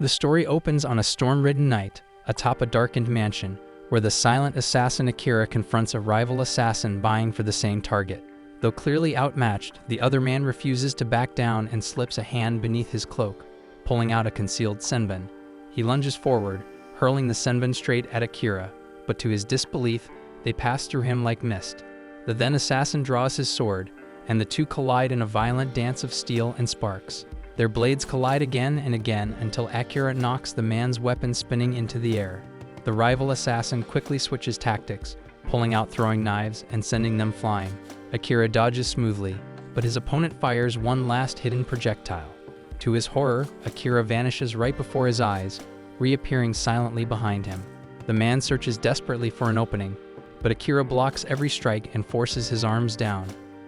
The story opens on a storm-ridden night, atop a darkened mansion, where the silent assassin Akira confronts a rival assassin vying for the same target. Though clearly outmatched, the other man refuses to back down and slips a hand beneath his cloak, pulling out a concealed senbon. He lunges forward, hurling the senbon straight at Akira, but to his disbelief, they pass through him like mist. The then assassin draws his sword, and the two collide in a violent dance of steel and sparks. Their blades collide again and again until Akira knocks the man's weapon spinning into the air. The rival assassin quickly switches tactics, pulling out throwing knives and sending them flying. Akira dodges smoothly, but his opponent fires one last hidden projectile. To his horror, Akira vanishes right before his eyes, reappearing silently behind him. The man searches desperately for an opening, but Akira blocks every strike and forces his arms down.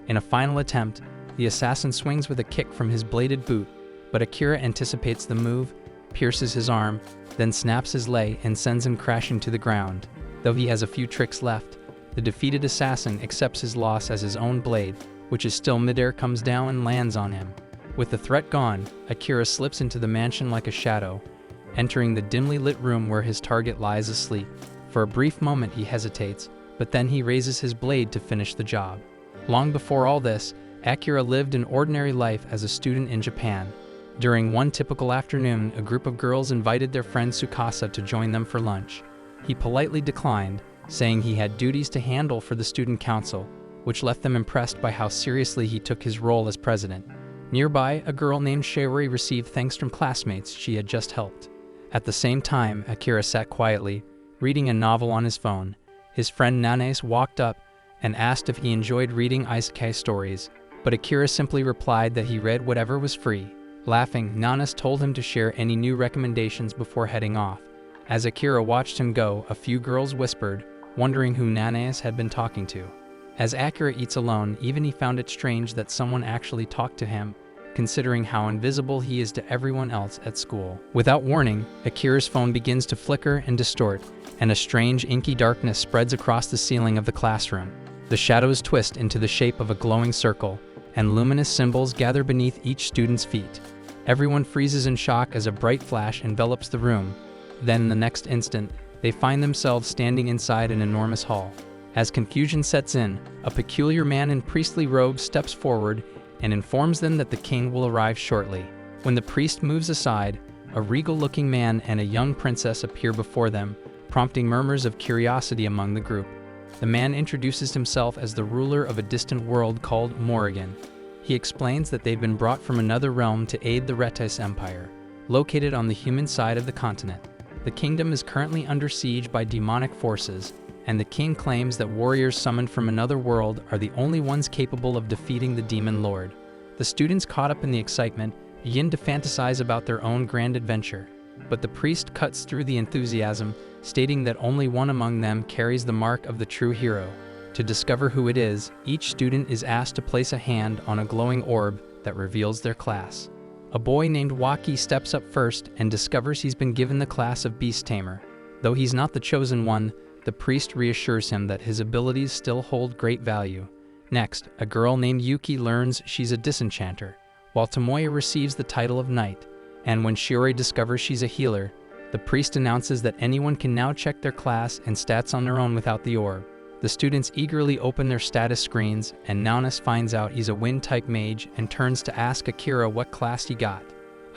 In a final attempt, the assassin swings with a kick from his bladed boot, but Akira anticipates the move, pierces his arm, then snaps his leg and sends him crashing to the ground. Though he has a few tricks left, the defeated assassin accepts his loss as his own blade, which is still midair, comes down and lands on him. With the threat gone, Akira slips into the mansion like a shadow, entering the dimly lit room where his target lies asleep. For a brief moment he hesitates, but then he raises his blade to finish the job. Long before all this, Akira lived an ordinary life as a student in Japan. During one typical afternoon, a group of girls invited their friend Tsukasa to join them for lunch. He politely declined, saying he had duties to handle for the student council, which left them impressed by how seriously he took his role as president. Nearby, a girl named Shiori received thanks from classmates she had just helped. At the same time, Akira sat quietly, reading a novel on his phone. His friend Nanes walked up and asked if he enjoyed reading isekai stories, but Akira simply replied that he read whatever was free. Laughing, Nanes told him to share any new recommendations before heading off. As Akira watched him go, a few girls whispered, wondering who Nanes had been talking to. As Akira eats alone, even he found it strange that someone actually talked to him, considering how invisible he is to everyone else at school. Without warning, Akira's phone begins to flicker and distort, and a strange inky darkness spreads across the ceiling of the classroom. The shadows twist into the shape of a glowing circle, and luminous symbols gather beneath each student's feet. Everyone freezes in shock as a bright flash envelops the room. Then, the next instant, they find themselves standing inside an enormous hall. As confusion sets in, a peculiar man in priestly robes steps forward and informs them that the king will arrive shortly. When the priest moves aside, a regal-looking man and a young princess appear before them, prompting murmurs of curiosity among the group. The man introduces himself as the ruler of a distant world called Morrigan. He explains that they've been brought from another realm to aid the Retis Empire, located on the human side of the continent. The kingdom is currently under siege by demonic forces, and the king claims that warriors summoned from another world are the only ones capable of defeating the demon lord. The students caught up in the excitement begin to fantasize about their own grand adventure, but the priest cuts through the enthusiasm, stating that only one among them carries the mark of the true hero. To discover who it is, each student is asked to place a hand on a glowing orb that reveals their class. A boy named Waki steps up first and discovers he's been given the class of Beast Tamer. Though he's not the chosen one, the priest reassures him that his abilities still hold great value. Next, a girl named Yuki learns she's a disenchanter, while Tomoya receives the title of knight. And when Shiori discovers she's a healer, the priest announces that anyone can now check their class and stats on their own without the orb. The students eagerly open their status screens, and Nanas finds out he's a wind-type mage and turns to ask Akira what class he got.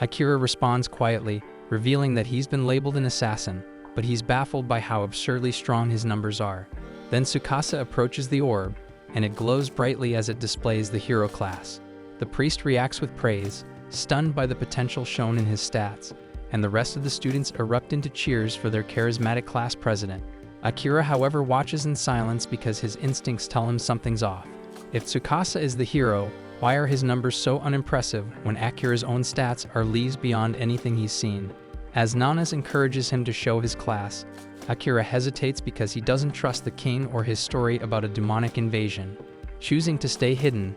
Akira responds quietly, revealing that he's been labeled an assassin, but he's baffled by how absurdly strong his numbers are. Then Tsukasa approaches the orb, and it glows brightly as it displays the hero class. The priest reacts with praise, stunned by the potential shown in his stats, and the rest of the students erupt into cheers for their charismatic class president. Akira, however, watches in silence because his instincts tell him something's off. If Tsukasa is the hero, why are his numbers so unimpressive when Akira's own stats are leagues beyond anything he's seen? As Nanas encourages him to show his class, Akira hesitates because he doesn't trust the king or his story about a demonic invasion. Choosing to stay hidden,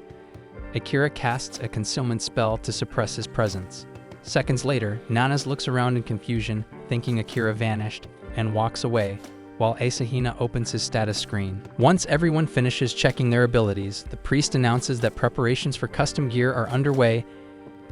Akira casts a concealment spell to suppress his presence. Seconds later, Nanas looks around in confusion, thinking Akira vanished, and walks away, while Asahina opens his status screen. Once everyone finishes checking their abilities, the priest announces that preparations for custom gear are underway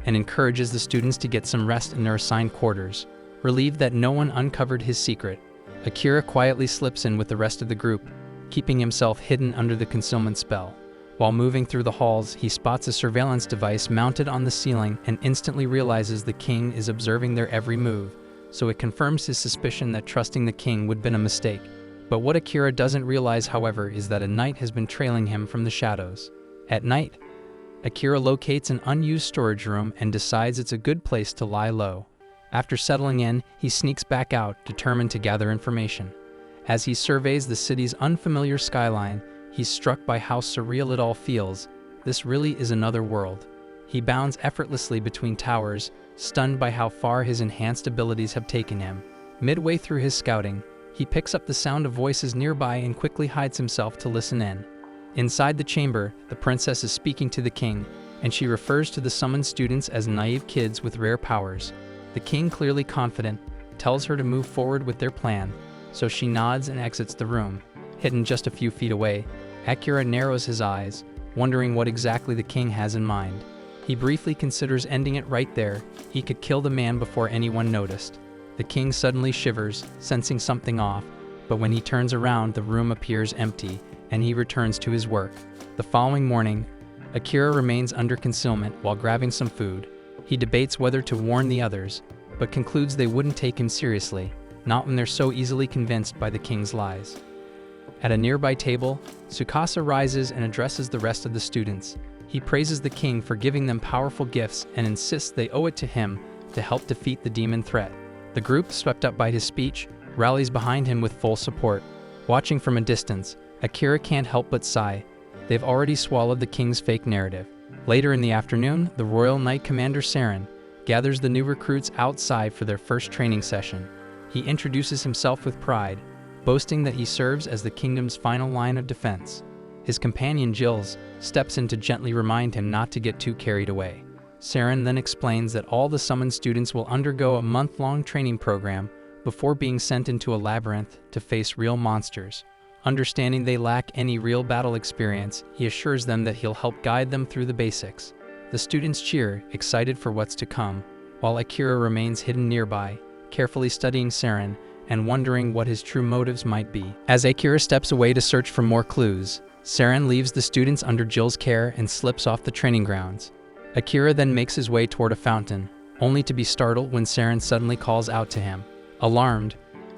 and encourages the students to get some rest in their assigned quarters. Relieved that no one uncovered his secret, Akira quietly slips in with the rest of the group, keeping himself hidden under the concealment spell. While moving through the halls, he spots a surveillance device mounted on the ceiling and instantly realizes the king is observing their every move, so it confirms his suspicion that trusting the king would have been a mistake. But what Akira doesn't realize, however, is that a knight has been trailing him from the shadows. At night, Akira locates an unused storage room and decides it's a good place to lie low. After settling in, he sneaks back out, determined to gather information. As he surveys the city's unfamiliar skyline, he's struck by how surreal it all feels. This really is another world. He bounds effortlessly between towers, stunned by how far his enhanced abilities have taken him. Midway through his scouting, he picks up the sound of voices nearby and quickly hides himself to listen in. Inside the chamber, the princess is speaking to the king, and she refers to the summoned students as naive kids with rare powers. The king, clearly confident, tells her to move forward with their plan, so she nods and exits the room. Hidden just a few feet away, Akira narrows his eyes, wondering what exactly the king has in mind. He briefly considers ending it right there. He could kill the man before anyone noticed. The king suddenly shivers, sensing something off, but when he turns around, the room appears empty, and he returns to his work. The following morning, Akira remains under concealment while grabbing some food. He debates whether to warn the others, but concludes they wouldn't take him seriously, not when they're so easily convinced by the king's lies. At a nearby table, Tsukasa rises and addresses the rest of the students. He praises the king for giving them powerful gifts and insists they owe it to him to help defeat the demon threat. The group, swept up by his speech, rallies behind him with full support. Watching from a distance, Akira can't help but sigh. They've already swallowed the king's fake narrative. Later in the afternoon, the Royal Knight Commander Saren gathers the new recruits outside for their first training session. He introduces himself with pride, boasting that he serves as the kingdom's final line of defense. His companion Jills steps in to gently remind him not to get too carried away. Saren then explains that all the summoned students will undergo a month-long training program before being sent into a labyrinth to face real monsters. Understanding they lack any real battle experience, he assures them that he'll help guide them through the basics. The students cheer, excited for what's to come, while Akira remains hidden nearby, carefully studying Saren and wondering what his true motives might be. As Akira steps away to search for more clues, Saren leaves the students under Jill's care and slips off the training grounds. Akira then makes his way toward a fountain, only to be startled when Saren suddenly calls out to him. Alarmed,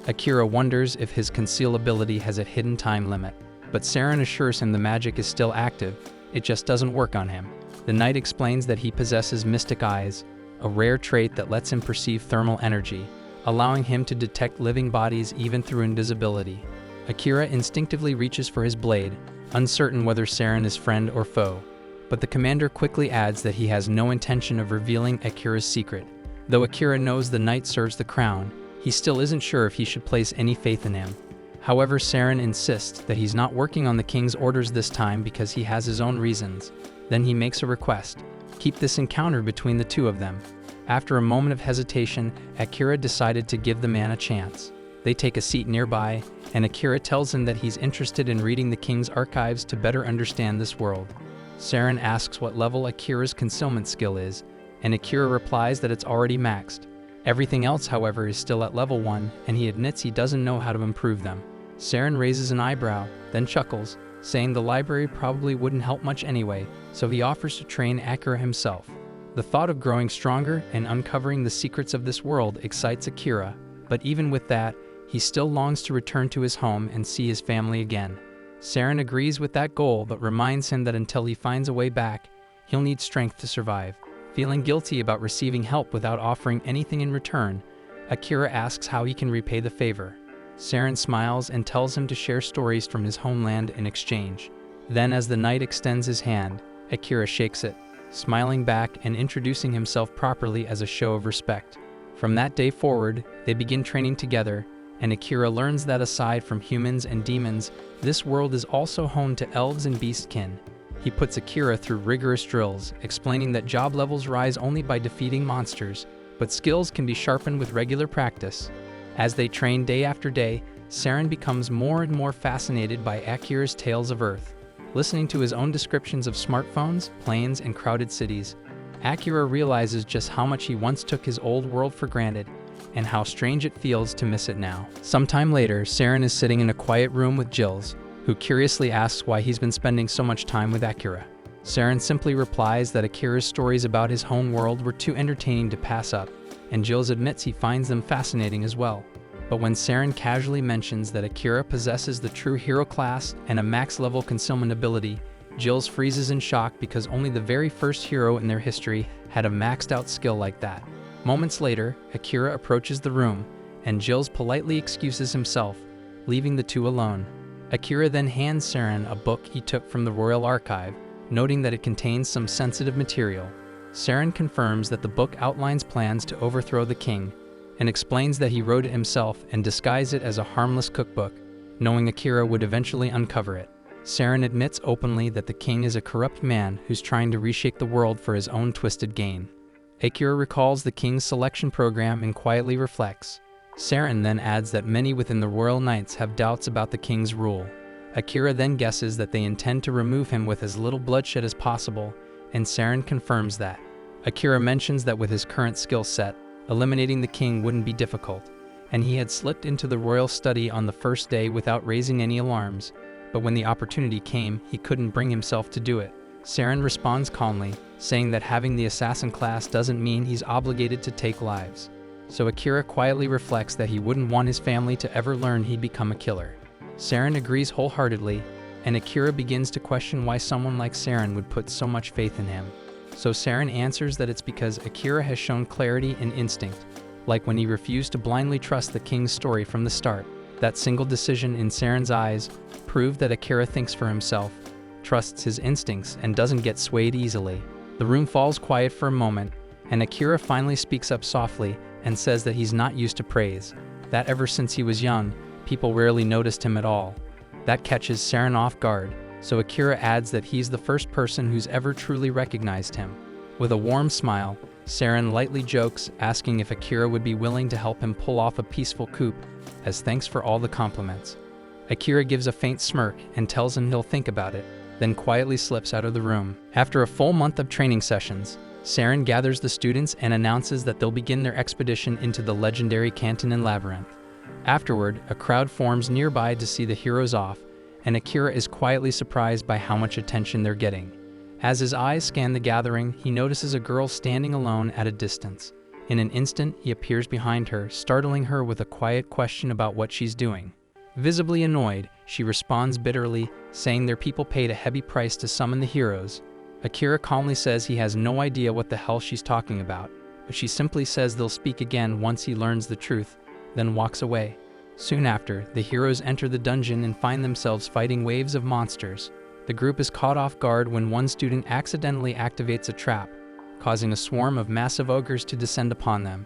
Akira wonders if his conceal ability has a hidden time limit, but Saren assures him the magic is still active, it just doesn't work on him. The knight explains that he possesses mystic eyes, a rare trait that lets him perceive thermal energy, allowing him to detect living bodies even through invisibility. Akira instinctively reaches for his blade, uncertain whether Saren is friend or foe, but the commander quickly adds that he has no intention of revealing Akira's secret. Though Akira knows the knight serves the crown, he still isn't sure if he should place any faith in him. However, Saren insists that he's not working on the king's orders this time because he has his own reasons. Then he makes a request: keep this encounter between the two of them. After a moment of hesitation, Akira decided to give the man a chance. They take a seat nearby, and Akira tells him that he's interested in reading the king's archives to better understand this world. Saren asks what level Akira's concealment skill is, and Akira replies that it's already maxed. Everything else, however, is still at level 1, and he admits he doesn't know how to improve them. Saren raises an eyebrow, then chuckles, saying the library probably wouldn't help much anyway, so he offers to train Akira himself. The thought of growing stronger and uncovering the secrets of this world excites Akira, but even with that, he still longs to return to his home and see his family again. Saren agrees with that goal, but reminds him that until he finds a way back, he'll need strength to survive. Feeling guilty about receiving help without offering anything in return, Akira asks how he can repay the favor. Saren smiles and tells him to share stories from his homeland in exchange. Then, as the knight extends his hand, Akira shakes it, smiling back and introducing himself properly as a show of respect. From that day forward, they begin training together, and Akira learns that aside from humans and demons, this world is also home to elves and beastkin. He puts Akira through rigorous drills, explaining that job levels rise only by defeating monsters, but skills can be sharpened with regular practice. As they train day after day, Saren becomes more and more fascinated by Akira's tales of Earth. Listening to his own descriptions of smartphones, planes, and crowded cities, Akira realizes just how much he once took his old world for granted. and how strange it feels to miss it now. Sometime later, Saren is sitting in a quiet room with Jills, who curiously asks why he's been spending so much time with Akira. Saren simply replies that Akira's stories about his home world were too entertaining to pass up, and Jills admits he finds them fascinating as well. But when Saren casually mentions that Akira possesses the true hero class and a max-level concealment ability, Jills freezes in shock because only the very first hero in their history had a maxed-out skill like that. Moments later, Akira approaches the room, and Jills politely excuses himself, leaving the two alone. Akira then hands Saren a book he took from the Royal Archive, noting that it contains some sensitive material. Saren confirms that the book outlines plans to overthrow the king, and explains that he wrote it himself and disguised it as a harmless cookbook, knowing Akira would eventually uncover it. Saren admits openly that the king is a corrupt man who's trying to reshape the world for his own twisted gain. Akira recalls the king's selection program and quietly reflects. Saren then adds that many within the royal knights have doubts about the king's rule. Akira then guesses that they intend to remove him with as little bloodshed as possible, and Saren confirms that. Akira mentions that with his current skill set, eliminating the king wouldn't be difficult, and he had slipped into the royal study on the first day without raising any alarms, but when the opportunity came, he couldn't bring himself to do it. Saren responds calmly, saying that having the assassin class doesn't mean he's obligated to take lives. So Akira quietly reflects that he wouldn't want his family to ever learn he'd become a killer. Saren agrees wholeheartedly, and Akira begins to question why someone like Saren would put so much faith in him. So Saren answers that it's because Akira has shown clarity and instinct, like when he refused to blindly trust the king's story from the start. That single decision in Saren's eyes proved that Akira thinks for himself, trusts his instincts, and doesn't get swayed easily. The room falls quiet for a moment, and Akira finally speaks up softly and says that he's not used to praise, that ever since he was young, people rarely noticed him at all. That catches Saren off guard, so Akira adds that he's the first person who's ever truly recognized him. With a warm smile, Saren lightly jokes, asking if Akira would be willing to help him pull off a peaceful coup, as thanks for all the compliments. Akira gives a faint smirk and tells him he'll think about it, then quietly slips out of the room. After a full month of training sessions, Saren gathers the students and announces that they'll begin their expedition into the legendary Canton and Labyrinth. Afterward, a crowd forms nearby to see the heroes off, and Akira is quietly surprised by how much attention they're getting. As his eyes scan the gathering, he notices a girl standing alone at a distance. In an instant, he appears behind her, startling her with a quiet question about what she's doing. Visibly annoyed, she responds bitterly, saying their people paid a heavy price to summon the heroes. Akira calmly says he has no idea what the hell she's talking about, but she simply says they'll speak again once he learns the truth, then walks away. Soon after, the heroes enter the dungeon and find themselves fighting waves of monsters. The group is caught off guard when one student accidentally activates a trap, causing a swarm of massive ogres to descend upon them.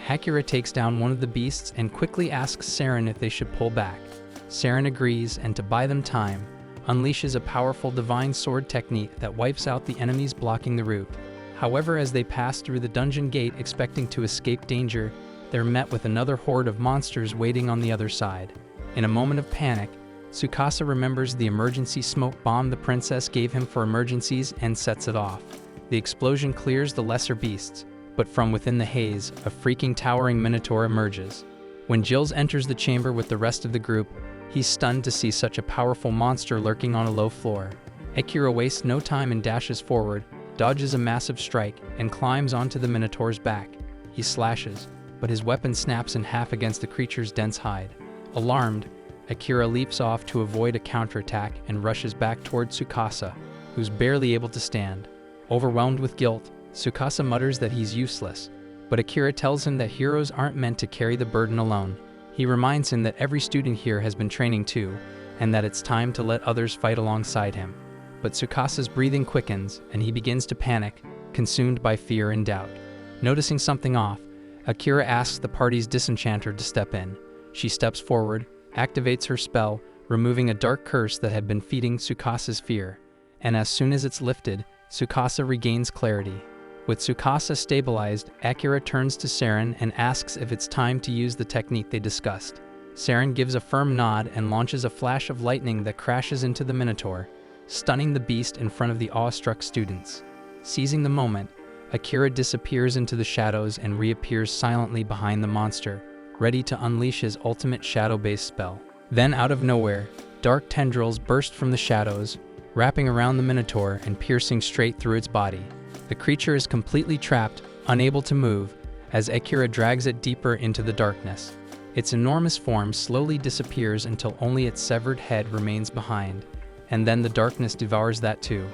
Akira takes down one of the beasts and quickly asks Saren if they should pull back. Saren agrees, and to buy them time, unleashes a powerful divine sword technique that wipes out the enemies blocking the route. However, as they pass through the dungeon gate expecting to escape danger, they're met with another horde of monsters waiting on the other side. In a moment of panic, Tsukasa remembers the emergency smoke bomb the princess gave him for emergencies and sets it off. The explosion clears the lesser beasts, but from within the haze, a freaking towering minotaur emerges. When Jills enters the chamber with the rest of the group, he's stunned to see such a powerful monster lurking on a low floor. Akira wastes no time and dashes forward, dodges a massive strike, and climbs onto the minotaur's back. He slashes, but his weapon snaps in half against the creature's dense hide. Alarmed, Akira leaps off to avoid a counterattack and rushes back toward Tsukasa, who's barely able to stand. Overwhelmed with guilt, Tsukasa mutters that he's useless, but Akira tells him that heroes aren't meant to carry the burden alone. He reminds him that every student here has been training too, and that it's time to let others fight alongside him. But Tsukasa's breathing quickens, and he begins to panic, consumed by fear and doubt. Noticing something off, Akira asks the party's disenchanter to step in. She steps forward, activates her spell, removing a dark curse that had been feeding Tsukasa's fear, and as soon as it's lifted, Tsukasa regains clarity. With Tsukasa stabilized, Akira turns to Saren and asks if it's time to use the technique they discussed. Saren gives a firm nod and launches a flash of lightning that crashes into the Minotaur, stunning the beast in front of the awestruck students. Seizing the moment, Akira disappears into the shadows and reappears silently behind the monster, ready to unleash his ultimate shadow-based spell. Then, out of nowhere, dark tendrils burst from the shadows, wrapping around the Minotaur and piercing straight through its body. The creature is completely trapped, unable to move, as Akira drags it deeper into the darkness. Its enormous form slowly disappears until only its severed head remains behind, and then the darkness devours that too.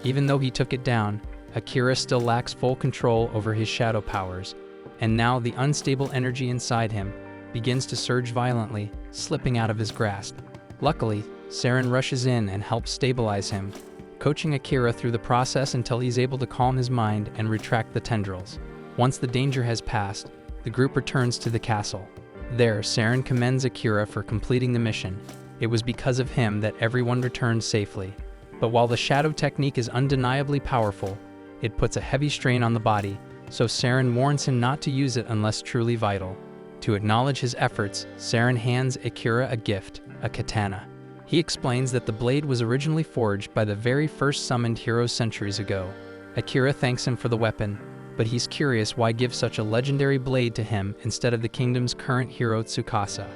Even though he took it down, Akira still lacks full control over his shadow powers, and now the unstable energy inside him begins to surge violently, slipping out of his grasp. Luckily, Saren rushes in and helps stabilize him, coaching Akira through the process until he's able to calm his mind and retract the tendrils. Once the danger has passed, the group returns to the castle. There, Saren commends Akira for completing the mission. It was because of him that everyone returned safely. But while the shadow technique is undeniably powerful, it puts a heavy strain on the body, so Saren warns him not to use it unless truly vital. To acknowledge his efforts, Saren hands Akira a gift, a katana. He explains that the blade was originally forged by the very first summoned hero centuries ago. Akira thanks him for the weapon, but he's curious why give such a legendary blade to him instead of the kingdom's current hero Tsukasa.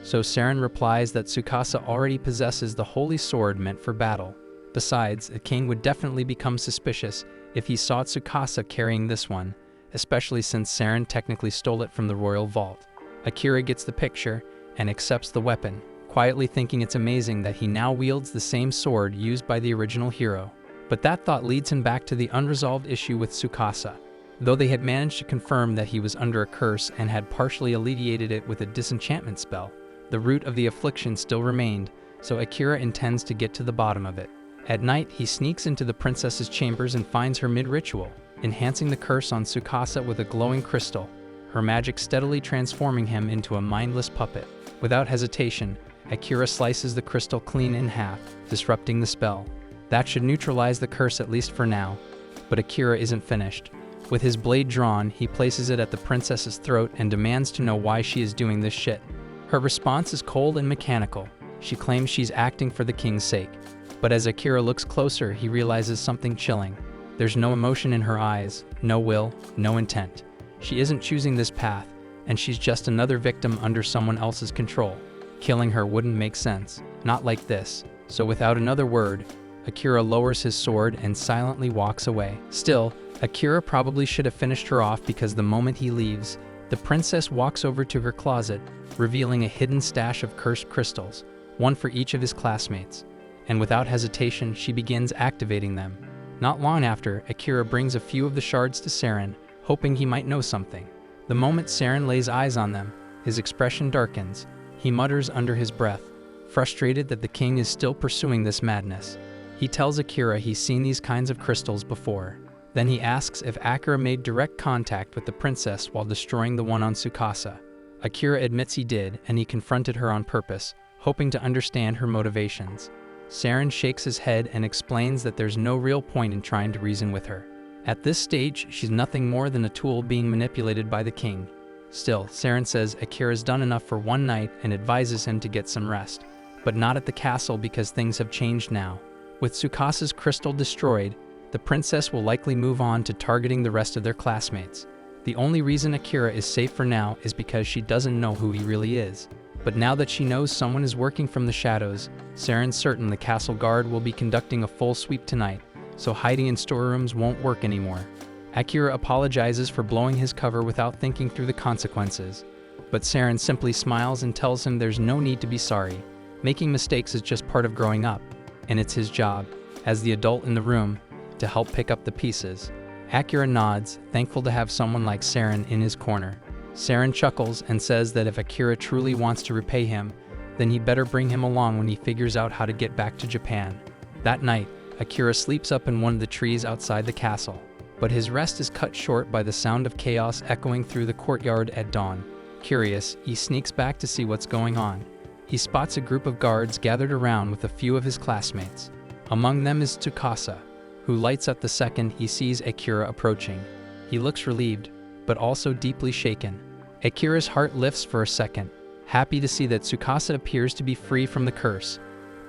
So Saren replies that Tsukasa already possesses the holy sword meant for battle. Besides, the king would definitely become suspicious if he saw Tsukasa carrying this one, especially since Saren technically stole it from the royal vault. Akira gets the picture and accepts the weapon, quietly thinking it's amazing that he now wields the same sword used by the original hero. But that thought leads him back to the unresolved issue with Tsukasa. Though they had managed to confirm that he was under a curse and had partially alleviated it with a disenchantment spell, the root of the affliction still remained, so Akira intends to get to the bottom of it. At night, he sneaks into the princess's chambers and finds her mid-ritual, enhancing the curse on Tsukasa with a glowing crystal, her magic steadily transforming him into a mindless puppet. Without hesitation, Akira slices the crystal clean in half, disrupting the spell. That should neutralize the curse at least for now. But Akira isn't finished. With his blade drawn, he places it at the princess's throat and demands to know why she is doing this shit. Her response is cold and mechanical. She claims she's acting for the king's sake. But as Akira looks closer, he realizes something chilling. There's no emotion in her eyes, no will, no intent. She isn't choosing this path, and she's just another victim under someone else's control. Killing her wouldn't make sense, not like this. So without another word, Akira lowers his sword and silently walks away. Still, Akira probably should have finished her off because the moment he leaves, the princess walks over to her closet, revealing a hidden stash of cursed crystals, one for each of his classmates. And without hesitation, she begins activating them. Not long after, Akira brings a few of the shards to Saren, hoping he might know something. The moment Saren lays eyes on them, his expression darkens. He mutters under his breath, frustrated that the king is still pursuing this madness. He tells Akira he's seen these kinds of crystals before. Then he asks if Akira made direct contact with the princess while destroying the one on Tsukasa. Akira admits he did, and he confronted her on purpose, hoping to understand her motivations. Saren shakes his head and explains that there's no real point in trying to reason with her. At this stage, she's nothing more than a tool being manipulated by the king. Still, Saren says Akira's done enough for one night and advises him to get some rest. But not at the castle because things have changed now. With Tsukasa's crystal destroyed, the princess will likely move on to targeting the rest of their classmates. The only reason Akira is safe for now is because she doesn't know who he really is. But now that she knows someone is working from the shadows, Saren's certain the castle guard will be conducting a full sweep tonight, so hiding in storerooms won't work anymore. Akira apologizes for blowing his cover without thinking through the consequences. But Saren simply smiles and tells him there's no need to be sorry. Making mistakes is just part of growing up, and it's his job, as the adult in the room, to help pick up the pieces. Akira nods, thankful to have someone like Saren in his corner. Saren chuckles and says that if Akira truly wants to repay him, then he better bring him along when he figures out how to get back to Japan. That night, Akira sleeps up in one of the trees outside the castle, but his rest is cut short by the sound of chaos echoing through the courtyard at dawn. Curious, he sneaks back to see what's going on. He spots a group of guards gathered around with a few of his classmates. Among them is Tsukasa, who lights up the second he sees Akira approaching. He looks relieved, but also deeply shaken. Akira's heart lifts for a second, happy to see that Tsukasa appears to be free from the curse.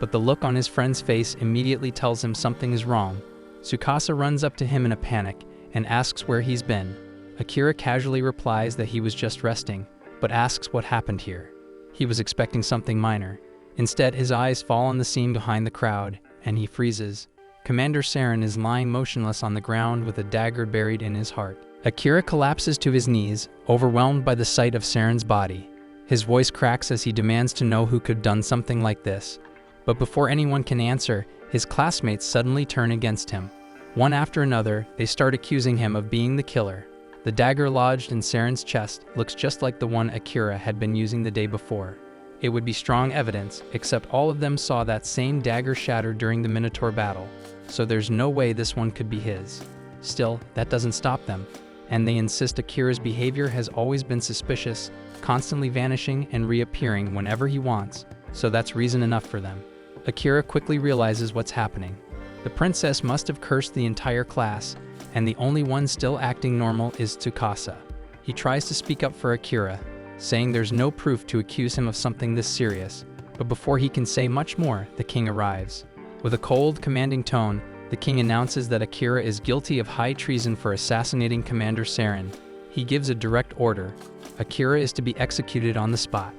But the look on his friend's face immediately tells him something is wrong. Tsukasa runs up to him in a panic and asks where he's been. Akira casually replies that he was just resting, but asks what happened here. He was expecting something minor. Instead, his eyes fall on the scene behind the crowd, and he freezes. Commander Saren is lying motionless on the ground with a dagger buried in his heart. Akira collapses to his knees, overwhelmed by the sight of Saren's body. His voice cracks as he demands to know who could have done something like this. But before anyone can answer, his classmates suddenly turn against him. One after another, they start accusing him of being the killer. The dagger lodged in Saren's chest looks just like the one Akira had been using the day before. It would be strong evidence, except all of them saw that same dagger shattered during the Minotaur battle, so there's no way this one could be his. Still, that doesn't stop them, and they insist Akira's behavior has always been suspicious, constantly vanishing and reappearing whenever he wants, so that's reason enough for them. Akira quickly realizes what's happening. The princess must have cursed the entire class, and the only one still acting normal is Tsukasa. He tries to speak up for Akira, saying there's no proof to accuse him of something this serious, but before he can say much more, the king arrives. With a cold, commanding tone, the king announces that Akira is guilty of high treason for assassinating Commander Saren. He gives a direct order. Akira is to be executed on the spot.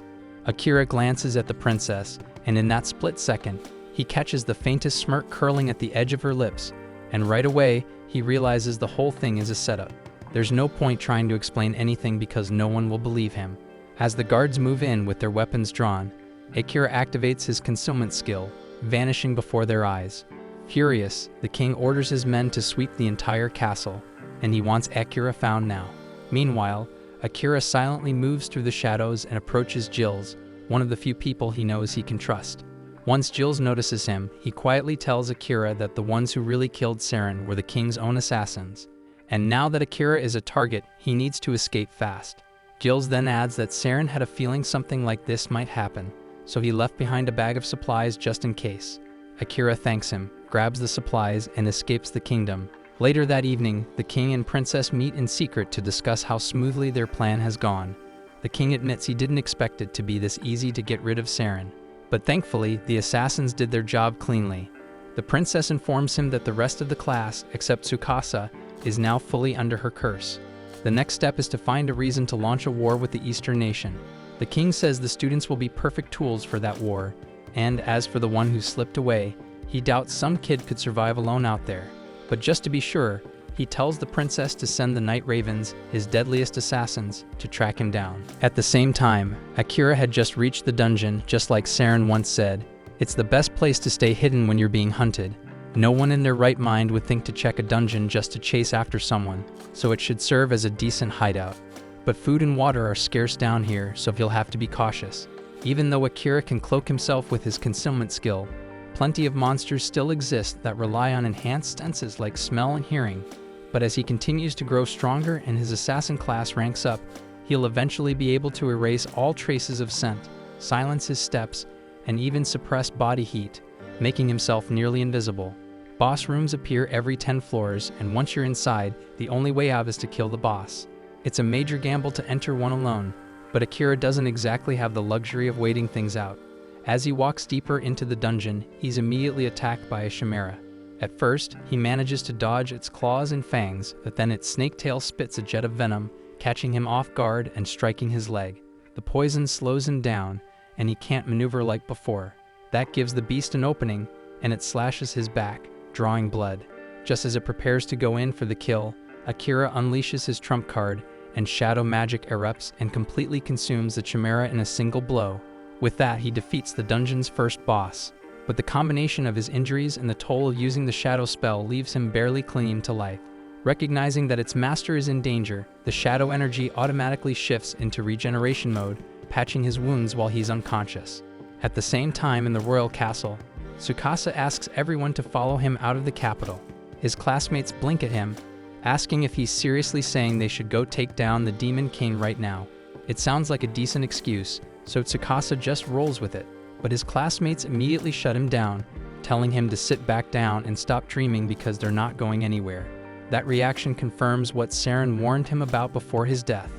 Akira glances at the princess, and in that split second, he catches the faintest smirk curling at the edge of her lips, and right away, he realizes the whole thing is a setup. There's no point trying to explain anything because no one will believe him. As the guards move in with their weapons drawn, Akira activates his concealment skill, vanishing before their eyes. Furious, the king orders his men to sweep the entire castle, and he wants Akira found now. Meanwhile, Akira silently moves through the shadows and approaches Jills, one of the few people he knows he can trust. Once Jills notices him, he quietly tells Akira that the ones who really killed Saren were the king's own assassins. And now that Akira is a target, he needs to escape fast. Jills then adds that Saren had a feeling something like this might happen, so he left behind a bag of supplies just in case. Akira thanks him, grabs the supplies, and escapes the kingdom. Later that evening, the king and princess meet in secret to discuss how smoothly their plan has gone. The king admits he didn't expect it to be this easy to get rid of Saren. But thankfully, the assassins did their job cleanly. The princess informs him that the rest of the class, except Tsukasa, is now fully under her curse. The next step is to find a reason to launch a war with the Eastern nation. The king says the students will be perfect tools for that war, and as for the one who slipped away, he doubts some kid could survive alone out there. But just to be sure, he tells the princess to send the Night Ravens, his deadliest assassins, to track him down. At the same time, Akira had just reached the dungeon, just like Saren once said. It's the best place to stay hidden when you're being hunted. No one in their right mind would think to check a dungeon just to chase after someone, so it should serve as a decent hideout. But food and water are scarce down here, so he'll have to be cautious. Even though Akira can cloak himself with his concealment skill, plenty of monsters still exist that rely on enhanced senses like smell and hearing. But as he continues to grow stronger and his assassin class ranks up, he'll eventually be able to erase all traces of scent, silence his steps, and even suppress body heat, making himself nearly invisible. Boss rooms appear every 10 floors, and once you're inside, the only way out is to kill the boss. It's a major gamble to enter one alone, but Akira doesn't exactly have the luxury of waiting things out. As he walks deeper into the dungeon, he's immediately attacked by a chimera. At first, he manages to dodge its claws and fangs, but then its snake tail spits a jet of venom, catching him off guard and striking his leg. The poison slows him down, and he can't maneuver like before. That gives the beast an opening, and it slashes his back, drawing blood. Just as it prepares to go in for the kill, Akira unleashes his trump card, and shadow magic erupts and completely consumes the chimera in a single blow. With that, he defeats the dungeon's first boss. But the combination of his injuries and the toll of using the shadow spell leaves him barely clinging to life. Recognizing that its master is in danger, the shadow energy automatically shifts into regeneration mode, patching his wounds while he's unconscious. At the same time in the royal castle, Tsukasa asks everyone to follow him out of the capital. His classmates blink at him, asking if he's seriously saying they should go take down the Demon King right now. It sounds like a decent excuse, so Tsukasa just rolls with it. But his classmates immediately shut him down, telling him to sit back down and stop dreaming because they're not going anywhere. That reaction confirms what Saren warned him about before his death.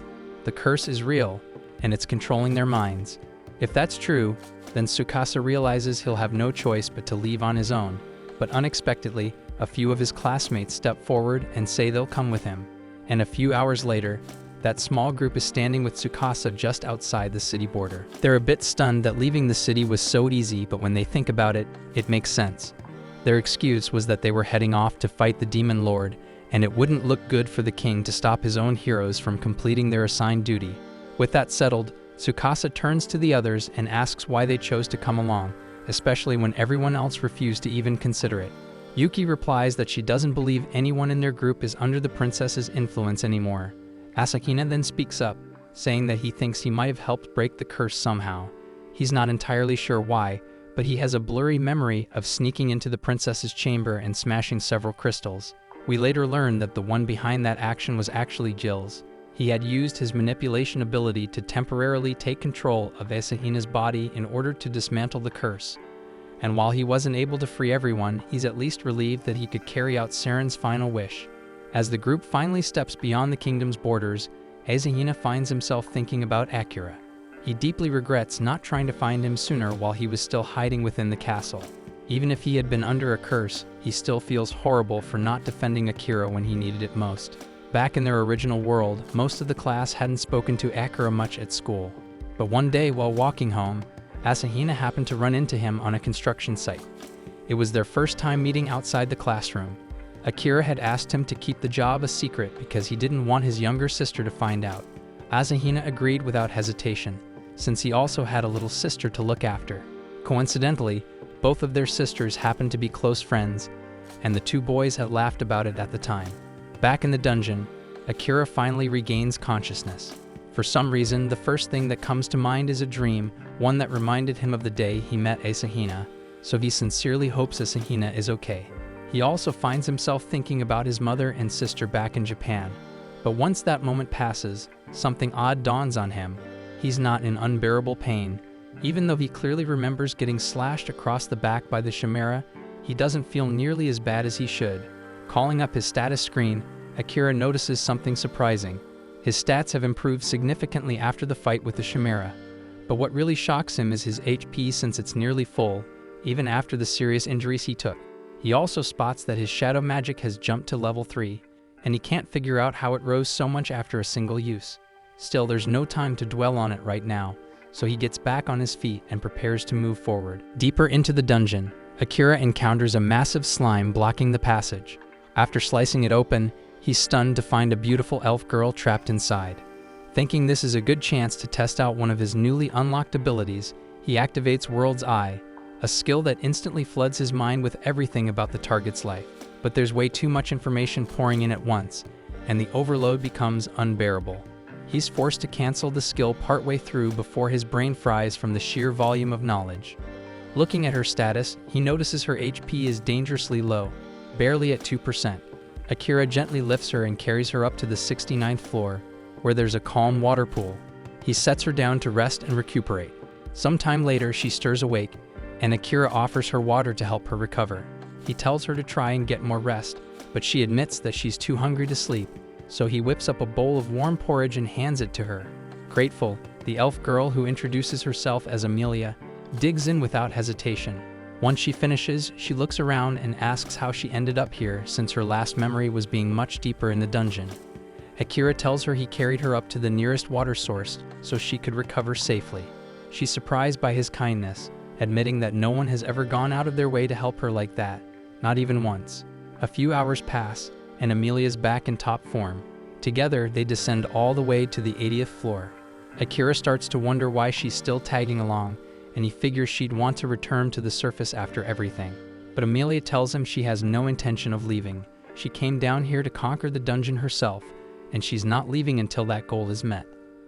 The curse is real, and it's controlling their minds. If that's true, then Tsukasa realizes he'll have no choice but to leave on his own. But unexpectedly, a few of his classmates step forward and say they'll come with him. And a few hours later, that small group is standing with Tsukasa just outside the city border. They're a bit stunned that leaving the city was so easy, but when they think about it, it makes sense. Their excuse was that they were heading off to fight the Demon Lord, and it wouldn't look good for the king to stop his own heroes from completing their assigned duty. With that settled, Tsukasa turns to the others and asks why they chose to come along, especially when everyone else refused to even consider it. Yuki replies that she doesn't believe anyone in their group is under the princess's influence anymore. Asahina then speaks up, saying that he thinks he might have helped break the curse somehow. He's not entirely sure why, but he has a blurry memory of sneaking into the princess's chamber and smashing several crystals. We later learn that the one behind that action was actually Jill's. He had used his manipulation ability to temporarily take control of Asahina's body in order to dismantle the curse. And while he wasn't able to free everyone, he's at least relieved that he could carry out Seren's final wish. As the group finally steps beyond the kingdom's borders, Asahina finds himself thinking about Akira. He deeply regrets not trying to find him sooner while he was still hiding within the castle. Even if he had been under a curse, he still feels horrible for not defending Akira when he needed it most. Back in their original world, most of the class hadn't spoken to Akira much at school. But one day while walking home, Asahina happened to run into him on a construction site. It was their first time meeting outside the classroom. Akira had asked him to keep the job a secret because he didn't want his younger sister to find out. Asahina agreed without hesitation, since he also had a little sister to look after. Coincidentally, both of their sisters happened to be close friends, and the two boys had laughed about it at the time. Back in the dungeon, Akira finally regains consciousness. For some reason, the first thing that comes to mind is a dream, one that reminded him of the day he met Asahina, so he sincerely hopes Asahina is okay. He also finds himself thinking about his mother and sister back in Japan. But once that moment passes, something odd dawns on him. He's not in unbearable pain. Even though he clearly remembers getting slashed across the back by the Chimera, he doesn't feel nearly as bad as he should. Calling up his status screen, Akira notices something surprising. His stats have improved significantly after the fight with the Chimera. But what really shocks him is his HP, since it's nearly full, even after the serious injuries he took. He also spots that his shadow magic has jumped to level 3, and he can't figure out how it rose so much after a single use. Still, there's no time to dwell on it right now, so he gets back on his feet and prepares to move forward. Deeper into the dungeon, Akira encounters a massive slime blocking the passage. After slicing it open, he's stunned to find a beautiful elf girl trapped inside. Thinking this is a good chance to test out one of his newly unlocked abilities, he activates World's Eye, a skill that instantly floods his mind with everything about the target's life. But there's way too much information pouring in at once, and the overload becomes unbearable. He's forced to cancel the skill partway through before his brain fries from the sheer volume of knowledge. Looking at her status, he notices her HP is dangerously low, barely at 2%. Akira gently lifts her and carries her up to the 69th floor, where there's a calm water pool. He sets her down to rest and recuperate. Sometime later, she stirs awake, and Akira offers her water to help her recover. He tells her to try and get more rest, but she admits that she's too hungry to sleep, so he whips up a bowl of warm porridge and hands it to her. Grateful, the elf girl, who introduces herself as Amelia, digs in without hesitation. Once she finishes, she looks around and asks how she ended up here, since her last memory was being much deeper in the dungeon. Akira tells her he carried her up to the nearest water source so she could recover safely. She's surprised by his kindness, admitting that no one has ever gone out of their way to help her like that, not even once. A few hours pass, and Amelia's back in top form. Together, they descend all the way to the 80th floor. Akira starts to wonder why she's still tagging along, and he figures she'd want to return to the surface after everything. But Amelia tells him she has no intention of leaving. She came down here to conquer the dungeon herself, and she's not leaving until that goal is met.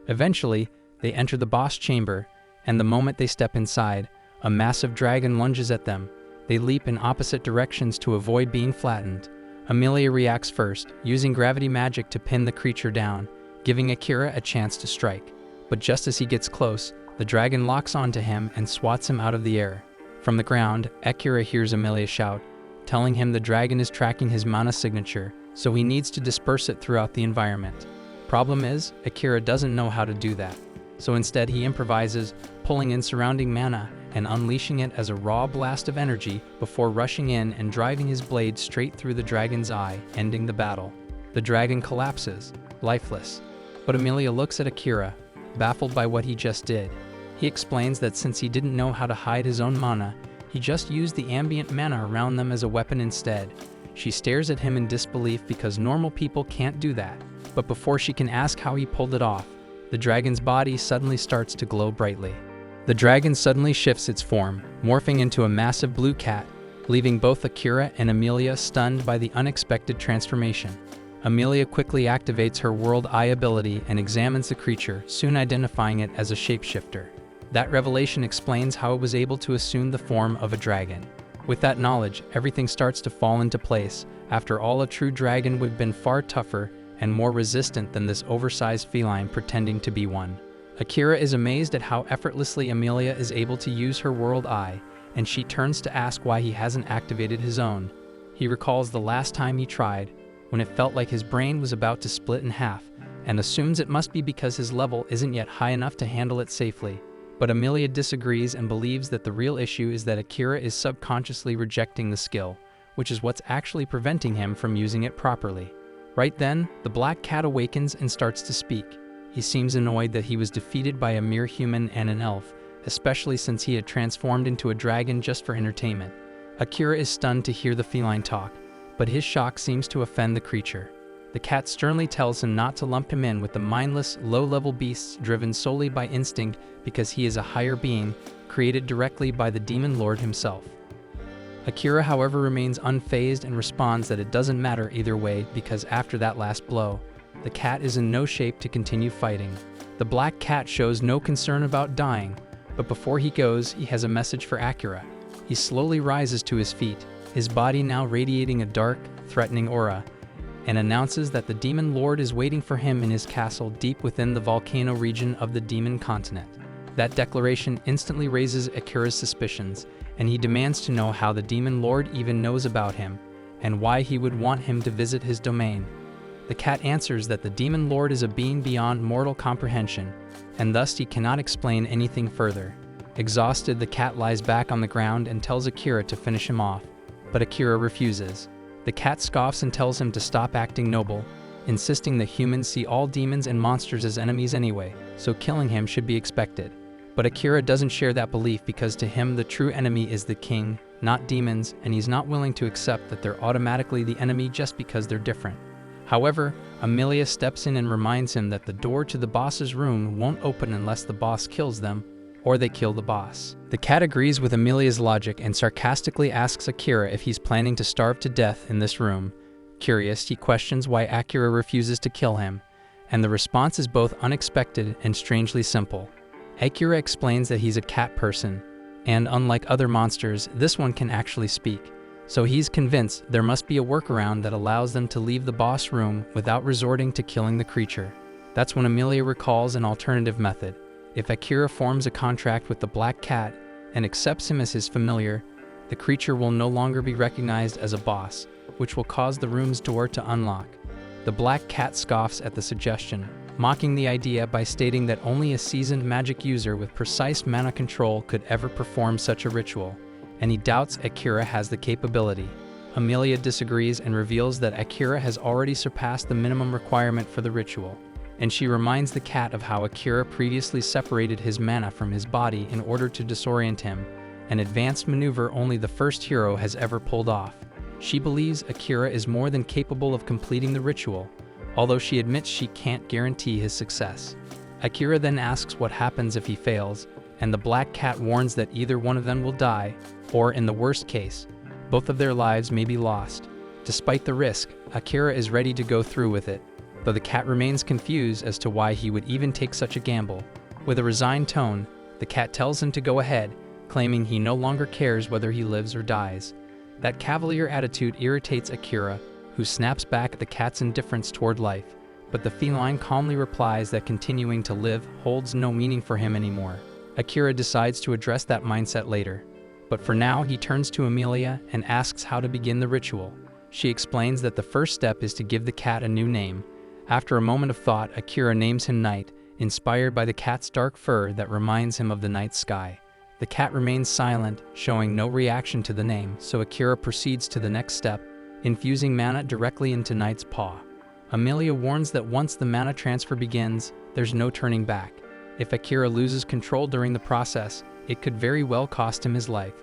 Eventually, they enter the boss chamber, and the moment they step inside, a massive dragon lunges at them. They leap in opposite directions to avoid being flattened. Amelia reacts first, using gravity magic to pin the creature down, giving Akira a chance to strike. But just as he gets close, the dragon locks onto him and swats him out of the air. From the ground, Akira hears Amelia shout, telling him the dragon is tracking his mana signature, so he needs to disperse it throughout the environment. Problem is, Akira doesn't know how to do that. So instead he improvises, pulling in surrounding mana and unleashing it as a raw blast of energy before rushing in and driving his blade straight through the dragon's eye, ending the battle. The dragon collapses, lifeless. But Emilia looks at Akira, baffled by what he just did. He explains that since he didn't know how to hide his own mana, he just used the ambient mana around them as a weapon instead. She stares at him in disbelief because normal people can't do that. But before she can ask how he pulled it off, the dragon's body suddenly starts to glow brightly. The dragon suddenly shifts its form, morphing into a massive blue cat, leaving both Akira and Emilia stunned by the unexpected transformation. Emilia quickly activates her World Eye ability and examines the creature, soon identifying it as a shapeshifter. That revelation explains how it was able to assume the form of a dragon. With that knowledge, everything starts to fall into place. After all, a true dragon would have been far tougher and more resistant than this oversized feline pretending to be one. Akira is amazed at how effortlessly Emilia is able to use her World Eye, and she turns to ask why he hasn't activated his own. He recalls the last time he tried, when it felt like his brain was about to split in half, and assumes it must be because his level isn't yet high enough to handle it safely. But Emilia disagrees and believes that the real issue is that Akira is subconsciously rejecting the skill, which is what's actually preventing him from using it properly. Right then, the black cat awakens and starts to speak. He seems annoyed that he was defeated by a mere human and an elf, especially since he had transformed into a dragon just for entertainment. Akira is stunned to hear the feline talk, but his shock seems to offend the creature. The cat sternly tells him not to lump him in with the mindless, low-level beasts driven solely by instinct because he is a higher being, created directly by the demon lord himself. Akira, however, remains unfazed and responds that it doesn't matter either way because after that last blow, the cat is in no shape to continue fighting. The black cat shows no concern about dying, but before he goes, he has a message for Akira. He slowly rises to his feet, his body now radiating a dark, threatening aura, and announces that the demon lord is waiting for him in his castle deep within the volcano region of the demon continent. That declaration instantly raises Akira's suspicions, and he demands to know how the demon lord even knows about him, and why he would want him to visit his domain. The cat answers that the demon lord is a being beyond mortal comprehension, and thus he cannot explain anything further. Exhausted, the cat lies back on the ground and tells Akira to finish him off, but Akira refuses. The cat scoffs and tells him to stop acting noble, insisting that humans see all demons and monsters as enemies anyway, so killing him should be expected. But Akira doesn't share that belief because to him the true enemy is the king, not demons, and he's not willing to accept that they're automatically the enemy just because they're different. However, Emilia steps in and reminds him that the door to the boss's room won't open unless the boss kills them, or they kill the boss. The cat agrees with Emilia's logic and sarcastically asks Akira if he's planning to starve to death in this room. Curious, he questions why Akira refuses to kill him, and the response is both unexpected and strangely simple. Akira explains that he's a cat person, and unlike other monsters, this one can actually speak. So he's convinced there must be a workaround that allows them to leave the boss room without resorting to killing the creature. That's when Emilia recalls an alternative method. If Akira forms a contract with the black cat and accepts him as his familiar, the creature will no longer be recognized as a boss, which will cause the room's door to unlock. The black cat scoffs at the suggestion, mocking the idea by stating that only a seasoned magic user with precise mana control could ever perform such a ritual, and he doubts Akira has the capability. Emilia disagrees and reveals that Akira has already surpassed the minimum requirement for the ritual, and she reminds the cat of how Akira previously separated his mana from his body in order to disorient him, an advanced maneuver only the first hero has ever pulled off. She believes Akira is more than capable of completing the ritual, although she admits she can't guarantee his success. Akira then asks what happens if he fails, and the black cat warns that either one of them will die, or in the worst case, both of their lives may be lost. Despite the risk, Akira is ready to go through with it, though the cat remains confused as to why he would even take such a gamble. With a resigned tone, the cat tells him to go ahead, claiming he no longer cares whether he lives or dies. That cavalier attitude irritates Akira, who snaps back at the cat's indifference toward life, but the feline calmly replies that continuing to live holds no meaning for him anymore. Akira decides to address that mindset later, but for now he turns to Emilia and asks how to begin the ritual. She explains that the first step is to give the cat a new name. After a moment of thought, Akira names him Knight, inspired by the cat's dark fur that reminds him of the night sky. The cat remains silent, showing no reaction to the name, so Akira proceeds to the next step, infusing mana directly into Knight's paw. Amelia warns that once the mana transfer begins, there's no turning back. If Akira loses control during the process, it could very well cost him his life.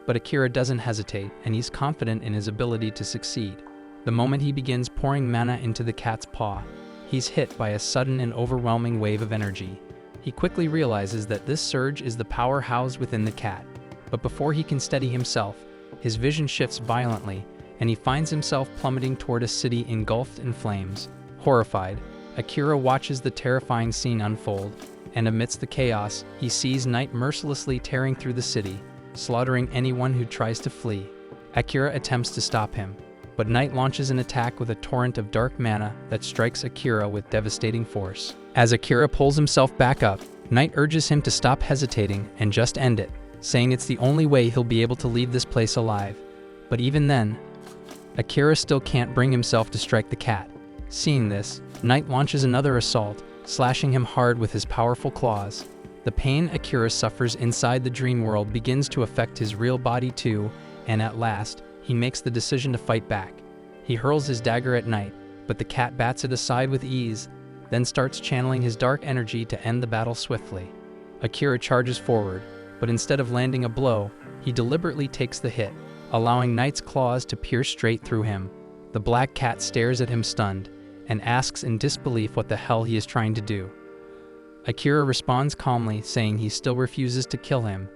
But Akira doesn't hesitate, and he's confident in his ability to succeed. The moment he begins pouring mana into the cat's paw, he's hit by a sudden and overwhelming wave of energy. He quickly realizes that this surge is the power housed within the cat. But before he can steady himself, his vision shifts violently, and he finds himself plummeting toward a city engulfed in flames. Horrified, Akira watches the terrifying scene unfold, and amidst the chaos, he sees Knight mercilessly tearing through the city, slaughtering anyone who tries to flee. Akira attempts to stop him, but Knight launches an attack with a torrent of dark mana that strikes Akira with devastating force. As Akira pulls himself back up, Knight urges him to stop hesitating and just end it, saying it's the only way he'll be able to leave this place alive. But even then, Akira still can't bring himself to strike the cat. Seeing this, Knight launches another assault, slashing him hard with his powerful claws. The pain Akira suffers inside the dream world begins to affect his real body too, and at last, he makes the decision to fight back. He hurls his dagger at Knight, but the cat bats it aside with ease, then starts channeling his dark energy to end the battle swiftly. Akira charges forward, but instead of landing a blow, he deliberately takes the hit, allowing Knight's claws to pierce straight through him. The black cat stares at him stunned, and asks in disbelief what the hell he is trying to do. Akira responds calmly, saying he still refuses to kill him,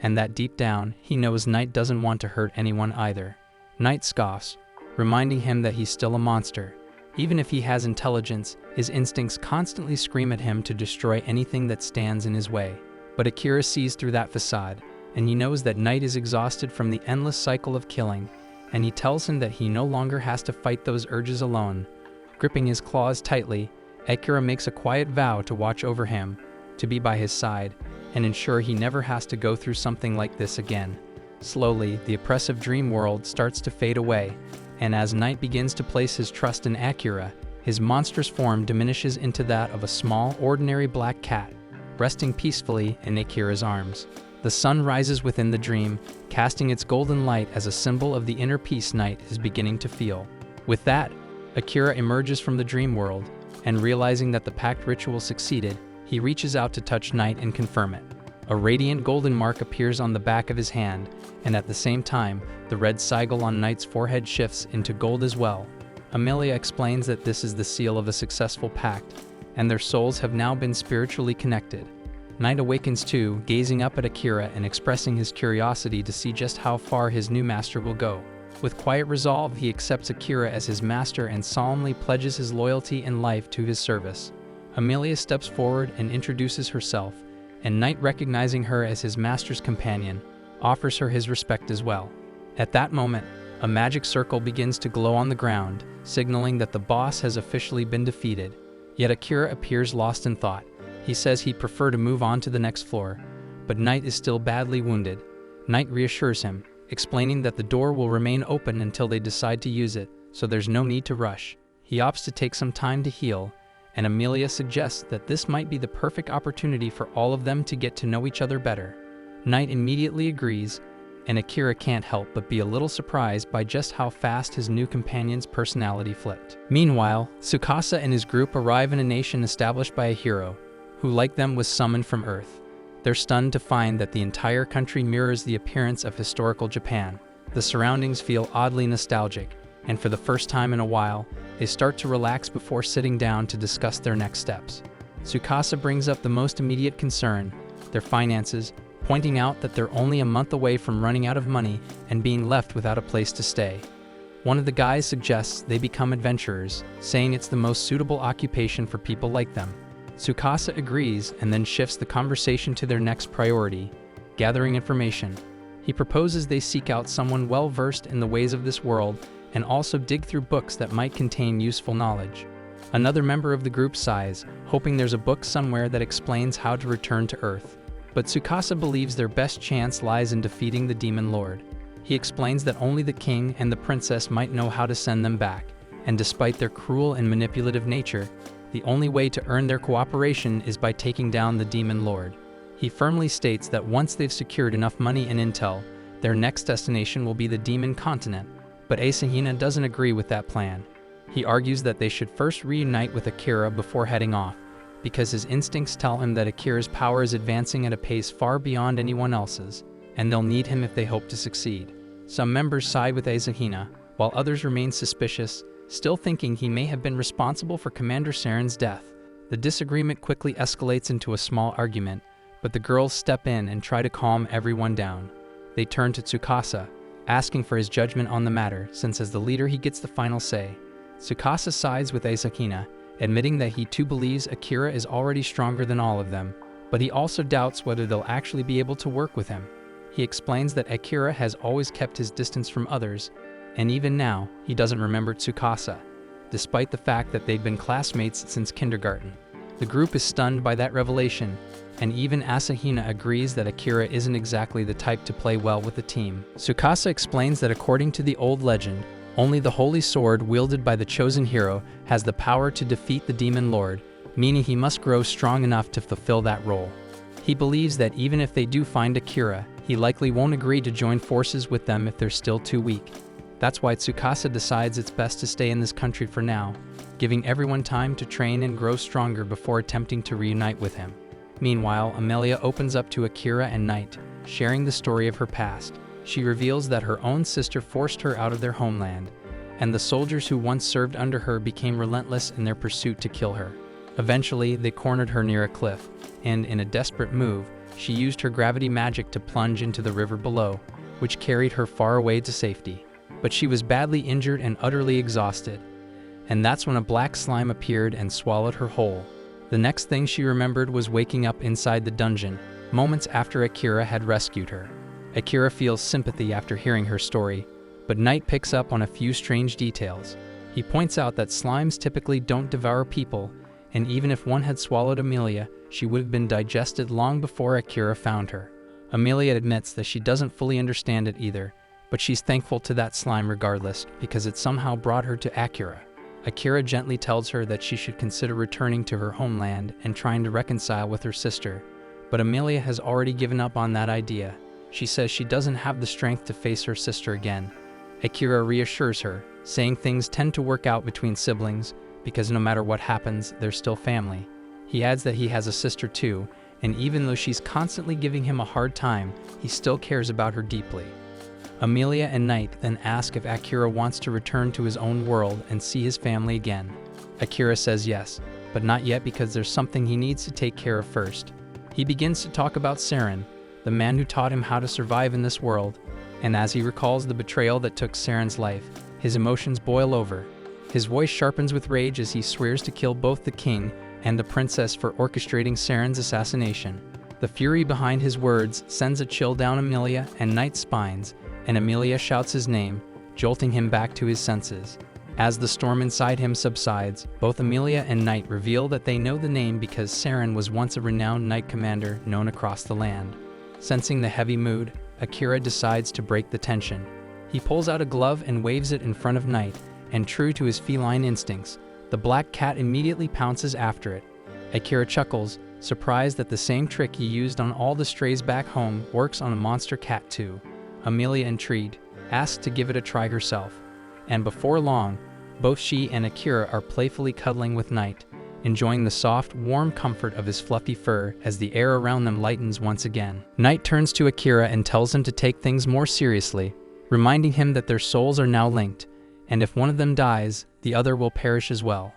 and that deep down, he knows Knight doesn't want to hurt anyone either. Knight scoffs, reminding him that he's still a monster. Even if he has intelligence, his instincts constantly scream at him to destroy anything that stands in his way. But Akira sees through that facade, and he knows that Knight is exhausted from the endless cycle of killing, and he tells him that he no longer has to fight those urges alone. Gripping his claws tightly, Akira makes a quiet vow to watch over him, to be by his side, and ensure he never has to go through something like this again. Slowly, the oppressive dream world starts to fade away, and as Knight begins to place his trust in Akira, his monstrous form diminishes into that of a small, ordinary black cat, resting peacefully in Akira's arms. The sun rises within the dream, casting its golden light as a symbol of the inner peace Knight is beginning to feel. With that, Akira emerges from the dream world, and realizing that the pact ritual succeeded, he reaches out to touch Knight and confirm it. A radiant golden mark appears on the back of his hand, and at the same time, the red sigil on Knight's forehead shifts into gold as well. Amelia explains that this is the seal of a successful pact, and their souls have now been spiritually connected. Knight awakens too, gazing up at Akira and expressing his curiosity to see just how far his new master will go. With quiet resolve, he accepts Akira as his master and solemnly pledges his loyalty and life to his service. Amelia steps forward and introduces herself, and Knight, recognizing her as his master's companion, offers her his respect as well. At that moment, a magic circle begins to glow on the ground, signaling that the boss has officially been defeated. Yet Akira appears lost in thought. He says he'd prefer to move on to the next floor, but Knight is still badly wounded. Knight reassures him, explaining that the door will remain open until they decide to use it, so there's no need to rush. He opts to take some time to heal, and Amelia suggests that this might be the perfect opportunity for all of them to get to know each other better. Knight immediately agrees, and Akira can't help but be a little surprised by just how fast his new companion's personality flipped. Meanwhile, Tsukasa and his group arrive in a nation established by a hero, who like them was summoned from Earth. They're stunned to find that the entire country mirrors the appearance of historical Japan. The surroundings feel oddly nostalgic, and for the first time in a while, they start to relax before sitting down to discuss their next steps. Tsukasa brings up the most immediate concern, their finances, pointing out that they're only a month away from running out of money and being left without a place to stay. One of the guys suggests they become adventurers, saying it's the most suitable occupation for people like them. Tsukasa agrees and then shifts the conversation to their next priority, gathering information. He proposes they seek out someone well-versed in the ways of this world and also dig through books that might contain useful knowledge. Another member of the group sighs, hoping there's a book somewhere that explains how to return to Earth. But Tsukasa believes their best chance lies in defeating the Demon Lord. He explains that only the king and the princess might know how to send them back, and despite their cruel and manipulative nature, The only way to earn their cooperation is by taking down the Demon Lord. He firmly states that once they've secured enough money and intel, their next destination will be the Demon Continent, but Asahina doesn't agree with that plan. He argues that they should first reunite with Akira before heading off, because his instincts tell him that Akira's power is advancing at a pace far beyond anyone else's, and they'll need him if they hope to succeed. Some members side with Asahina, while others remain suspicious, still thinking he may have been responsible for Commander Saren's death. The disagreement quickly escalates into a small argument, but the girls step in and try to calm everyone down. They turn to Tsukasa, asking for his judgment on the matter, since as the leader he gets the final say. Tsukasa sides with Asahina, admitting that he too believes Akira is already stronger than all of them, but he also doubts whether they'll actually be able to work with him. He explains that Akira has always kept his distance from others, and even now, he doesn't remember Tsukasa, despite the fact that they've been classmates since kindergarten. The group is stunned by that revelation, and even Asahina agrees that Akira isn't exactly the type to play well with the team. Tsukasa explains that according to the old legend, only the holy sword wielded by the chosen hero has the power to defeat the Demon Lord, meaning he must grow strong enough to fulfill that role. He believes that even if they do find Akira, he likely won't agree to join forces with them if they're still too weak. That's why Tsukasa decides it's best to stay in this country for now, giving everyone time to train and grow stronger before attempting to reunite with him. Meanwhile, Amelia opens up to Akira and Knight, sharing the story of her past. She reveals that her own sister forced her out of their homeland, and the soldiers who once served under her became relentless in their pursuit to kill her. Eventually, they cornered her near a cliff, and in a desperate move, she used her gravity magic to plunge into the river below, which carried her far away to safety. But she was badly injured and utterly exhausted, and that's when a black slime appeared and swallowed her whole. The next thing she remembered was waking up inside the dungeon, moments after Akira had rescued her. Akira feels sympathy after hearing her story, but Knight picks up on a few strange details. He points out that slimes typically don't devour people, and even if one had swallowed Amelia, she would have been digested long before Akira found her. Amelia admits that she doesn't fully understand it either, but she's thankful to that slime regardless, because it somehow brought her to Akira. Akira gently tells her that she should consider returning to her homeland and trying to reconcile with her sister, but Amelia has already given up on that idea. She says she doesn't have the strength to face her sister again. Akira reassures her, saying things tend to work out between siblings, because no matter what happens, they're still family. He adds that he has a sister too, and even though she's constantly giving him a hard time, he still cares about her deeply. Amelia and Knight then ask if Akira wants to return to his own world and see his family again. Akira says yes, but not yet because there's something he needs to take care of first. He begins to talk about Saren, the man who taught him how to survive in this world, and as he recalls the betrayal that took Saren's life, his emotions boil over. His voice sharpens with rage as he swears to kill both the king and the princess for orchestrating Saren's assassination. The fury behind his words sends a chill down Amelia and Knight's spines, and Amelia shouts his name, jolting him back to his senses. As the storm inside him subsides, both Amelia and Knight reveal that they know the name because Saren was once a renowned knight commander known across the land. Sensing the heavy mood, Akira decides to break the tension. He pulls out a glove and waves it in front of Knight, and true to his feline instincts, the black cat immediately pounces after it. Akira chuckles, surprised that the same trick he used on all the strays back home works on a monster cat too. Amelia, intrigued, asks to give it a try herself, and before long, both she and Akira are playfully cuddling with Knight, enjoying the soft, warm comfort of his fluffy fur as the air around them lightens once again. Knight turns to Akira and tells him to take things more seriously, reminding him that their souls are now linked, and if one of them dies, the other will perish as well.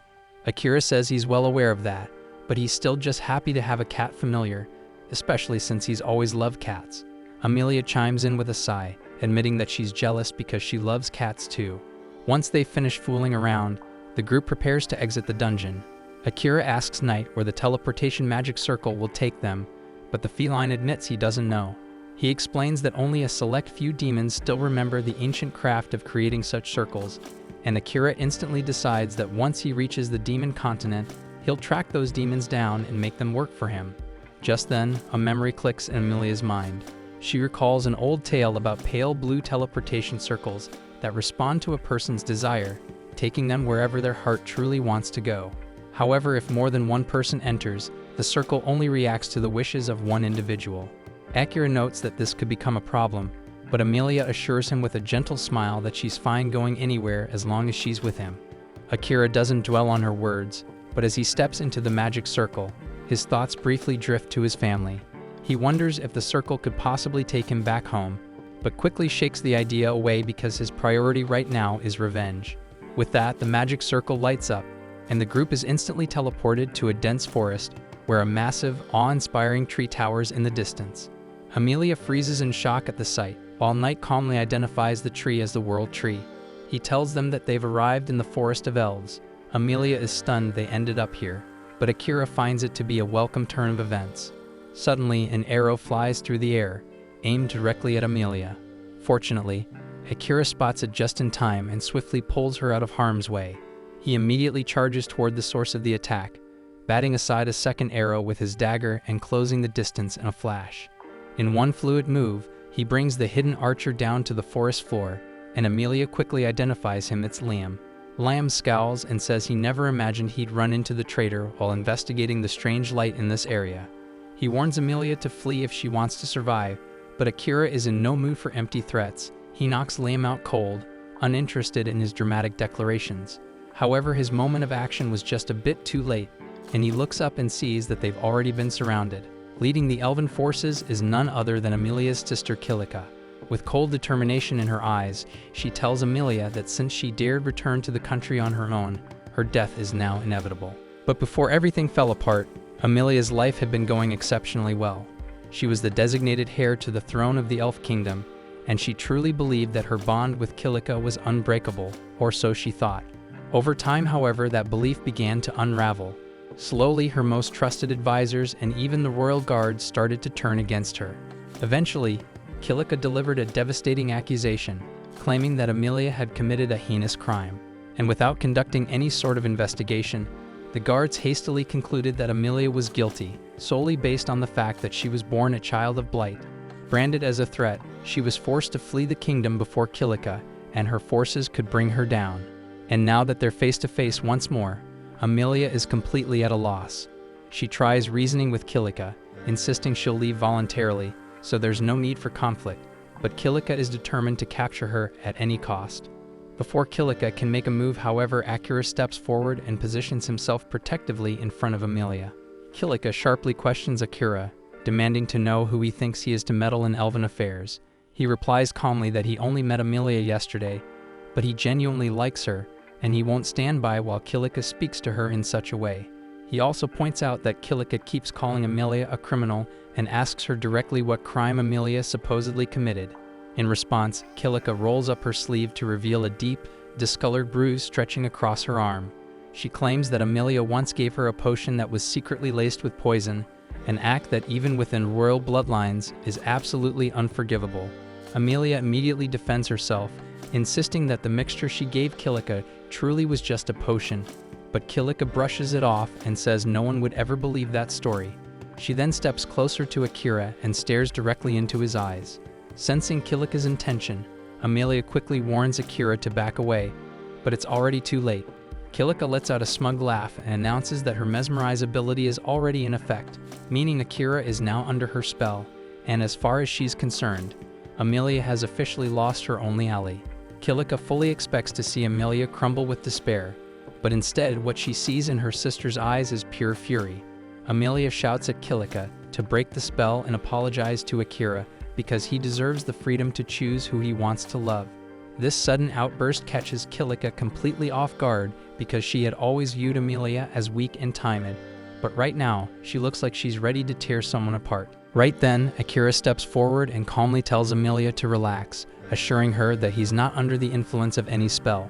Akira says he's well aware of that, but he's still just happy to have a cat familiar, especially since he's always loved cats. Amelia chimes in with a sigh, admitting that she's jealous because she loves cats too. Once they finish fooling around, the group prepares to exit the dungeon. Akira asks Knight where the teleportation magic circle will take them, but the feline admits he doesn't know. He explains that only a select few demons still remember the ancient craft of creating such circles, and Akira instantly decides that once he reaches the demon continent, he'll track those demons down and make them work for him. Just then, a memory clicks in Amelia's mind. She recalls an old tale about pale blue teleportation circles that respond to a person's desire, taking them wherever their heart truly wants to go. However, if more than one person enters, the circle only reacts to the wishes of one individual. Akira notes that this could become a problem, but Amelia assures him with a gentle smile that she's fine going anywhere as long as she's with him. Akira doesn't dwell on her words, but as he steps into the magic circle, his thoughts briefly drift to his family. He wonders if the circle could possibly take him back home, but quickly shakes the idea away because his priority right now is revenge. With that, the magic circle lights up, and the group is instantly teleported to a dense forest where a massive, awe-inspiring tree towers in the distance. Amelia freezes in shock at the sight, while Knight calmly identifies the tree as the World Tree. He tells them that they've arrived in the Forest of Elves. Amelia is stunned they ended up here, but Akira finds it to be a welcome turn of events. Suddenly, an arrow flies through the air, aimed directly at Amelia. Fortunately, Akira spots it just in time and swiftly pulls her out of harm's way. He immediately charges toward the source of the attack, batting aside a second arrow with his dagger and closing the distance in a flash. In one fluid move, he brings the hidden archer down to the forest floor, and Amelia quickly identifies him as Liam. Liam scowls and says he never imagined he'd run into the traitor while investigating the strange light in this area. He warns Amelia to flee if she wants to survive, but Akira is in no mood for empty threats. He knocks Liam out cold, uninterested in his dramatic declarations. However, his moment of action was just a bit too late, and he looks up and sees that they've already been surrounded. Leading the elven forces is none other than Amelia's sister Kilika. With cold determination in her eyes, she tells Amelia that since she dared return to the country on her own, her death is now inevitable. But before everything fell apart, Amelia's life had been going exceptionally well. She was the designated heir to the throne of the Elf Kingdom, and she truly believed that her bond with Kilika was unbreakable, or so she thought. Over time, however, that belief began to unravel. Slowly, her most trusted advisors and even the royal guards started to turn against her. Eventually, Kilika delivered a devastating accusation, claiming that Amelia had committed a heinous crime. And without conducting any sort of investigation, the guards hastily concluded that Amelia was guilty, solely based on the fact that she was born a child of blight. Branded as a threat, she was forced to flee the kingdom before Kilika, and her forces could bring her down. And now that they're face to face once more, Amelia is completely at a loss. She tries reasoning with Kilika, insisting she'll leave voluntarily, so there's no need for conflict, but Kilika is determined to capture her at any cost. Before Kilika can make a move, however, Akira steps forward and positions himself protectively in front of Amelia. Kilika sharply questions Akira, demanding to know who he thinks he is to meddle in elven affairs. He replies calmly that he only met Amelia yesterday, but he genuinely likes her, and he won't stand by while Kilika speaks to her in such a way. He also points out that Kilika keeps calling Amelia a criminal and asks her directly what crime Amelia supposedly committed. In response, Kilika rolls up her sleeve to reveal a deep, discolored bruise stretching across her arm. She claims that Amelia once gave her a potion that was secretly laced with poison, an act that even within royal bloodlines is absolutely unforgivable. Amelia immediately defends herself, insisting that the mixture she gave Kilika truly was just a potion, but Kilika brushes it off and says no one would ever believe that story. She then steps closer to Akira and stares directly into his eyes. Sensing Kilika's intention, Amelia quickly warns Akira to back away, but it's already too late. Kilika lets out a smug laugh and announces that her mesmerize ability is already in effect, meaning Akira is now under her spell, and as far as she's concerned, Amelia has officially lost her only ally. Kilika fully expects to see Amelia crumble with despair, but instead what she sees in her sister's eyes is pure fury. Amelia shouts at Kilika to break the spell and apologize to Akira because he deserves the freedom to choose who he wants to love. This sudden outburst catches Kilika completely off guard because she had always viewed Amelia as weak and timid, but right now she looks like she's ready to tear someone apart. Right then, Akira steps forward and calmly tells Amelia to relax, assuring her that he's not under the influence of any spell.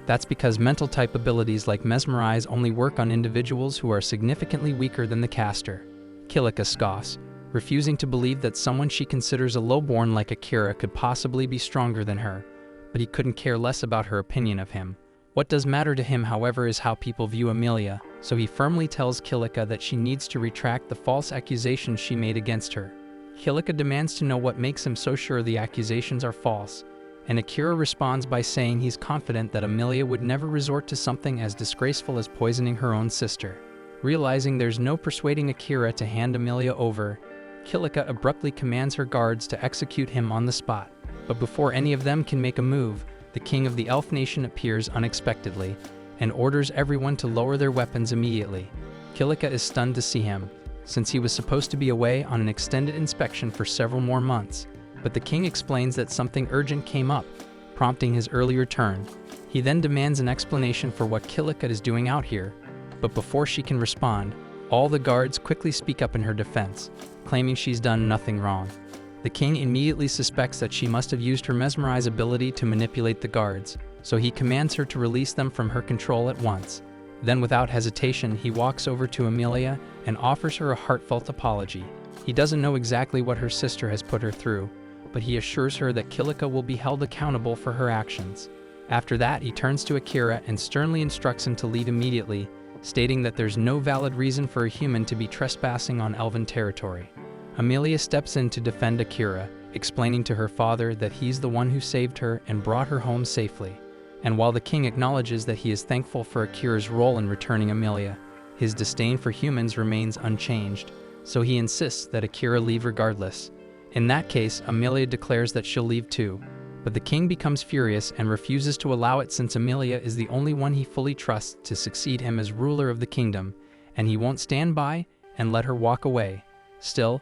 That's because mental type abilities like mesmerize only work on individuals who are significantly weaker than the caster. Kilika scoffs, refusing to believe that someone she considers a lowborn like Akira could possibly be stronger than her, but he couldn't care less about her opinion of him. What does matter to him, however, is how people view Amelia, so he firmly tells Kilika that she needs to retract the false accusations she made against her. Kilika demands to know what makes him so sure the accusations are false, and Akira responds by saying he's confident that Amelia would never resort to something as disgraceful as poisoning her own sister. Realizing there's no persuading Akira to hand Amelia over, Kilika abruptly commands her guards to execute him on the spot. But before any of them can make a move, the king of the elf nation appears unexpectedly and orders everyone to lower their weapons immediately. Kilika is stunned to see him, since he was supposed to be away on an extended inspection for several more months. But the king explains that something urgent came up, prompting his early return. He then demands an explanation for what Kilika is doing out here, but before she can respond, all the guards quickly speak up in her defense, claiming she's done nothing wrong. The king immediately suspects that she must have used her mesmerize ability to manipulate the guards, so he commands her to release them from her control at once. Then without hesitation, he walks over to Amelia and offers her a heartfelt apology. He doesn't know exactly what her sister has put her through, but he assures her that Kilika will be held accountable for her actions. After that, he turns to Akira and sternly instructs him to leave immediately, stating that there's no valid reason for a human to be trespassing on elven territory. Amelia steps in to defend Akira, explaining to her father that he's the one who saved her and brought her home safely. And while the king acknowledges that he is thankful for Akira's role in returning Amelia, his disdain for humans remains unchanged, so he insists that Akira leave regardless. In that case, Amelia declares that she'll leave too, but the king becomes furious and refuses to allow it since Amelia is the only one he fully trusts to succeed him as ruler of the kingdom, and he won't stand by and let her walk away. Still,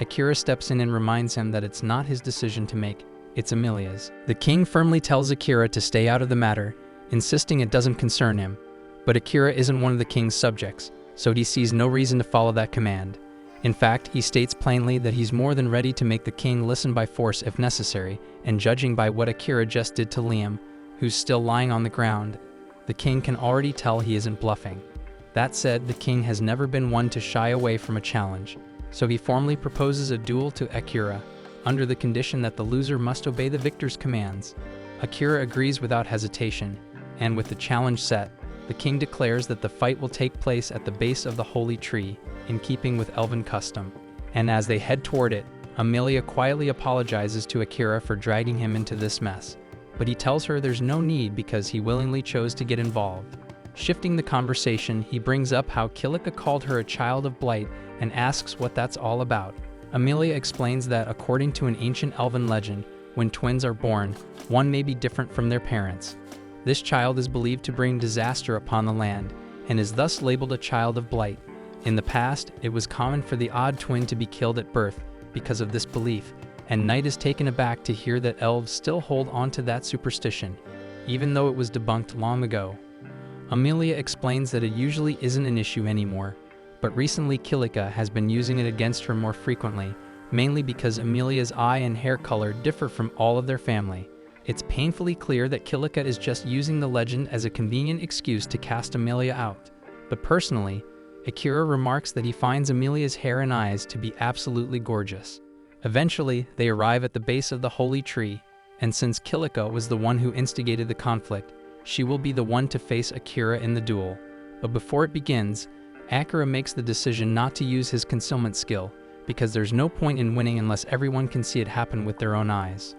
Akira steps in and reminds him that it's not his decision to make, it's Amelia's. The king firmly tells Akira to stay out of the matter, insisting it doesn't concern him, but Akira isn't one of the king's subjects, so he sees no reason to follow that command. In fact, he states plainly that he's more than ready to make the king listen by force if necessary, and judging by what Akira just did to Liam, who's still lying on the ground, the king can already tell he isn't bluffing. That said, the king has never been one to shy away from a challenge, so he formally proposes a duel to Akira, under the condition that the loser must obey the victor's commands. Akira agrees without hesitation, and with the challenge set, the king declares that the fight will take place at the base of the holy tree, in keeping with elven custom. And as they head toward it, Amelia quietly apologizes to Akira for dragging him into this mess, but he tells her there's no need because he willingly chose to get involved. Shifting the conversation, he brings up how Kilika called her a child of blight and asks what that's all about. Amelia explains that according to an ancient elven legend, when twins are born, one may be different from their parents. This child is believed to bring disaster upon the land, and is thus labeled a child of blight. In the past, it was common for the odd twin to be killed at birth because of this belief, and Knight is taken aback to hear that elves still hold on to that superstition, even though it was debunked long ago. Amelia explains that it usually isn't an issue anymore, but recently Kilika has been using it against her more frequently, mainly because Amelia's eye and hair color differ from all of their family. It's painfully clear that Kilika is just using the legend as a convenient excuse to cast Amelia out. But personally, Akira remarks that he finds Amelia's hair and eyes to be absolutely gorgeous. Eventually, they arrive at the base of the holy tree, and since Kilika was the one who instigated the conflict, she will be the one to face Akira in the duel. But before it begins, Akira makes the decision not to use his concealment skill, because there's no point in winning unless everyone can see it happen with their own eyes.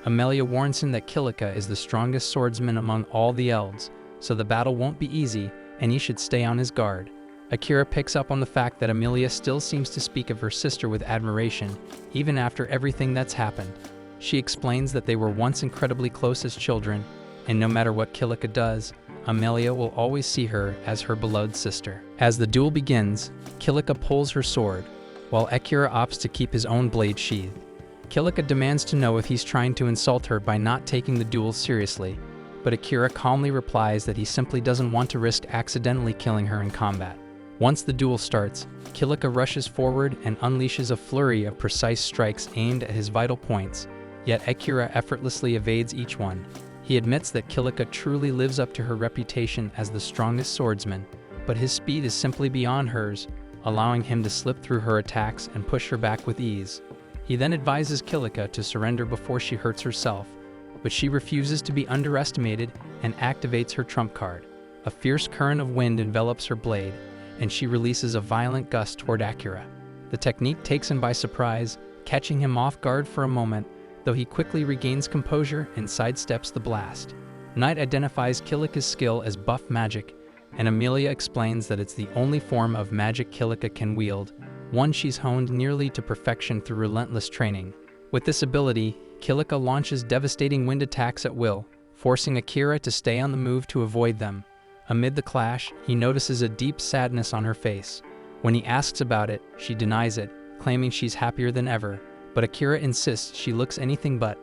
Amelia warns him that Kilika is the strongest swordsman among all the elves, so the battle won't be easy, and he should stay on his guard. Akira picks up on the fact that Amelia still seems to speak of her sister with admiration, even after everything that's happened. She explains that they were once incredibly close as children, and no matter what Kilika does, Amelia will always see her as her beloved sister. As the duel begins, Kilika pulls her sword, while Akira opts to keep his own blade sheathed. Kilika demands to know if he's trying to insult her by not taking the duel seriously, but Akira calmly replies that he simply doesn't want to risk accidentally killing her in combat. Once the duel starts, Kilika rushes forward and unleashes a flurry of precise strikes aimed at his vital points, yet Akira effortlessly evades each one. He admits that Kilika truly lives up to her reputation as the strongest swordsman, but his speed is simply beyond hers, allowing him to slip through her attacks and push her back with ease. He then advises Kilika to surrender before she hurts herself, but she refuses to be underestimated and activates her trump card. A fierce current of wind envelops her blade, and she releases a violent gust toward Akira. The technique takes him by surprise, catching him off guard for a moment, though he quickly regains composure and sidesteps the blast. Knight identifies Kilika's skill as buff magic, and Amelia explains that it's the only form of magic Kilika can wield, one she's honed nearly to perfection through relentless training. With this ability, Kilika launches devastating wind attacks at will, forcing Akira to stay on the move to avoid them. Amid the clash, he notices a deep sadness on her face. When he asks about it, she denies it, claiming she's happier than ever, but Akira insists she looks anything but.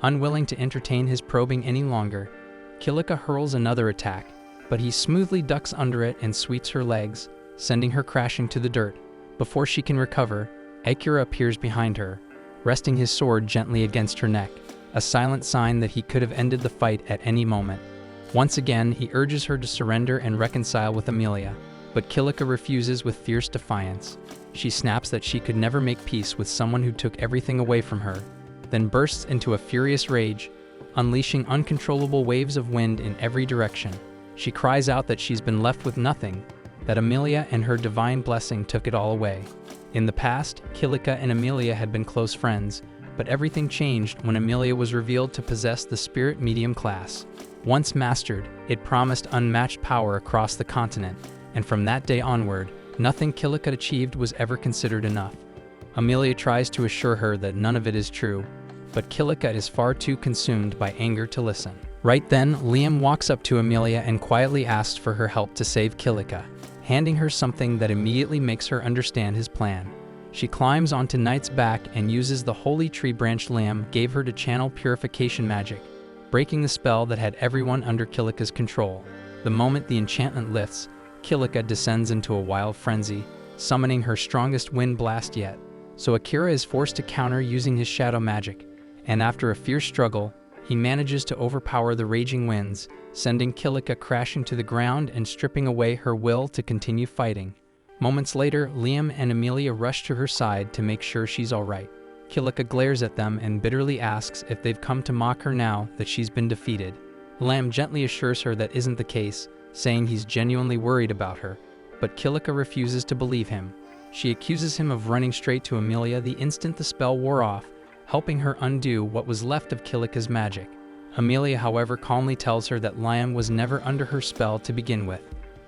Unwilling to entertain his probing any longer, Kilika hurls another attack, but he smoothly ducks under it and sweeps her legs, sending her crashing to the dirt. Before she can recover, Akira appears behind her, resting his sword gently against her neck, a silent sign that he could have ended the fight at any moment. Once again, he urges her to surrender and reconcile with Amelia, but Kilika refuses with fierce defiance. She snaps that she could never make peace with someone who took everything away from her, then bursts into a furious rage, unleashing uncontrollable waves of wind in every direction. She cries out that she's been left with nothing, that Amelia and her divine blessing took it all away. In the past, Kilika and Amelia had been close friends, but everything changed when Amelia was revealed to possess the spirit medium class. Once mastered, it promised unmatched power across the continent, and from that day onward, nothing Kilika achieved was ever considered enough. Amelia tries to assure her that none of it is true, but Kilika is far too consumed by anger to listen. Right then, Liam walks up to Amelia and quietly asks for her help to save Kilika, handing her something that immediately makes her understand his plan. She climbs onto Knight's back and uses the holy tree branch Liam gave her to channel purification magic, breaking the spell that had everyone under Kilika's control. The moment the enchantment lifts, Kilika descends into a wild frenzy, summoning her strongest wind blast yet. So Akira is forced to counter using his shadow magic, and after a fierce struggle, he manages to overpower the raging winds, sending Kilika crashing to the ground and stripping away her will to continue fighting. Moments later, Liam and Amelia rush to her side to make sure she's alright. Kilika glares at them and bitterly asks if they've come to mock her now that she's been defeated. Liam gently assures her that isn't the case, saying he's genuinely worried about her, but Kilika refuses to believe him. She accuses him of running straight to Amelia the instant the spell wore off, helping her undo what was left of Kilika's magic. Amelia, however, calmly tells her that Liam was never under her spell to begin with.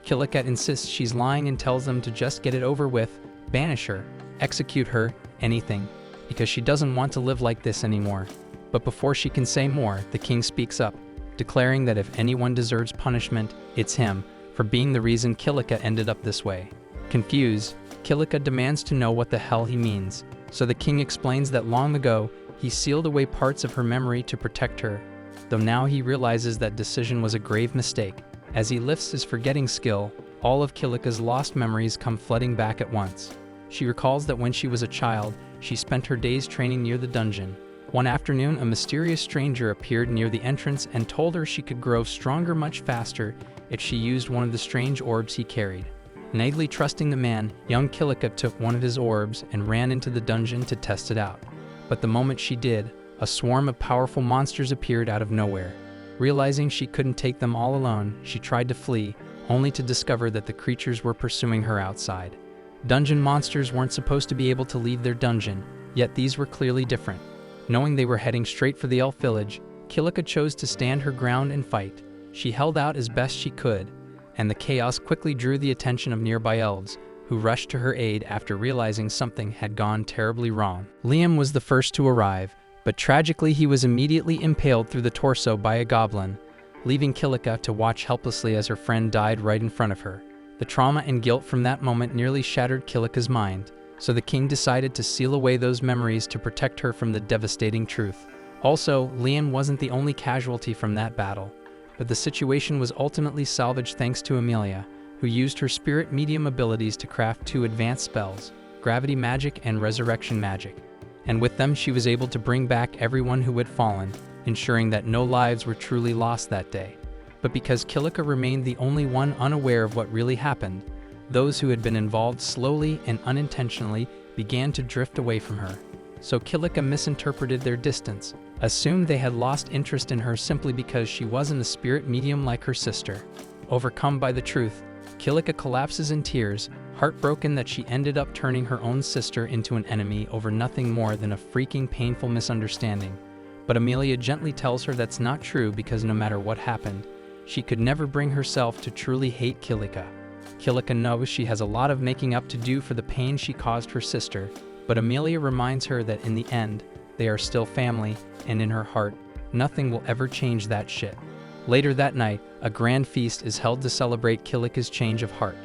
Kilika insists she's lying and tells them to just get it over with, banish her, execute her, anything, because she doesn't want to live like this anymore. But before she can say more, the king speaks up, declaring that if anyone deserves punishment, it's him, for being the reason Kilika ended up this way. Confused, Kilika demands to know what the hell he means, so the king explains that long ago, he sealed away parts of her memory to protect her, though now he realizes that decision was a grave mistake. As he lifts his forgetting skill, all of Kilika's lost memories come flooding back at once. She recalls that when she was a child, she spent her days training near the dungeon. One afternoon, a mysterious stranger appeared near the entrance and told her she could grow stronger much faster if she used one of the strange orbs he carried. Naively trusting the man, young Kilika took one of his orbs and ran into the dungeon to test it out. But the moment she did, a swarm of powerful monsters appeared out of nowhere. Realizing she couldn't take them all alone, she tried to flee, only to discover that the creatures were pursuing her outside. Dungeon monsters weren't supposed to be able to leave their dungeon, yet these were clearly different. Knowing they were heading straight for the elf village, Kilika chose to stand her ground and fight. She held out as best she could, and the chaos quickly drew the attention of nearby elves, who rushed to her aid after realizing something had gone terribly wrong. Liam was the first to arrive, but tragically he was immediately impaled through the torso by a goblin, leaving Kilika to watch helplessly as her friend died right in front of her. The trauma and guilt from that moment nearly shattered Kilika's mind, so the king decided to seal away those memories to protect her from the devastating truth. Also, Liam wasn't the only casualty from that battle, but the situation was ultimately salvaged thanks to Amelia, who used her spirit medium abilities to craft 2 advanced spells, gravity magic and resurrection magic. And with them she was able to bring back everyone who had fallen, ensuring that no lives were truly lost that day. But because Kilika remained the only one unaware of what really happened, those who had been involved slowly and unintentionally began to drift away from her. So Kilika misinterpreted their distance, assumed they had lost interest in her simply because she wasn't a spirit medium like her sister. Overcome by the truth, Kilika collapses in tears, heartbroken that she ended up turning her own sister into an enemy over nothing more than a freaking painful misunderstanding. But Amelia gently tells her that's not true because no matter what happened, she could never bring herself to truly hate Kilika. Kilika knows she has a lot of making up to do for the pain she caused her sister, but Amelia reminds her that in the end, they are still family, and in her heart, nothing will ever change that shit. Later that night, a grand feast is held to celebrate Kilika's change of heart.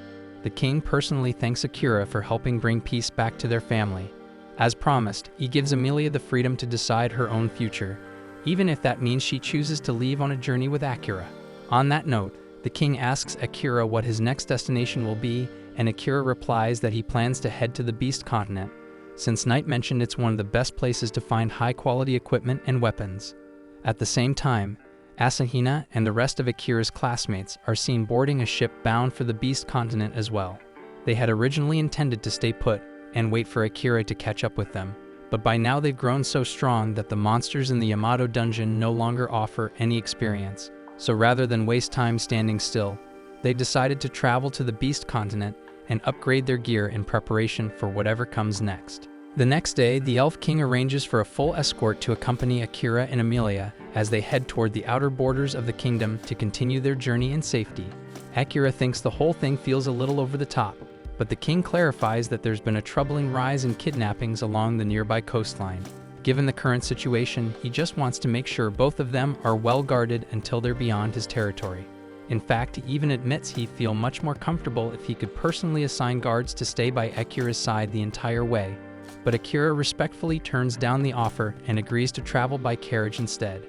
The king personally thanks Akira for helping bring peace back to their family. As promised, he gives Amelia the freedom to decide her own future, even if that means she chooses to leave on a journey with Akira. On that note, the king asks Akira what his next destination will be, and Akira replies that he plans to head to the Beast Continent, since Knight mentioned it's one of the best places to find high-quality equipment and weapons. At the same time, Asahina and the rest of Akira's classmates are seen boarding a ship bound for the Beast Continent as well. They had originally intended to stay put and wait for Akira to catch up with them, but by now they've grown so strong that the monsters in the Yamato dungeon no longer offer any experience. So rather than waste time standing still, they decided to travel to the Beast Continent and upgrade their gear in preparation for whatever comes next. The next day, the Elf King arranges for a full escort to accompany Akira and Amelia as they head toward the outer borders of the kingdom to continue their journey in safety. Akira thinks the whole thing feels a little over the top, but the king clarifies that there's been a troubling rise in kidnappings along the nearby coastline. Given the current situation, he just wants to make sure both of them are well guarded until they're beyond his territory. In fact, he even admits he'd feel much more comfortable if he could personally assign guards to stay by Akira's side the entire way. But Akira respectfully turns down the offer and agrees to travel by carriage instead.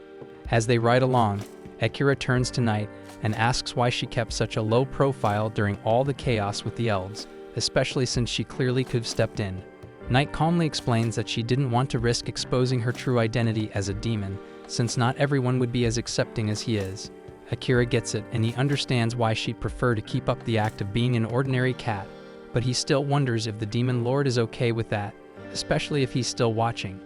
As they ride along, Akira turns to Knight and asks why she kept such a low profile during all the chaos with the elves, especially since she clearly could have stepped in. Knight calmly explains that she didn't want to risk exposing her true identity as a demon, since not everyone would be as accepting as he is. Akira gets it, and he understands why she'd prefer to keep up the act of being an ordinary cat, but he still wonders if the Demon Lord is okay with that, especially if he's still watching.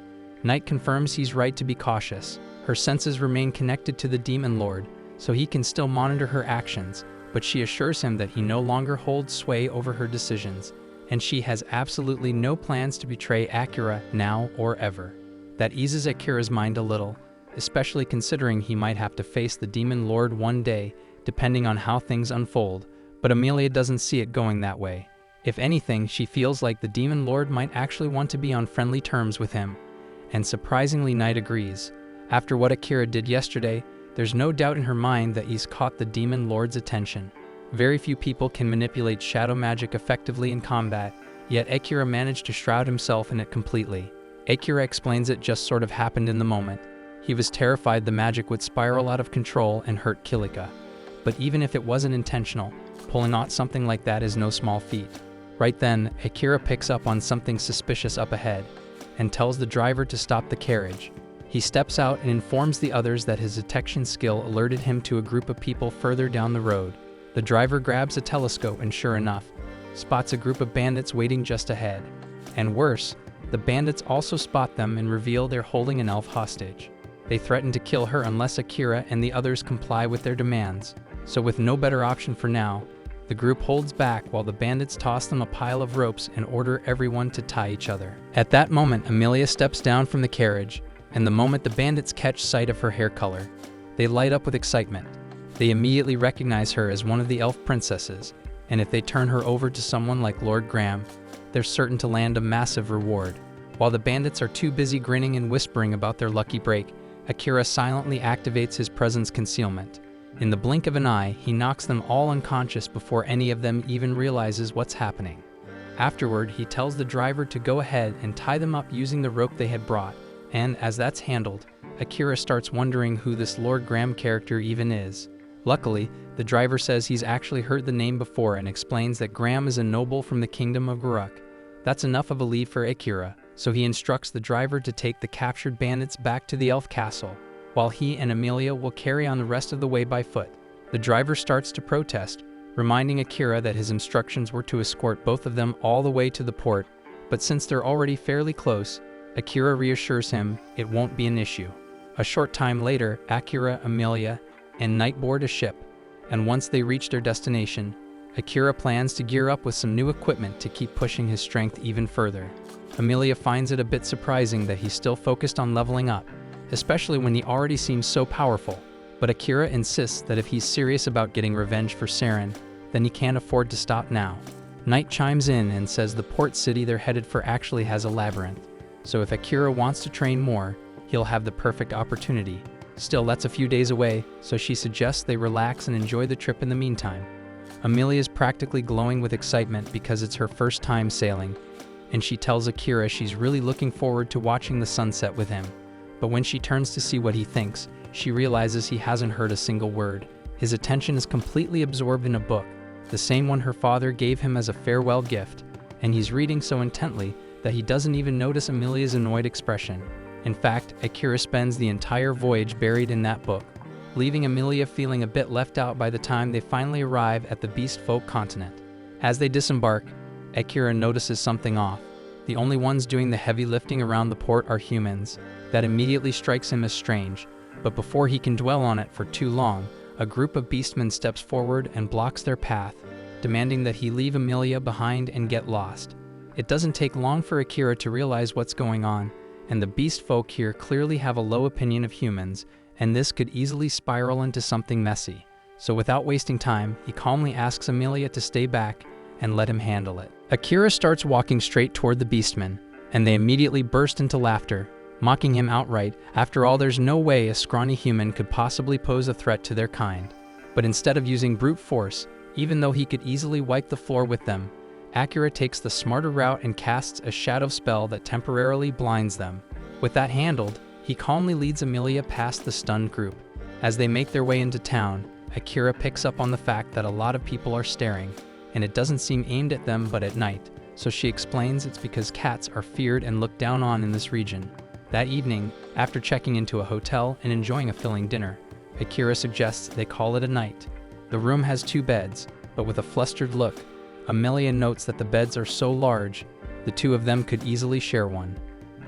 Knight confirms he's right to be cautious. Her senses remain connected to the Demon Lord, so he can still monitor her actions, but she assures him that he no longer holds sway over her decisions, and she has absolutely no plans to betray Akira now or ever. That eases Akira's mind a little, especially considering he might have to face the Demon Lord one day, depending on how things unfold, but Amelia doesn't see it going that way. If anything, she feels like the Demon Lord might actually want to be on friendly terms with him, and surprisingly Knight agrees. After what Akira did yesterday, there's no doubt in her mind that he's caught the Demon Lord's attention. Very few people can manipulate shadow magic effectively in combat, yet Akira managed to shroud himself in it completely. Akira explains it just sort of happened in the moment. He was terrified the magic would spiral out of control and hurt Kilika. But even if it wasn't intentional, pulling out something like that is no small feat. Right then, Akira picks up on something suspicious up ahead, and tells the driver to stop the carriage. He steps out and informs the others that his detection skill alerted him to a group of people further down the road. The driver grabs a telescope and sure enough, spots a group of bandits waiting just ahead. And worse, the bandits also spot them and reveal they're holding an elf hostage. They threaten to kill her unless Akira and the others comply with their demands. So with no better option for now, the group holds back while the bandits toss them a pile of ropes and order everyone to tie each other. At that moment, Amelia steps down from the carriage, and the moment the bandits catch sight of her hair color, they light up with excitement. They immediately recognize her as one of the elf princesses, and if they turn her over to someone like Lord Graham, they're certain to land a massive reward. While the bandits are too busy grinning and whispering about their lucky break, Akira silently activates his presence concealment. In the blink of an eye, he knocks them all unconscious before any of them even realizes what's happening. Afterward, he tells the driver to go ahead and tie them up using the rope they had brought, and as that's handled, Akira starts wondering who this Lord Graham character even is. Luckily, the driver says he's actually heard the name before and explains that Graham is a noble from the kingdom of Guruk. That's enough of a lead for Akira, so he instructs the driver to take the captured bandits back to the elf castle, while he and Amelia will carry on the rest of the way by foot. The driver starts to protest, reminding Akira that his instructions were to escort both of them all the way to the port, but since they're already fairly close, Akira reassures him it won't be an issue. A short time later, Akira, Amelia, and Knight board a ship, and once they reach their destination, Akira plans to gear up with some new equipment to keep pushing his strength even further. Amelia finds it a bit surprising that he's still focused on leveling up, especially when he already seems so powerful. But Akira insists that if he's serious about getting revenge for Saren, then he can't afford to stop now. Knight chimes in and says the port city they're headed for actually has a labyrinth, so if Akira wants to train more, he'll have the perfect opportunity. Still, that's a few days away, so she suggests they relax and enjoy the trip in the meantime. Amelia's practically glowing with excitement because it's her first time sailing, and she tells Akira she's really looking forward to watching the sunset with him. But when she turns to see what he thinks, she realizes he hasn't heard a single word. His attention is completely absorbed in a book, the same one her father gave him as a farewell gift, and he's reading so intently that he doesn't even notice Amelia's annoyed expression. In fact, Akira spends the entire voyage buried in that book, leaving Amelia feeling a bit left out by the time they finally arrive at the Beast Folk continent. As they disembark, Akira notices something off. The only ones doing the heavy lifting around the port are humans. That immediately strikes him as strange, but before he can dwell on it for too long, a group of beastmen steps forward and blocks their path, demanding that he leave Amelia behind and get lost. It doesn't take long for Akira to realize what's going on, and the beast folk here clearly have a low opinion of humans, and this could easily spiral into something messy. So without wasting time, he calmly asks Amelia to stay back and let him handle it. Akira starts walking straight toward the beastmen, and they immediately burst into laughter, mocking him outright. After all, there's no way a scrawny human could possibly pose a threat to their kind. But instead of using brute force, even though he could easily wipe the floor with them, Akira takes the smarter route and casts a shadow spell that temporarily blinds them. With that handled, he calmly leads Amelia past the stunned group. As they make their way into town, Akira picks up on the fact that a lot of people are staring, and it doesn't seem aimed at them but at night, so she explains it's because cats are feared and looked down on in this region. That evening, after checking into a hotel and enjoying a filling dinner, Akira suggests they call it a night. The room has 2 beds, but with a flustered look, Amelia notes that the beds are so large, the 2 of them could easily share one.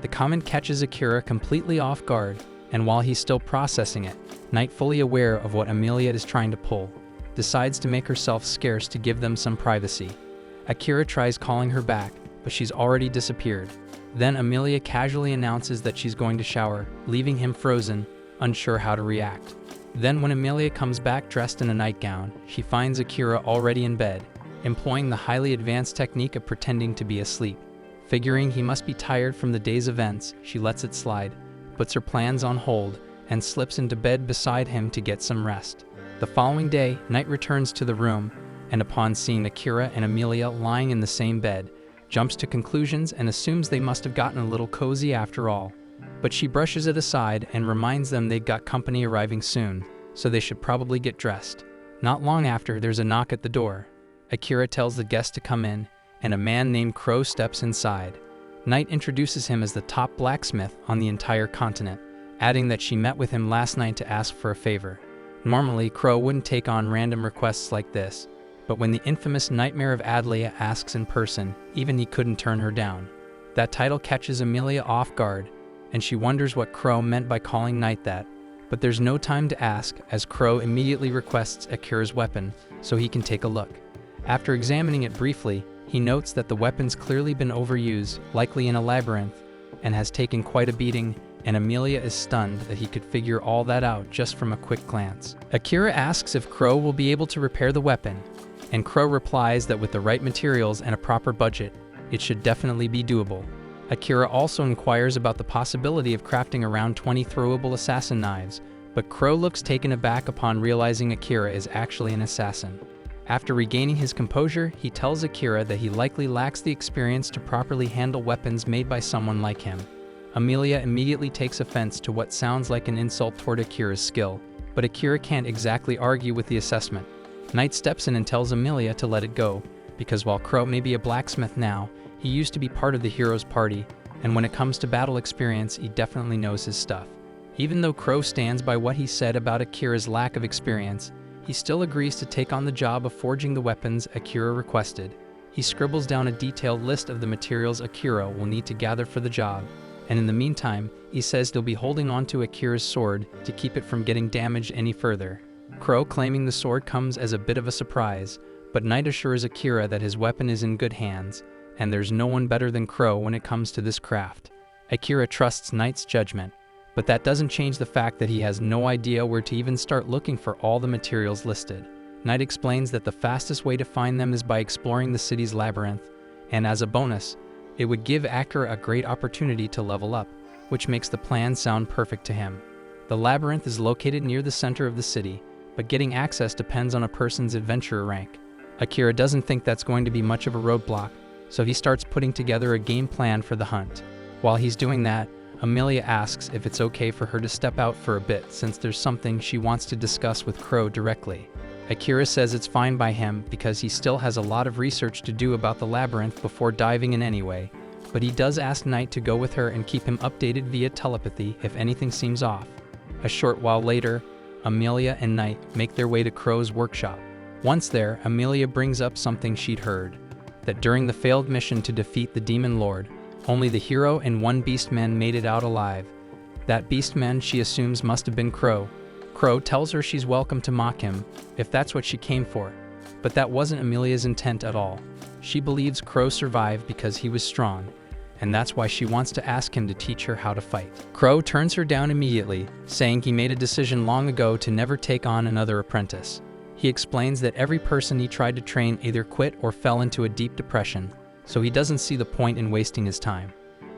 The comment catches Akira completely off guard, and while he's still processing it, Knight, fully aware of what Amelia is trying to pull, decides to make herself scarce to give them some privacy. Akira tries calling her back, but she's already disappeared. Then Amelia casually announces that she's going to shower, leaving him frozen, unsure how to react. Then when Amelia comes back dressed in a nightgown, she finds Akira already in bed, employing the highly advanced technique of pretending to be asleep. Figuring he must be tired from the day's events, she lets it slide, puts her plans on hold, and slips into bed beside him to get some rest. The following day, Knight returns to the room, and upon seeing Akira and Amelia lying in the same bed, jumps to conclusions and assumes they must have gotten a little cozy after all. But she brushes it aside and reminds them they've got company arriving soon, so they should probably get dressed. Not long after, there's a knock at the door. Akira tells the guest to come in, and a man named Crow steps inside. Knight introduces him as the top blacksmith on the entire continent, adding that she met with him last night to ask for a favor. Normally, Crow wouldn't take on random requests like this, but when the infamous Nightmare of Adlia asks in person, even he couldn't turn her down. That title catches Amelia off guard, and she wonders what Crow meant by calling Knight that, but there's no time to ask, as Crow immediately requests Akira's weapon so he can take a look. After examining it briefly, he notes that the weapon's clearly been overused, likely in a labyrinth, and has taken quite a beating, and Amelia is stunned that he could figure all that out just from a quick glance. Akira asks if Crow will be able to repair the weapon, and Crow replies that with the right materials and a proper budget, it should definitely be doable. Akira also inquires about the possibility of crafting around 20 throwable assassin knives, but Crow looks taken aback upon realizing Akira is actually an assassin. After regaining his composure, he tells Akira that he likely lacks the experience to properly handle weapons made by someone like him. Amelia immediately takes offense to what sounds like an insult toward Akira's skill, but Akira can't exactly argue with the assessment. Knight steps in and tells Amelia to let it go, because while Crow may be a blacksmith now, he used to be part of the hero's party, and when it comes to battle experience, he definitely knows his stuff. Even though Crow stands by what he said about Akira's lack of experience, he still agrees to take on the job of forging the weapons Akira requested. He scribbles down a detailed list of the materials Akira will need to gather for the job, and in the meantime, he says they'll be holding onto Akira's sword to keep it from getting damaged any further. Crow claiming the sword comes as a bit of a surprise, but Knight assures Akira that his weapon is in good hands, and there's no one better than Crow when it comes to this craft. Akira trusts Knight's judgment, but that doesn't change the fact that he has no idea where to even start looking for all the materials listed. Knight explains that the fastest way to find them is by exploring the city's labyrinth, and as a bonus, it would give Akira a great opportunity to level up, which makes the plan sound perfect to him. The labyrinth is located near the center of the city, but getting access depends on a person's adventurer rank. Akira doesn't think that's going to be much of a roadblock, so he starts putting together a game plan for the hunt. While he's doing that, Amelia asks if it's okay for her to step out for a bit since there's something she wants to discuss with Crow directly. Akira says it's fine by him because he still has a lot of research to do about the labyrinth before diving in anyway, but he does ask Knight to go with her and keep him updated via telepathy if anything seems off. A short while later, Amelia and Knight make their way to Crow's workshop. Once there, Amelia brings up something she'd heard, that during the failed mission to defeat the Demon Lord, only the hero and one beastman made it out alive. That beastman she assumes must have been Crow. Crow tells her she's welcome to mock him, if that's what she came for. But that wasn't Amelia's intent at all. She believes Crow survived because he was strong, and that's why she wants to ask him to teach her how to fight. Crow turns her down immediately, saying he made a decision long ago to never take on another apprentice. He explains that every person he tried to train either quit or fell into a deep depression, so he doesn't see the point in wasting his time.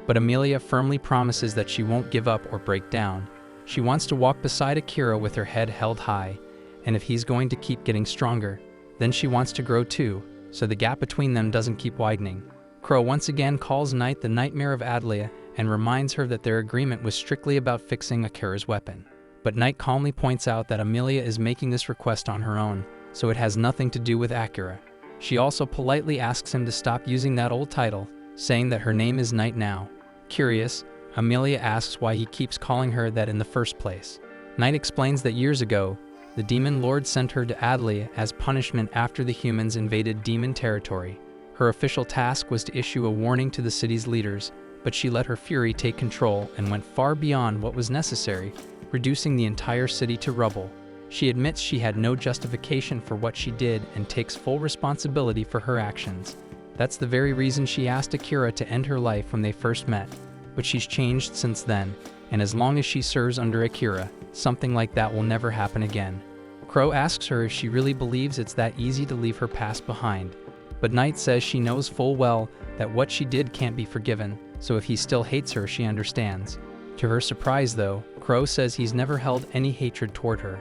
But Amelia firmly promises that she won't give up or break down. She wants to walk beside Akira with her head held high, and if he's going to keep getting stronger, then she wants to grow too, so the gap between them doesn't keep widening. Crow once again calls Knight the Nightmare of Adlia and reminds her that their agreement was strictly about fixing Akira's weapon. But Knight calmly points out that Amelia is making this request on her own, so it has nothing to do with Akira. She also politely asks him to stop using that old title, saying that her name is Knight now. Curious, Amelia asks why he keeps calling her that in the first place. Knight explains that years ago, the Demon Lord sent her to Adlia as punishment after the humans invaded demon territory. Her official task was to issue a warning to the city's leaders, but she let her fury take control and went far beyond what was necessary, reducing the entire city to rubble. She admits she had no justification for what she did and takes full responsibility for her actions. That's the very reason she asked Akira to end her life when they first met. But she's changed since then, and as long as she serves under Akira, something like that will never happen again. Crow asks her if she really believes it's that easy to leave her past behind, but Knight says she knows full well that what she did can't be forgiven, so if he still hates her, she understands. To her surprise though, Crow says he's never held any hatred toward her.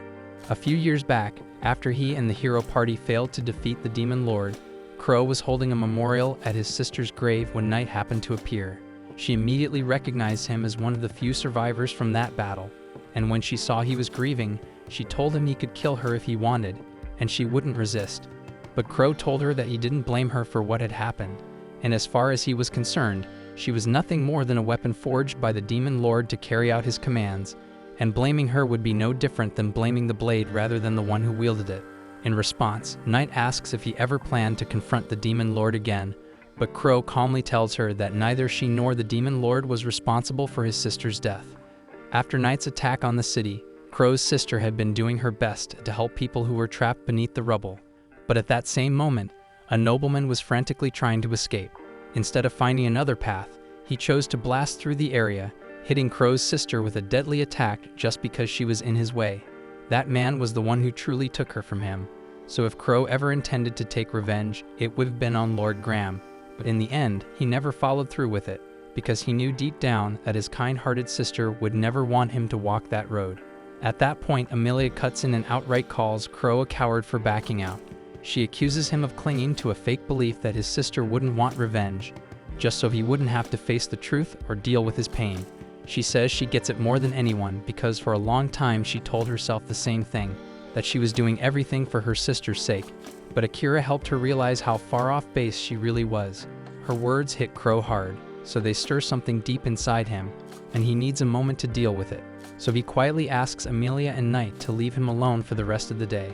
A few years back, after he and the hero party failed to defeat the Demon Lord, Crow was holding a memorial at his sister's grave when Knight happened to appear. She immediately recognized him as one of the few survivors from that battle, and when she saw he was grieving, she told him he could kill her if he wanted, and she wouldn't resist. But Crow told her that he didn't blame her for what had happened, and as far as he was concerned, she was nothing more than a weapon forged by the Demon Lord to carry out his commands, and blaming her would be no different than blaming the blade rather than the one who wielded it. In response, Knight asks if he ever planned to confront the Demon Lord again, but Crow calmly tells her that neither she nor the Demon Lord was responsible for his sister's death. After Knight's attack on the city, Crow's sister had been doing her best to help people who were trapped beneath the rubble. But at that same moment, a nobleman was frantically trying to escape. Instead of finding another path, he chose to blast through the area, hitting Crow's sister with a deadly attack just because she was in his way. That man was the one who truly took her from him, so if Crow ever intended to take revenge, it would have been on Lord Graham. But in the end, he never followed through with it, because he knew deep down that his kind-hearted sister would never want him to walk that road. At that point, Amelia cuts in and outright calls Crow a coward for backing out. She accuses him of clinging to a fake belief that his sister wouldn't want revenge, just so he wouldn't have to face the truth or deal with his pain. She says she gets it more than anyone because for a long time she told herself the same thing, that she was doing everything for her sister's sake. But Akira helped her realize how far off base she really was. Her words hit Crow hard, so they stir something deep inside him, and he needs a moment to deal with it. So he quietly asks Amelia and Knight to leave him alone for the rest of the day.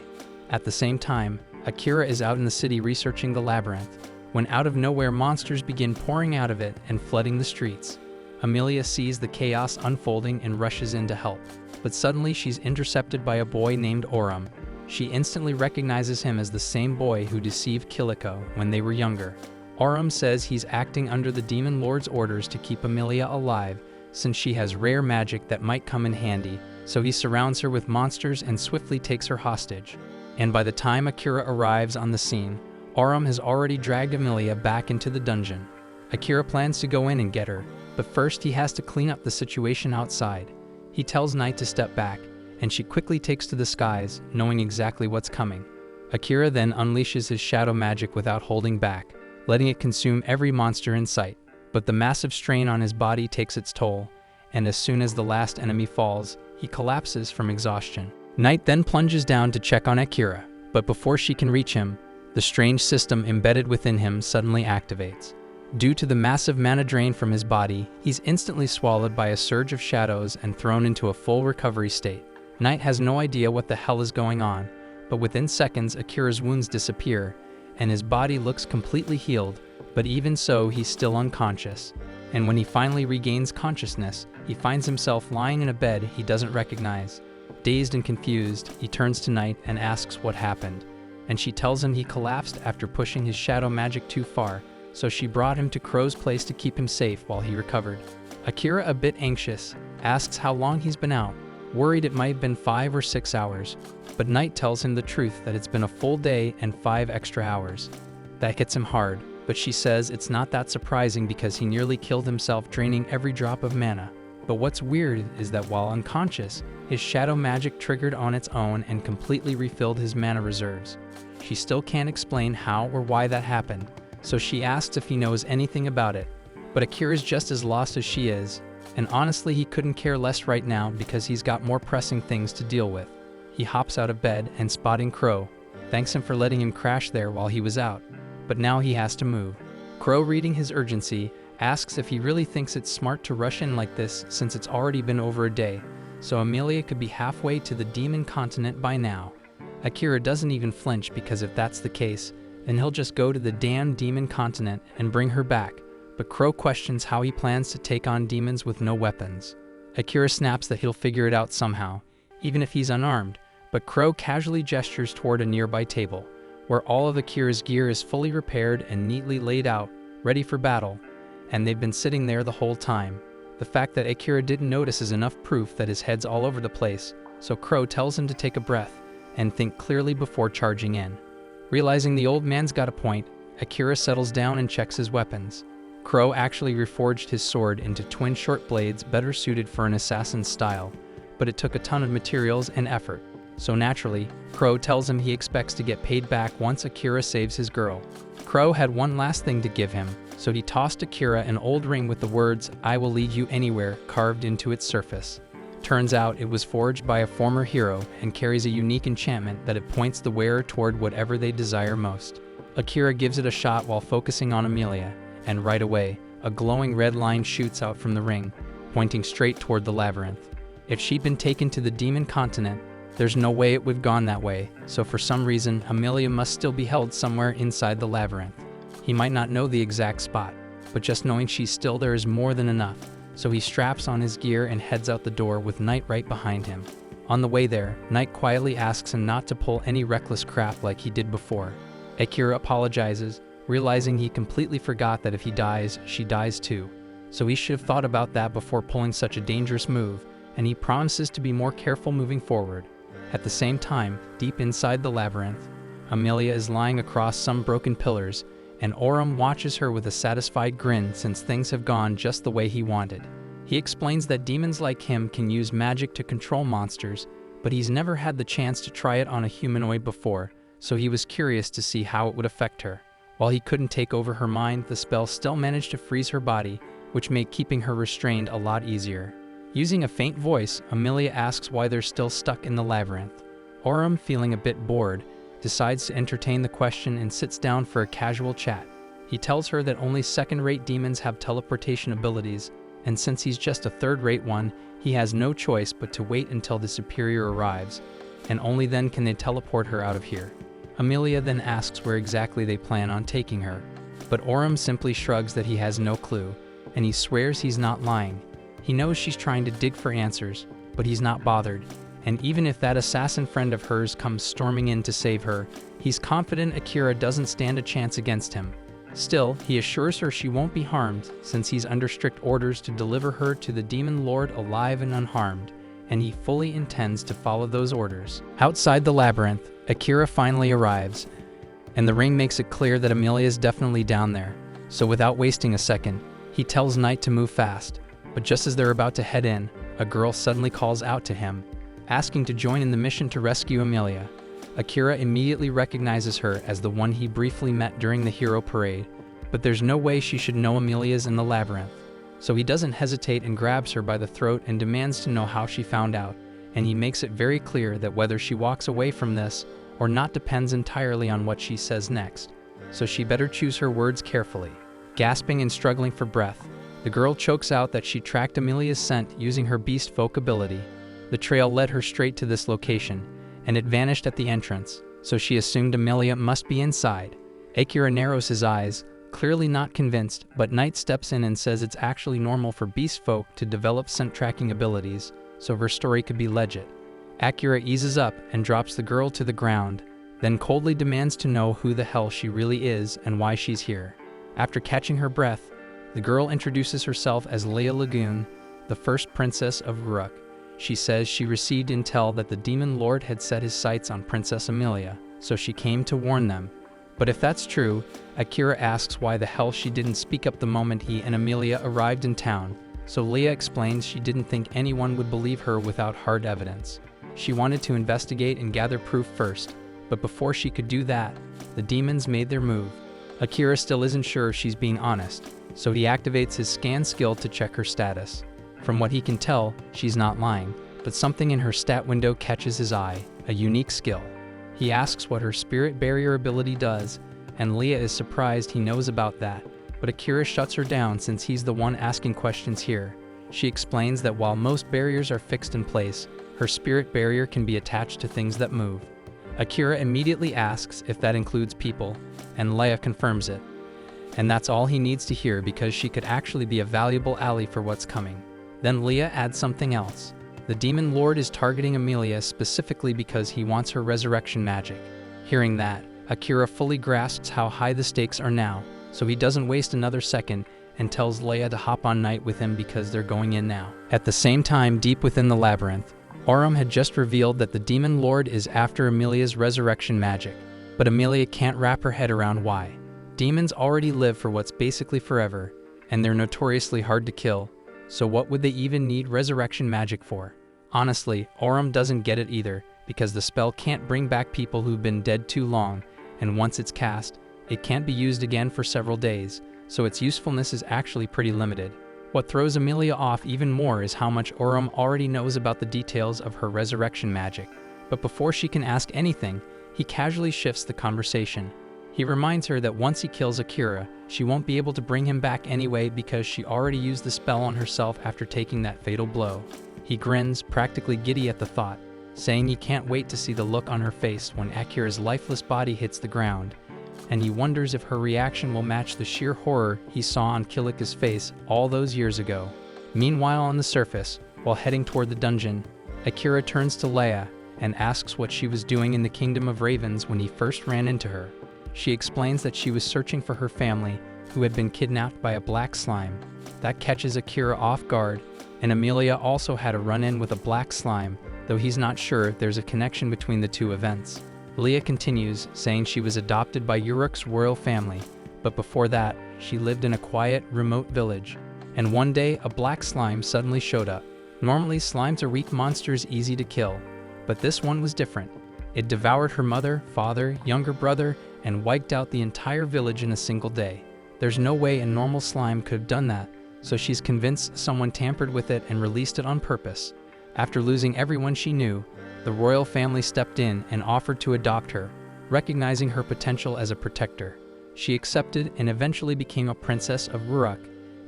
At the same time, Akira is out in the city researching the labyrinth, when out of nowhere monsters begin pouring out of it and flooding the streets. Amelia sees the chaos unfolding and rushes in to help, but suddenly she's intercepted by a boy named Oram. She instantly recognizes him as the same boy who deceived Kiliko when they were younger. Aurum says he's acting under the Demon Lord's orders to keep Amelia alive, since she has rare magic that might come in handy, so he surrounds her with monsters and swiftly takes her hostage. And by the time Akira arrives on the scene, Aurum has already dragged Amelia back into the dungeon. Akira plans to go in and get her, but first he has to clean up the situation outside. He tells Night to step back, and she quickly takes to the skies, knowing exactly what's coming. Akira then unleashes his shadow magic without holding back, letting it consume every monster in sight. But the massive strain on his body takes its toll, and as soon as the last enemy falls, he collapses from exhaustion. Night then plunges down to check on Akira, but before she can reach him, the strange system embedded within him suddenly activates. Due to the massive mana drain from his body, he's instantly swallowed by a surge of shadows and thrown into a full recovery state. Night has no idea what the hell is going on, but within seconds Akira's wounds disappear, and his body looks completely healed, but even so he's still unconscious. And when he finally regains consciousness, he finds himself lying in a bed he doesn't recognize. Dazed and confused, he turns to Night and asks what happened, and she tells him he collapsed after pushing his shadow magic too far, so she brought him to Crow's place to keep him safe while he recovered. Akira, a bit anxious, asks how long he's been out, worried it might have been 5 or 6 hours, but Night tells him the truth that it's been a full day and 5 extra hours. That hits him hard, but she says it's not that surprising because he nearly killed himself draining every drop of mana. But what's weird is that while unconscious, his shadow magic triggered on its own and completely refilled his mana reserves. She still can't explain how or why that happened, so she asks if he knows anything about it. But Akira's just as lost as she is, and honestly he couldn't care less right now because he's got more pressing things to deal with. He hops out of bed and, spotting Crow, thanks him for letting him crash there while he was out. But now he has to move. Crow, reading his urgency, asks if he really thinks it's smart to rush in like this since it's already been over a day, so Amelia could be halfway to the demon continent by now. Akira doesn't even flinch because if that's the case, then he'll just go to the damn demon continent and bring her back, but Crow questions how he plans to take on demons with no weapons. Akira snaps that he'll figure it out somehow, even if he's unarmed, but Crow casually gestures toward a nearby table, where all of Akira's gear is fully repaired and neatly laid out, ready for battle, and they've been sitting there the whole time. The fact that Akira didn't notice is enough proof that his head's all over the place, so Crow tells him to take a breath and think clearly before charging in. Realizing the old man's got a point, Akira settles down and checks his weapons. Crow actually reforged his sword into twin short blades better suited for an assassin's style, but it took a ton of materials and effort. So naturally, Crow tells him he expects to get paid back once Akira saves his girl. Crow had one last thing to give him, so he tossed Akira an old ring with the words, "I will lead you anywhere," carved into its surface. Turns out it was forged by a former hero and carries a unique enchantment that it points the wearer toward whatever they desire most. Akira gives it a shot while focusing on Amelia, and right away, a glowing red line shoots out from the ring, pointing straight toward the labyrinth. If she'd been taken to the demon continent, there's no way it would've gone that way, so for some reason, Amelia must still be held somewhere inside the labyrinth. He might not know the exact spot, but just knowing she's still there is more than enough, so he straps on his gear and heads out the door with Night right behind him. On the way there, Night quietly asks him not to pull any reckless crap like he did before. Akira apologizes, realizing he completely forgot that if he dies, she dies too, so he should have thought about that before pulling such a dangerous move, and he promises to be more careful moving forward. At the same time, deep inside the labyrinth, Amelia is lying across some broken pillars, and Aurum watches her with a satisfied grin since things have gone just the way he wanted. He explains that demons like him can use magic to control monsters, but he's never had the chance to try it on a humanoid before, so he was curious to see how it would affect her. While he couldn't take over her mind, the spell still managed to freeze her body, which made keeping her restrained a lot easier. Using a faint voice, Amelia asks why they're still stuck in the labyrinth. Aurum, feeling a bit bored, decides to entertain the question and sits down for a casual chat. He tells her that only second-rate demons have teleportation abilities, and since he's just a third-rate one, he has no choice but to wait until the superior arrives, and only then can they teleport her out of here. Amelia then asks where exactly they plan on taking her, but Aurum simply shrugs that he has no clue, and he swears he's not lying. He knows she's trying to dig for answers, but he's not bothered, and even if that assassin friend of hers comes storming in to save her, he's confident Akira doesn't stand a chance against him. Still, he assures her she won't be harmed since he's under strict orders to deliver her to the demon lord alive and unharmed, and he fully intends to follow those orders. Outside the labyrinth, Akira finally arrives, and the ring makes it clear that Amelia is definitely down there. So without wasting a second, he tells Knight to move fast, but just as they're about to head in, a girl suddenly calls out to him, asking to join in the mission to rescue Amelia. Akira immediately recognizes her as the one he briefly met during the hero parade, but there's no way she should know Amelia's in the labyrinth. So he doesn't hesitate and grabs her by the throat and demands to know how she found out, and he makes it very clear that whether she walks away from this or not depends entirely on what she says next, so she better choose her words carefully. Gasping and struggling for breath, the girl chokes out that she tracked Amelia's scent using her beast folk ability. The trail led her straight to this location, and it vanished at the entrance, so she assumed Amelia must be inside. Akira narrows his eyes, clearly not convinced, but Knight steps in and says it's actually normal for beast folk to develop scent tracking abilities, so her story could be legit. Akira eases up and drops the girl to the ground, then coldly demands to know who the hell she really is and why she's here. After catching her breath, the girl introduces herself as Leia Lagoon, the first princess of Uruk. She says she received intel that the demon lord had set his sights on Princess Amelia, so she came to warn them. But if that's true, Akira asks why the hell she didn't speak up the moment he and Amelia arrived in town, so Leia explains she didn't think anyone would believe her without hard evidence. She wanted to investigate and gather proof first, but before she could do that, the demons made their move. Akira still isn't sure she's being honest, so he activates his scan skill to check her status. From what he can tell, she's not lying, but something in her stat window catches his eye, a unique skill. He asks what her spirit barrier ability does, and Leia is surprised he knows about that, but Akira shuts her down since he's the one asking questions here. She explains that while most barriers are fixed in place, her spirit barrier can be attached to things that move. Akira immediately asks if that includes people, and Leia confirms it. And that's all he needs to hear because she could actually be a valuable ally for what's coming. Then Leia adds something else. The demon lord is targeting Amelia specifically because he wants her resurrection magic. Hearing that, Akira fully grasps how high the stakes are now, so he doesn't waste another second and tells Leia to hop on Knight with him because they're going in now. At the same time, deep within the labyrinth, Aurum had just revealed that the demon lord is after Amelia's resurrection magic, but Amelia can't wrap her head around why. Demons already live for what's basically forever, and they're notoriously hard to kill, so what would they even need resurrection magic for? Honestly, Aurum doesn't get it either, because the spell can't bring back people who've been dead too long, and once it's cast, it can't be used again for several days, so its usefulness is actually pretty limited. What throws Amelia off even more is how much Aurum already knows about the details of her resurrection magic, but before she can ask anything, he casually shifts the conversation. He reminds her that once he kills Akira, she won't be able to bring him back anyway because she already used the spell on herself after taking that fatal blow. He grins, practically giddy at the thought, saying he can't wait to see the look on her face when Akira's lifeless body hits the ground, and he wonders if her reaction will match the sheer horror he saw on Kilika's face all those years ago. Meanwhile, on the surface, while heading toward the dungeon, Akira turns to Leia and asks what she was doing in the Kingdom of Ravens when he first ran into her. She explains that she was searching for her family, who had been kidnapped by a black slime. That catches Akira off guard, and Amelia also had a run-in with a black slime, though he's not sure if there's a connection between the two events. Leia continues, saying she was adopted by Uruk's royal family, but before that, she lived in a quiet, remote village. And one day, a black slime suddenly showed up. Normally, slimes are weak monsters easy to kill, but this one was different. It devoured her mother, father, younger brother, and wiped out the entire village in a single day. There's no way a normal slime could have done that, so she's convinced someone tampered with it and released it on purpose. After losing everyone she knew, the royal family stepped in and offered to adopt her, recognizing her potential as a protector. She accepted and eventually became a princess of Uruk,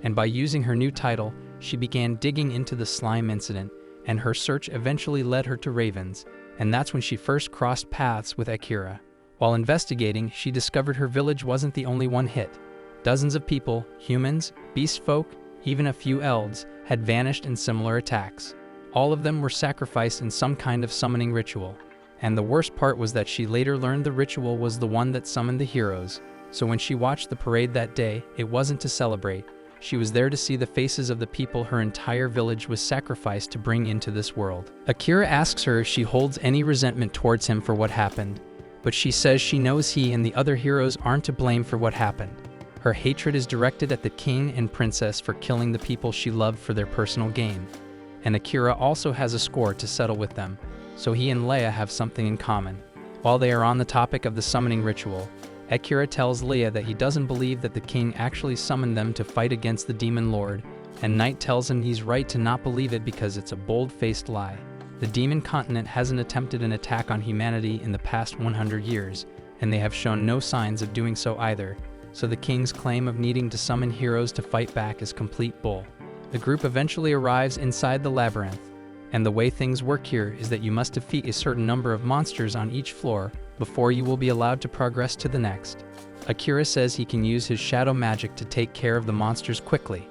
and by using her new title, she began digging into the slime incident, and her search eventually led her to Ravens, and that's when she first crossed paths with Akira. While investigating, she discovered her village wasn't the only one hit. Dozens of people, humans, beast folk, even a few elves, had vanished in similar attacks. All of them were sacrificed in some kind of summoning ritual. And the worst part was that she later learned the ritual was the one that summoned the heroes. So when she watched the parade that day, it wasn't to celebrate. She was there to see the faces of the people her entire village was sacrificed to bring into this world. Akira asks her if she holds any resentment towards him for what happened, but she says she knows he and the other heroes aren't to blame for what happened. Her hatred is directed at the king and princess for killing the people she loved for their personal gain. And Akira also has a score to settle with them, so he and Leia have something in common. While they are on the topic of the summoning ritual, Akira tells Leia that he doesn't believe that the king actually summoned them to fight against the demon lord, and Knight tells him he's right to not believe it because it's a bold-faced lie. The demon continent hasn't attempted an attack on humanity in the past 100 years, and they have shown no signs of doing so either, so the king's claim of needing to summon heroes to fight back is complete bull. The group eventually arrives inside the labyrinth, and the way things work here is that you must defeat a certain number of monsters on each floor before you will be allowed to progress to the next. Akira says he can use his shadow magic to take care of the monsters quickly,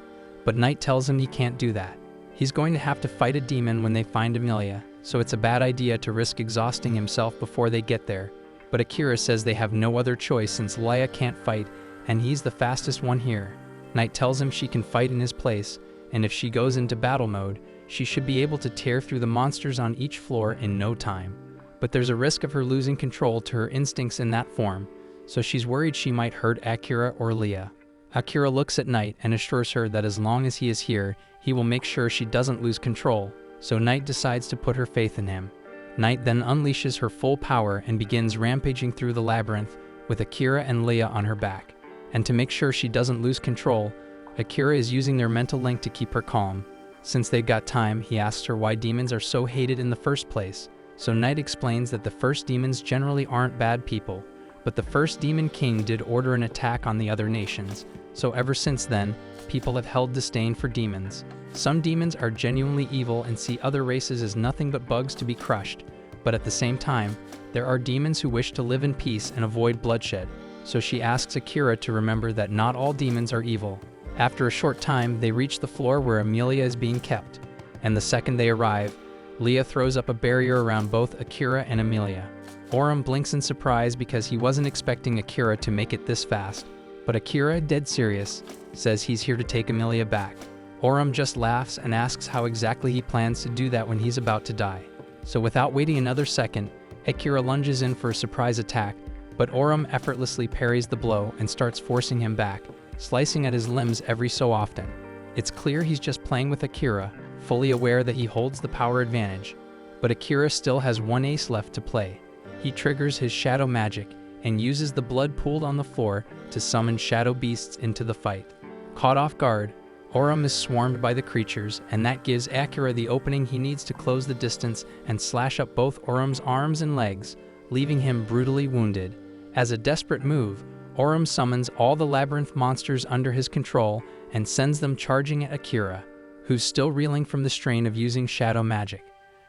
but Knight tells him he can't do that. He's going to have to fight a demon when they find Emilia, so it's a bad idea to risk exhausting himself before they get there. But Akira says they have no other choice since Leia can't fight, and he's the fastest one here. Knight tells him she can fight in his place, and if she goes into battle mode, she should be able to tear through the monsters on each floor in no time. But there's a risk of her losing control to her instincts in that form, so she's worried she might hurt Akira or Leia. Akira looks at Knight and assures her that as long as he is here, he will make sure she doesn't lose control, so Knight decides to put her faith in him. Knight then unleashes her full power and begins rampaging through the labyrinth with Akira and Leia on her back. And to make sure she doesn't lose control, Akira is using their mental link to keep her calm. Since they've got time, he asks her why demons are so hated in the first place. So Knight explains that the first demons generally aren't bad people, but the first demon king did order an attack on the other nations, so ever since then, people have held disdain for demons. Some demons are genuinely evil and see other races as nothing but bugs to be crushed, but at the same time, there are demons who wish to live in peace and avoid bloodshed, so she asks Akira to remember that not all demons are evil. After a short time, they reach the floor where Emilia is being kept, and the second they arrive, Leia throws up a barrier around both Akira and Emilia. Oram blinks in surprise because he wasn't expecting Akira to make it this fast, but Akira, dead serious, says he's here to take Emilia back. Oram just laughs and asks how exactly he plans to do that when he's about to die. So without waiting another second, Akira lunges in for a surprise attack, but Oram effortlessly parries the blow and starts forcing him back, slicing at his limbs every so often. It's clear he's just playing with Akira, fully aware that he holds the power advantage, but Akira still has one ace left to play. He triggers his shadow magic and uses the blood pooled on the floor to summon shadow beasts into the fight. Caught off guard, Oram is swarmed by the creatures, and that gives Akira the opening he needs to close the distance and slash up both Oram's arms and legs, leaving him brutally wounded. As a desperate move, Oram summons all the labyrinth monsters under his control and sends them charging at Akira, who's still reeling from the strain of using shadow magic.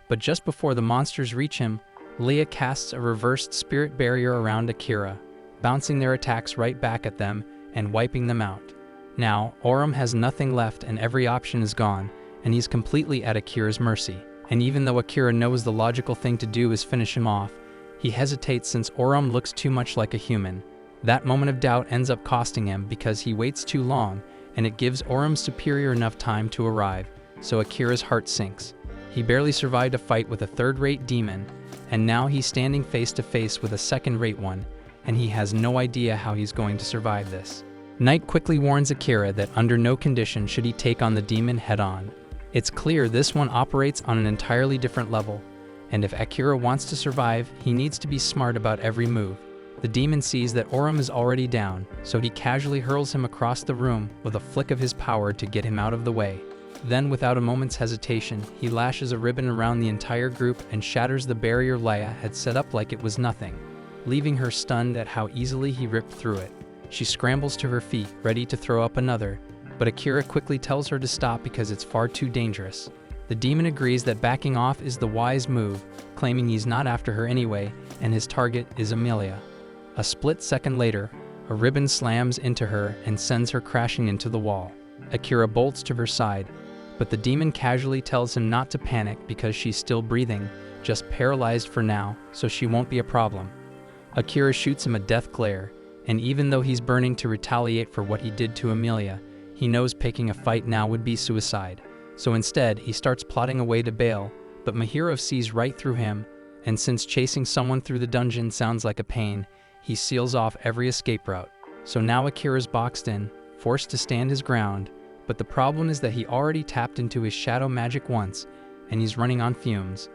But just before the monsters reach him, Leia casts a reversed spirit barrier around Akira, bouncing their attacks right back at them and wiping them out. Now, Oram has nothing left and every option is gone, and he's completely at Akira's mercy. And even though Akira knows the logical thing to do is finish him off, he hesitates since Oram looks too much like a human. That moment of doubt ends up costing him because he waits too long, and it gives Oram's superior enough time to arrive, so Akira's heart sinks. He barely survived a fight with a third-rate demon, and now he's standing face-to-face with a second-rate one, and he has no idea how he's going to survive this. Knight quickly warns Akira that under no condition should he take on the demon head-on. It's clear this one operates on an entirely different level, and if Akira wants to survive, he needs to be smart about every move. The demon sees that Oram is already down, so he casually hurls him across the room with a flick of his power to get him out of the way. Then, without a moment's hesitation, he lashes a ribbon around the entire group and shatters the barrier Leia had set up like it was nothing, leaving her stunned at how easily he ripped through it. She scrambles to her feet, ready to throw up another, but Akira quickly tells her to stop because it's far too dangerous. The demon agrees that backing off is the wise move, claiming he's not after her anyway, and his target is Emilia. A split second later, a ribbon slams into her and sends her crashing into the wall. Akira bolts to her side, but the demon casually tells him not to panic because she's still breathing, just paralyzed for now, so she won't be a problem. Akira shoots him a death glare, and even though he's burning to retaliate for what he did to Amelia, he knows picking a fight now would be suicide. So instead, he starts plotting a way to bail, but Mahiro sees right through him, and since chasing someone through the dungeon sounds like a pain, he seals off every escape route. So now Akira's boxed in, forced to stand his ground, but the problem is that he already tapped into his shadow magic once, and he's running on fumes.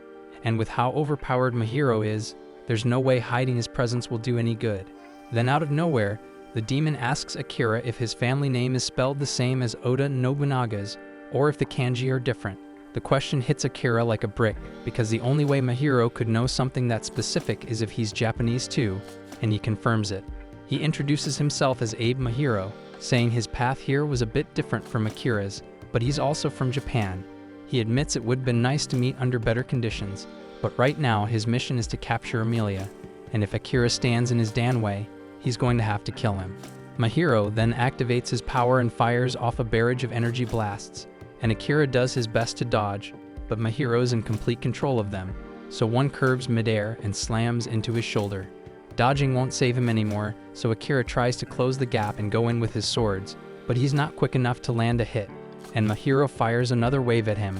And with how overpowered Mahiro is, there's no way hiding his presence will do any good. Then out of nowhere, the demon asks Akira if his family name is spelled the same as Oda Nobunaga's, or if the kanji are different. The question hits Akira like a brick, because the only way Mahiro could know something that specific is if he's Japanese too, and he confirms it. He introduces himself as Abe Mahiro, saying his path here was a bit different from Akira's, but he's also from Japan. He admits it would have been nice to meet under better conditions, but right now his mission is to capture Amelia, and if Akira stands in his way, he's going to have to kill him. Mahiro then activates his power and fires off a barrage of energy blasts, and Akira does his best to dodge, but Mahiro's in complete control of them, so one curves midair and slams into his shoulder. Dodging won't save him anymore, so Akira tries to close the gap and go in with his swords, but he's not quick enough to land a hit, and Mahiro fires another wave at him.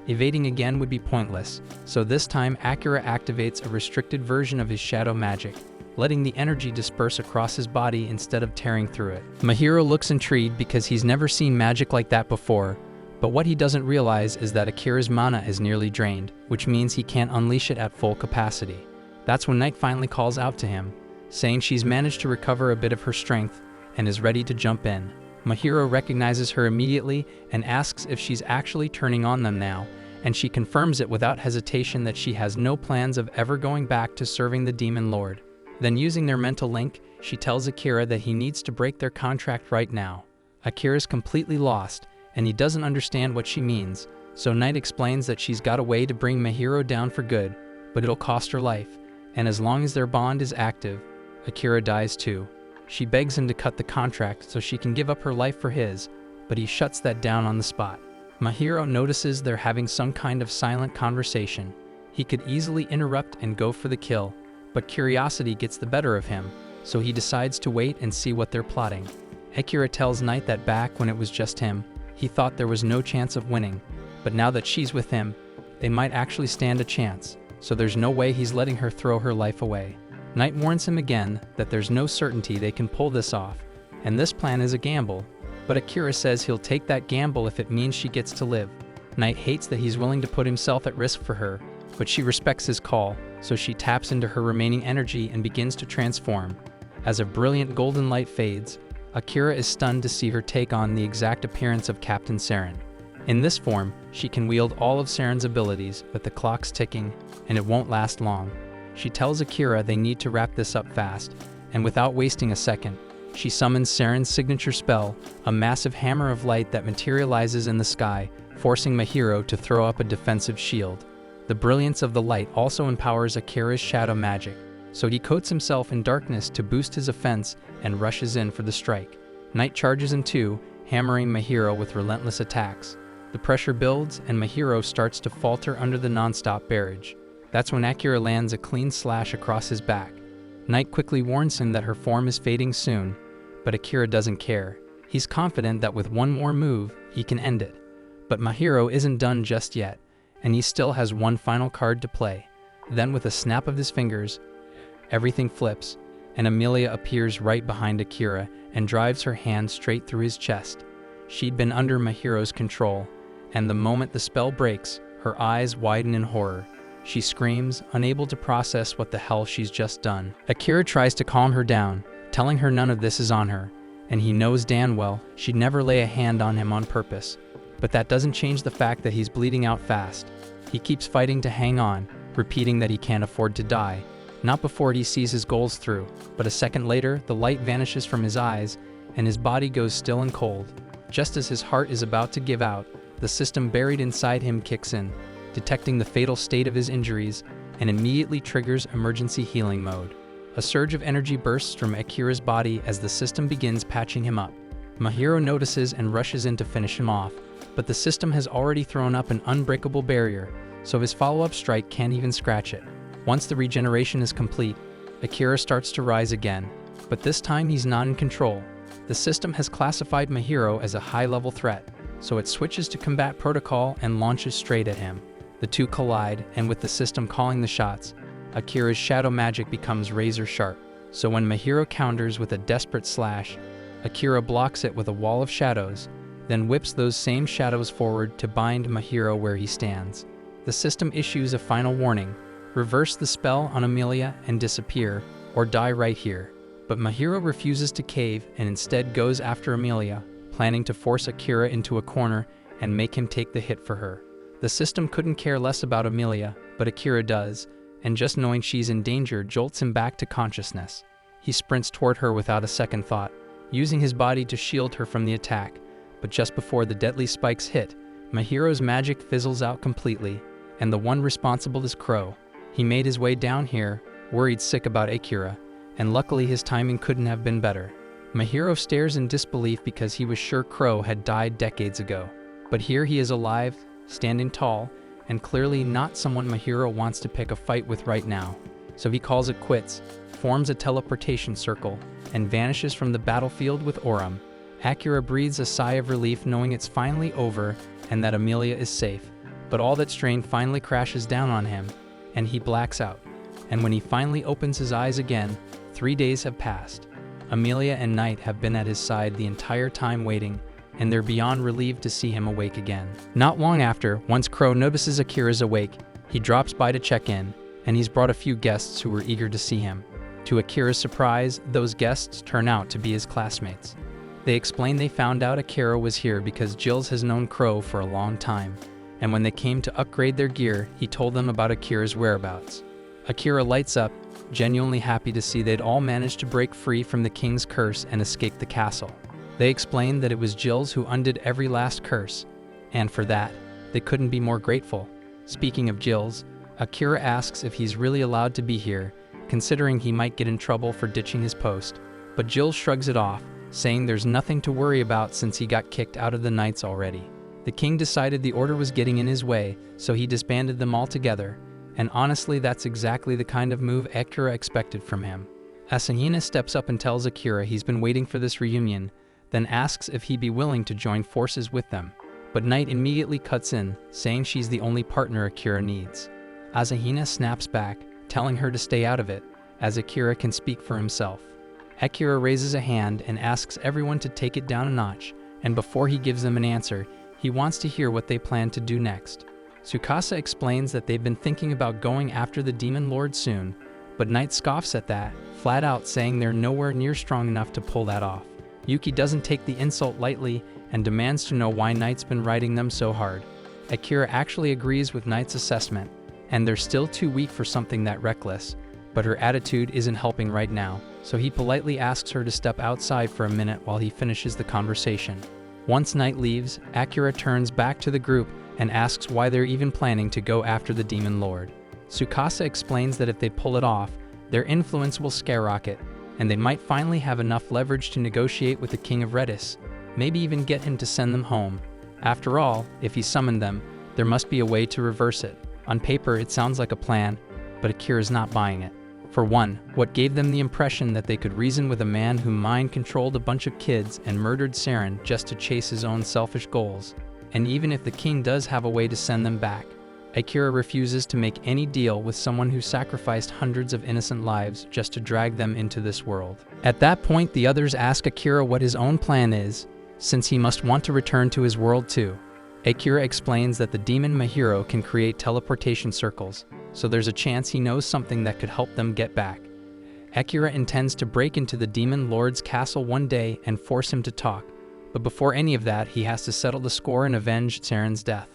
Evading again would be pointless, so this time Akira activates a restricted version of his shadow magic, letting the energy disperse across his body instead of tearing through it. Mahiro looks intrigued because he's never seen magic like that before, but what he doesn't realize is that Akira's mana is nearly drained, which means he can't unleash it at full capacity. That's when Night finally calls out to him, saying she's managed to recover a bit of her strength and is ready to jump in. Mahiro recognizes her immediately and asks if she's actually turning on them now, and she confirms it without hesitation that she has no plans of ever going back to serving the Demon Lord. Then using their mental link, she tells Akira that he needs to break their contract right now. Akira's completely lost, and he doesn't understand what she means, so Night explains that she's got a way to bring Mahiro down for good, but it'll cost her life, and as long as their bond is active, Akira dies too. She begs him to cut the contract so she can give up her life for his, but he shuts that down on the spot. Mahiro notices they're having some kind of silent conversation. He could easily interrupt and go for the kill, but curiosity gets the better of him, so he decides to wait and see what they're plotting. Akira tells Night that back when it was just him, he thought there was no chance of winning, but now that she's with him, they might actually stand a chance, so there's no way he's letting her throw her life away. Night warns him again that there's no certainty they can pull this off, and this plan is a gamble, but Akira says he'll take that gamble if it means she gets to live. Night hates that he's willing to put himself at risk for her, but she respects his call, so she taps into her remaining energy and begins to transform. As a brilliant golden light fades, Akira is stunned to see her take on the exact appearance of Captain Saren. In this form, she can wield all of Saren's abilities, but the clock's ticking, and it won't last long. She tells Akira they need to wrap this up fast, and without wasting a second, she summons Saren's signature spell, a massive hammer of light that materializes in the sky, forcing Mahiro to throw up a defensive shield. The brilliance of the light also empowers Akira's shadow magic, so he coats himself in darkness to boost his offense and rushes in for the strike. Night charges him too, hammering Mahiro with relentless attacks. The pressure builds and Mahiro starts to falter under the non-stop barrage. That's when Akira lands a clean slash across his back. Night quickly warns him that her form is fading soon, but Akira doesn't care. He's confident that with one more move, he can end it. But Mahiro isn't done just yet, and he still has one final card to play. Then with a snap of his fingers, everything flips, and Amelia appears right behind Akira and drives her hand straight through his chest. She'd been under Mahiro's control, and the moment the spell breaks, her eyes widen in horror. She screams, unable to process what the hell she's just done. Akira tries to calm her down, telling her none of this is on her, and he knows damn well she'd never lay a hand on him on purpose. But that doesn't change the fact that he's bleeding out fast. He keeps fighting to hang on, repeating that he can't afford to die. Not before he sees his goals through, but a second later, the light vanishes from his eyes, and his body goes still and cold. Just as his heart is about to give out, the system buried inside him kicks in, detecting the fatal state of his injuries, and immediately triggers emergency healing mode. A surge of energy bursts from Akira's body as the system begins patching him up. Mahiro notices and rushes in to finish him off, but the system has already thrown up an unbreakable barrier, so his follow-up strike can't even scratch it. Once the regeneration is complete, Akira starts to rise again, but this time he's not in control. The system has classified Mahiro as a high-level threat, so it switches to combat protocol and launches straight at him. The two collide, and with the system calling the shots, Akira's shadow magic becomes razor sharp. So when Mahiro counters with a desperate slash, Akira blocks it with a wall of shadows, then whips those same shadows forward to bind Mahiro where he stands. The system issues a final warning: reverse the spell on Amelia and disappear, or die right here. But Mahiro refuses to cave and instead goes after Amelia, planning to force Akira into a corner and make him take the hit for her. The system couldn't care less about Amelia, but Akira does, and just knowing she's in danger jolts him back to consciousness. He sprints toward her without a second thought, using his body to shield her from the attack, but just before the deadly spikes hit, Mahiro's magic fizzles out completely, and the one responsible is Crow. He made his way down here, worried sick about Akira, and luckily his timing couldn't have been better. Mahiro stares in disbelief because he was sure Crow had died decades ago. But here he is alive, standing tall, and clearly not someone Mahiro wants to pick a fight with right now. So he calls it quits, forms a teleportation circle, and vanishes from the battlefield with Orum. Akira breathes a sigh of relief knowing it's finally over and that Amelia is safe. But all that strain finally crashes down on him, and he blacks out. And when he finally opens his eyes again, 3 days have passed. Amelia and Knight have been at his side the entire time waiting, and they're beyond relieved to see him awake again. Not long after, once Crow notices Akira's awake, he drops by to check in, and he's brought a few guests who were eager to see him. To Akira's surprise, those guests turn out to be his classmates. They explain they found out Akira was here because Jills has known Crow for a long time, and when they came to upgrade their gear, he told them about Akira's whereabouts. Akira lights up, genuinely happy to see they'd all managed to break free from the king's curse and escape the castle. They explained that it was Jills who undid every last curse, and for that, they couldn't be more grateful. Speaking of Jills, Akira asks if he's really allowed to be here, considering he might get in trouble for ditching his post. But Jills shrugs it off, saying there's nothing to worry about since he got kicked out of the Knights already. The king decided the order was getting in his way, so he disbanded them all together, and honestly that's exactly the kind of move Akira expected from him. Asahina steps up and tells Akira he's been waiting for this reunion, then asks if he'd be willing to join forces with them. But Knight immediately cuts in, saying she's the only partner Akira needs. Asahina snaps back, telling her to stay out of it, as Akira can speak for himself. Akira raises a hand and asks everyone to take it down a notch, and before he gives them an answer, he wants to hear what they plan to do next. Tsukasa explains that they've been thinking about going after the Demon Lord soon, but Knight scoffs at that, flat out saying they're nowhere near strong enough to pull that off. Yuki doesn't take the insult lightly and demands to know why Knight's been riding them so hard. Akira actually agrees with Knight's assessment, and they're still too weak for something that reckless, but her attitude isn't helping right now, so he politely asks her to step outside for a minute while he finishes the conversation. Once Knight leaves, Akira turns back to the group and asks why they're even planning to go after the Demon Lord. Tsukasa explains that if they pull it off, their influence will skyrocket, and they might finally have enough leverage to negotiate with the King of Redis, maybe even get him to send them home. After all, if he summoned them, there must be a way to reverse it. On paper, it sounds like a plan, but Akira's not buying it. For one, what gave them the impression that they could reason with a man who mind-controlled a bunch of kids and murdered Saren just to chase his own selfish goals? And even if the king does have a way to send them back, Akira refuses to make any deal with someone who sacrificed hundreds of innocent lives just to drag them into this world. At that point, the others ask Akira what his own plan is, since he must want to return to his world too. Akira explains that the demon Mahiro can create teleportation circles, so there's a chance he knows something that could help them get back. Akira intends to break into the Demon Lord's castle one day and force him to talk, but before any of that, he has to settle the score and avenge Saren's death.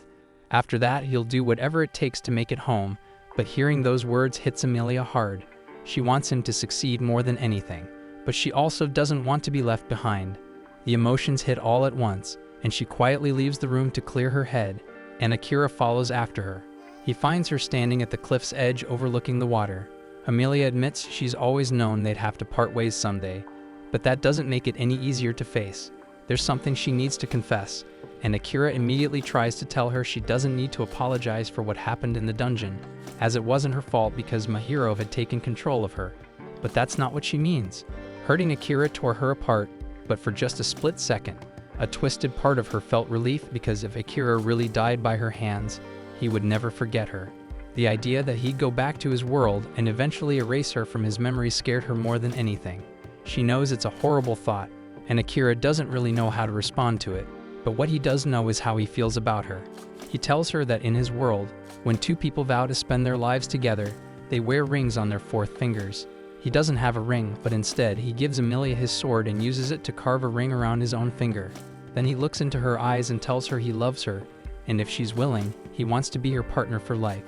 After that, he'll do whatever it takes to make it home, but hearing those words hits Amelia hard. She wants him to succeed more than anything, but she also doesn't want to be left behind. The emotions hit all at once, and she quietly leaves the room to clear her head, and Akira follows after her. He finds her standing at the cliff's edge overlooking the water. Amelia admits she's always known they'd have to part ways someday, but that doesn't make it any easier to face. There's something she needs to confess, and Akira immediately tries to tell her she doesn't need to apologize for what happened in the dungeon, as it wasn't her fault because Mahiro had taken control of her. But that's not what she means. Hurting Akira tore her apart, but for just a split second. A twisted part of her felt relief because if Akira really died by her hands, he would never forget her. The idea that he'd go back to his world and eventually erase her from his memory scared her more than anything. She knows it's a horrible thought, and Akira doesn't really know how to respond to it, but what he does know is how he feels about her. He tells her that in his world, when two people vow to spend their lives together, they wear rings on their fourth fingers. He doesn't have a ring, but instead he gives Emilia his sword and uses it to carve a ring around his own finger. Then he looks into her eyes and tells her he loves her, and if she's willing, he wants to be her partner for life.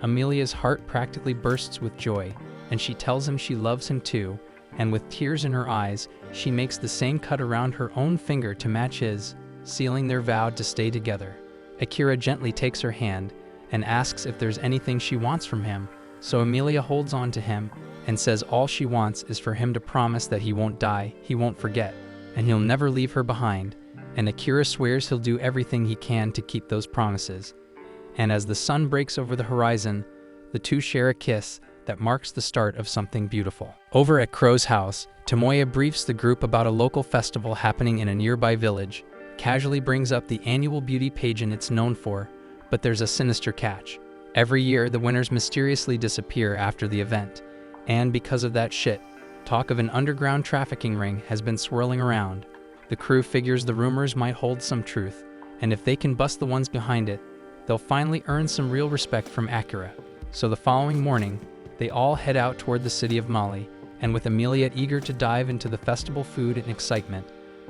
Emilia's heart practically bursts with joy, and she tells him she loves him too, and with tears in her eyes, she makes the same cut around her own finger to match his, sealing their vow to stay together. Akira gently takes her hand and asks if there's anything she wants from him, so Emilia holds on to him and says all she wants is for him to promise that he won't die, he won't forget, and he'll never leave her behind, and Akira swears he'll do everything he can to keep those promises. And as the sun breaks over the horizon, the two share a kiss that marks the start of something beautiful. Over at Crow's house, Tomoya briefs the group about a local festival happening in a nearby village, casually brings up the annual beauty pageant it's known for, but there's a sinister catch. Every year, the winners mysteriously disappear after the event, and because of that shit, talk of an underground trafficking ring has been swirling around. The crew figures the rumors might hold some truth, and if they can bust the ones behind it, they'll finally earn some real respect from Akira. So the following morning, they all head out toward the city of Mali, and with Emilia eager to dive into the festival food and excitement,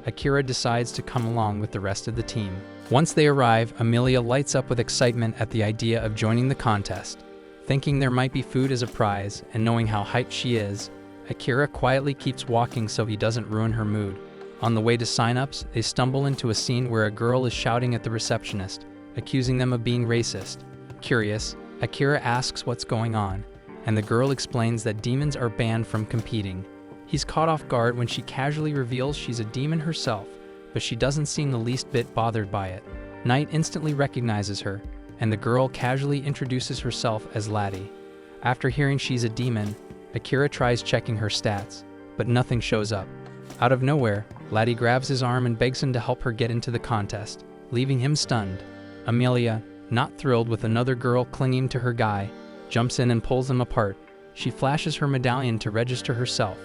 Akira decides to come along with the rest of the team. Once they arrive, Emilia lights up with excitement at the idea of joining the contest. Thinking there might be food as a prize, and knowing how hyped she is, Akira quietly keeps walking so he doesn't ruin her mood. On the way to sign-ups, they stumble into a scene where a girl is shouting at the receptionist, accusing them of being racist. Curious, Akira asks what's going on, and the girl explains that demons are banned from competing. He's caught off guard when she casually reveals she's a demon herself, but she doesn't seem the least bit bothered by it. Knight instantly recognizes her, and the girl casually introduces herself as Laddie. After hearing she's a demon, Akira tries checking her stats, but nothing shows up. Out of nowhere, Laddie grabs his arm and begs him to help her get into the contest, leaving him stunned. Emilia, not thrilled with another girl clinging to her guy, jumps in and pulls them apart. She flashes her medallion to register herself,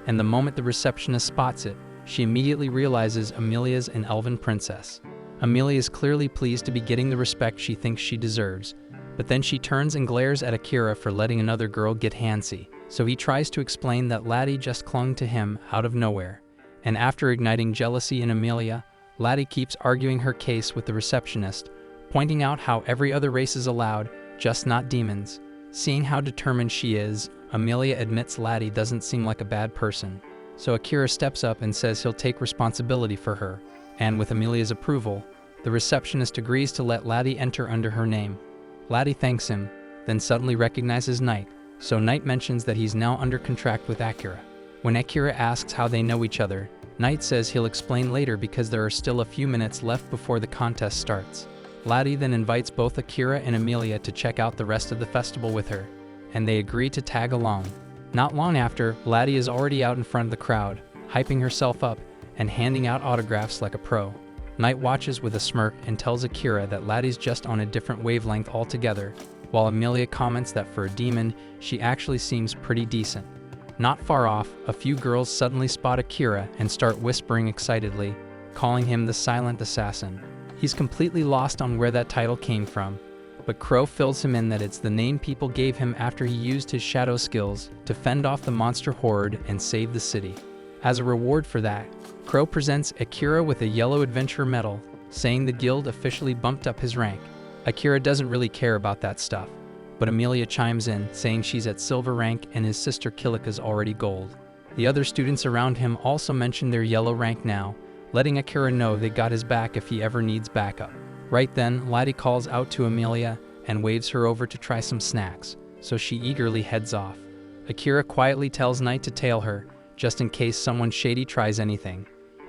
and the moment the receptionist spots it, she immediately realizes Emilia's an elven princess. Emilia is clearly pleased to be getting the respect she thinks she deserves, but then she turns and glares at Akira for letting another girl get handsy, so he tries to explain that Laddie just clung to him out of nowhere. And after igniting jealousy in Emilia, Laddie keeps arguing her case with the receptionist, pointing out how every other race is allowed, just not demons. Seeing how determined she is, Emilia admits Laddie doesn't seem like a bad person. So Akira steps up and says he'll take responsibility for her, and with Emilia's approval, the receptionist agrees to let Laddie enter under her name. Laddie thanks him, then suddenly recognizes Knight, so Knight mentions that he's now under contract with Akira. When Akira asks how they know each other, Knight says he'll explain later because there are still a few minutes left before the contest starts. Laddie then invites both Akira and Emilia to check out the rest of the festival with her, and they agree to tag along. Not long after, Laddie is already out in front of the crowd, hyping herself up and handing out autographs like a pro. Knight watches with a smirk and tells Akira that Laddie's just on a different wavelength altogether, while Emilia comments that for a demon, she actually seems pretty decent. Not far off, a few girls suddenly spot Akira and start whispering excitedly, calling him the Silent Assassin. He's completely lost on where that title came from, but Crow fills him in that it's the name people gave him after he used his shadow skills to fend off the monster horde and save the city. As a reward for that, Crow presents Akira with a yellow adventure medal, saying the guild officially bumped up his rank. Akira doesn't really care about that stuff, but Emilia chimes in, saying she's at silver rank and his sister Kilika's already gold. The other students around him also mention their yellow rank now, letting Akira know they got his back if he ever needs backup. Right then, Laddie calls out to Emilia and waves her over to try some snacks, so she eagerly heads off. Akira quietly tells Knight to tail her, just in case someone shady tries anything.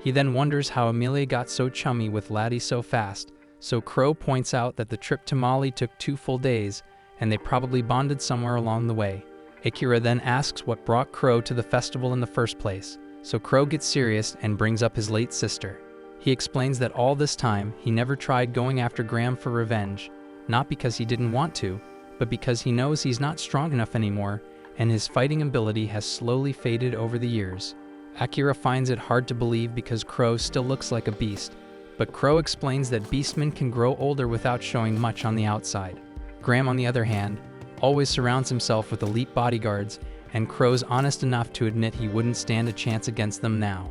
He then wonders how Amelia got so chummy with Laddie so fast, so Crow points out that the trip to Mali took 2 full days, and they probably bonded somewhere along the way. Akira then asks what brought Crow to the festival in the first place, so Crow gets serious and brings up his late sister. He explains that all this time, he never tried going after Graham for revenge, not because he didn't want to, but because he knows he's not strong enough anymore, and his fighting ability has slowly faded over the years. Akira finds it hard to believe because Crow still looks like a beast, but Crow explains that beastmen can grow older without showing much on the outside. Graham, on the other hand, always surrounds himself with elite bodyguards, and Crow's honest enough to admit he wouldn't stand a chance against them now.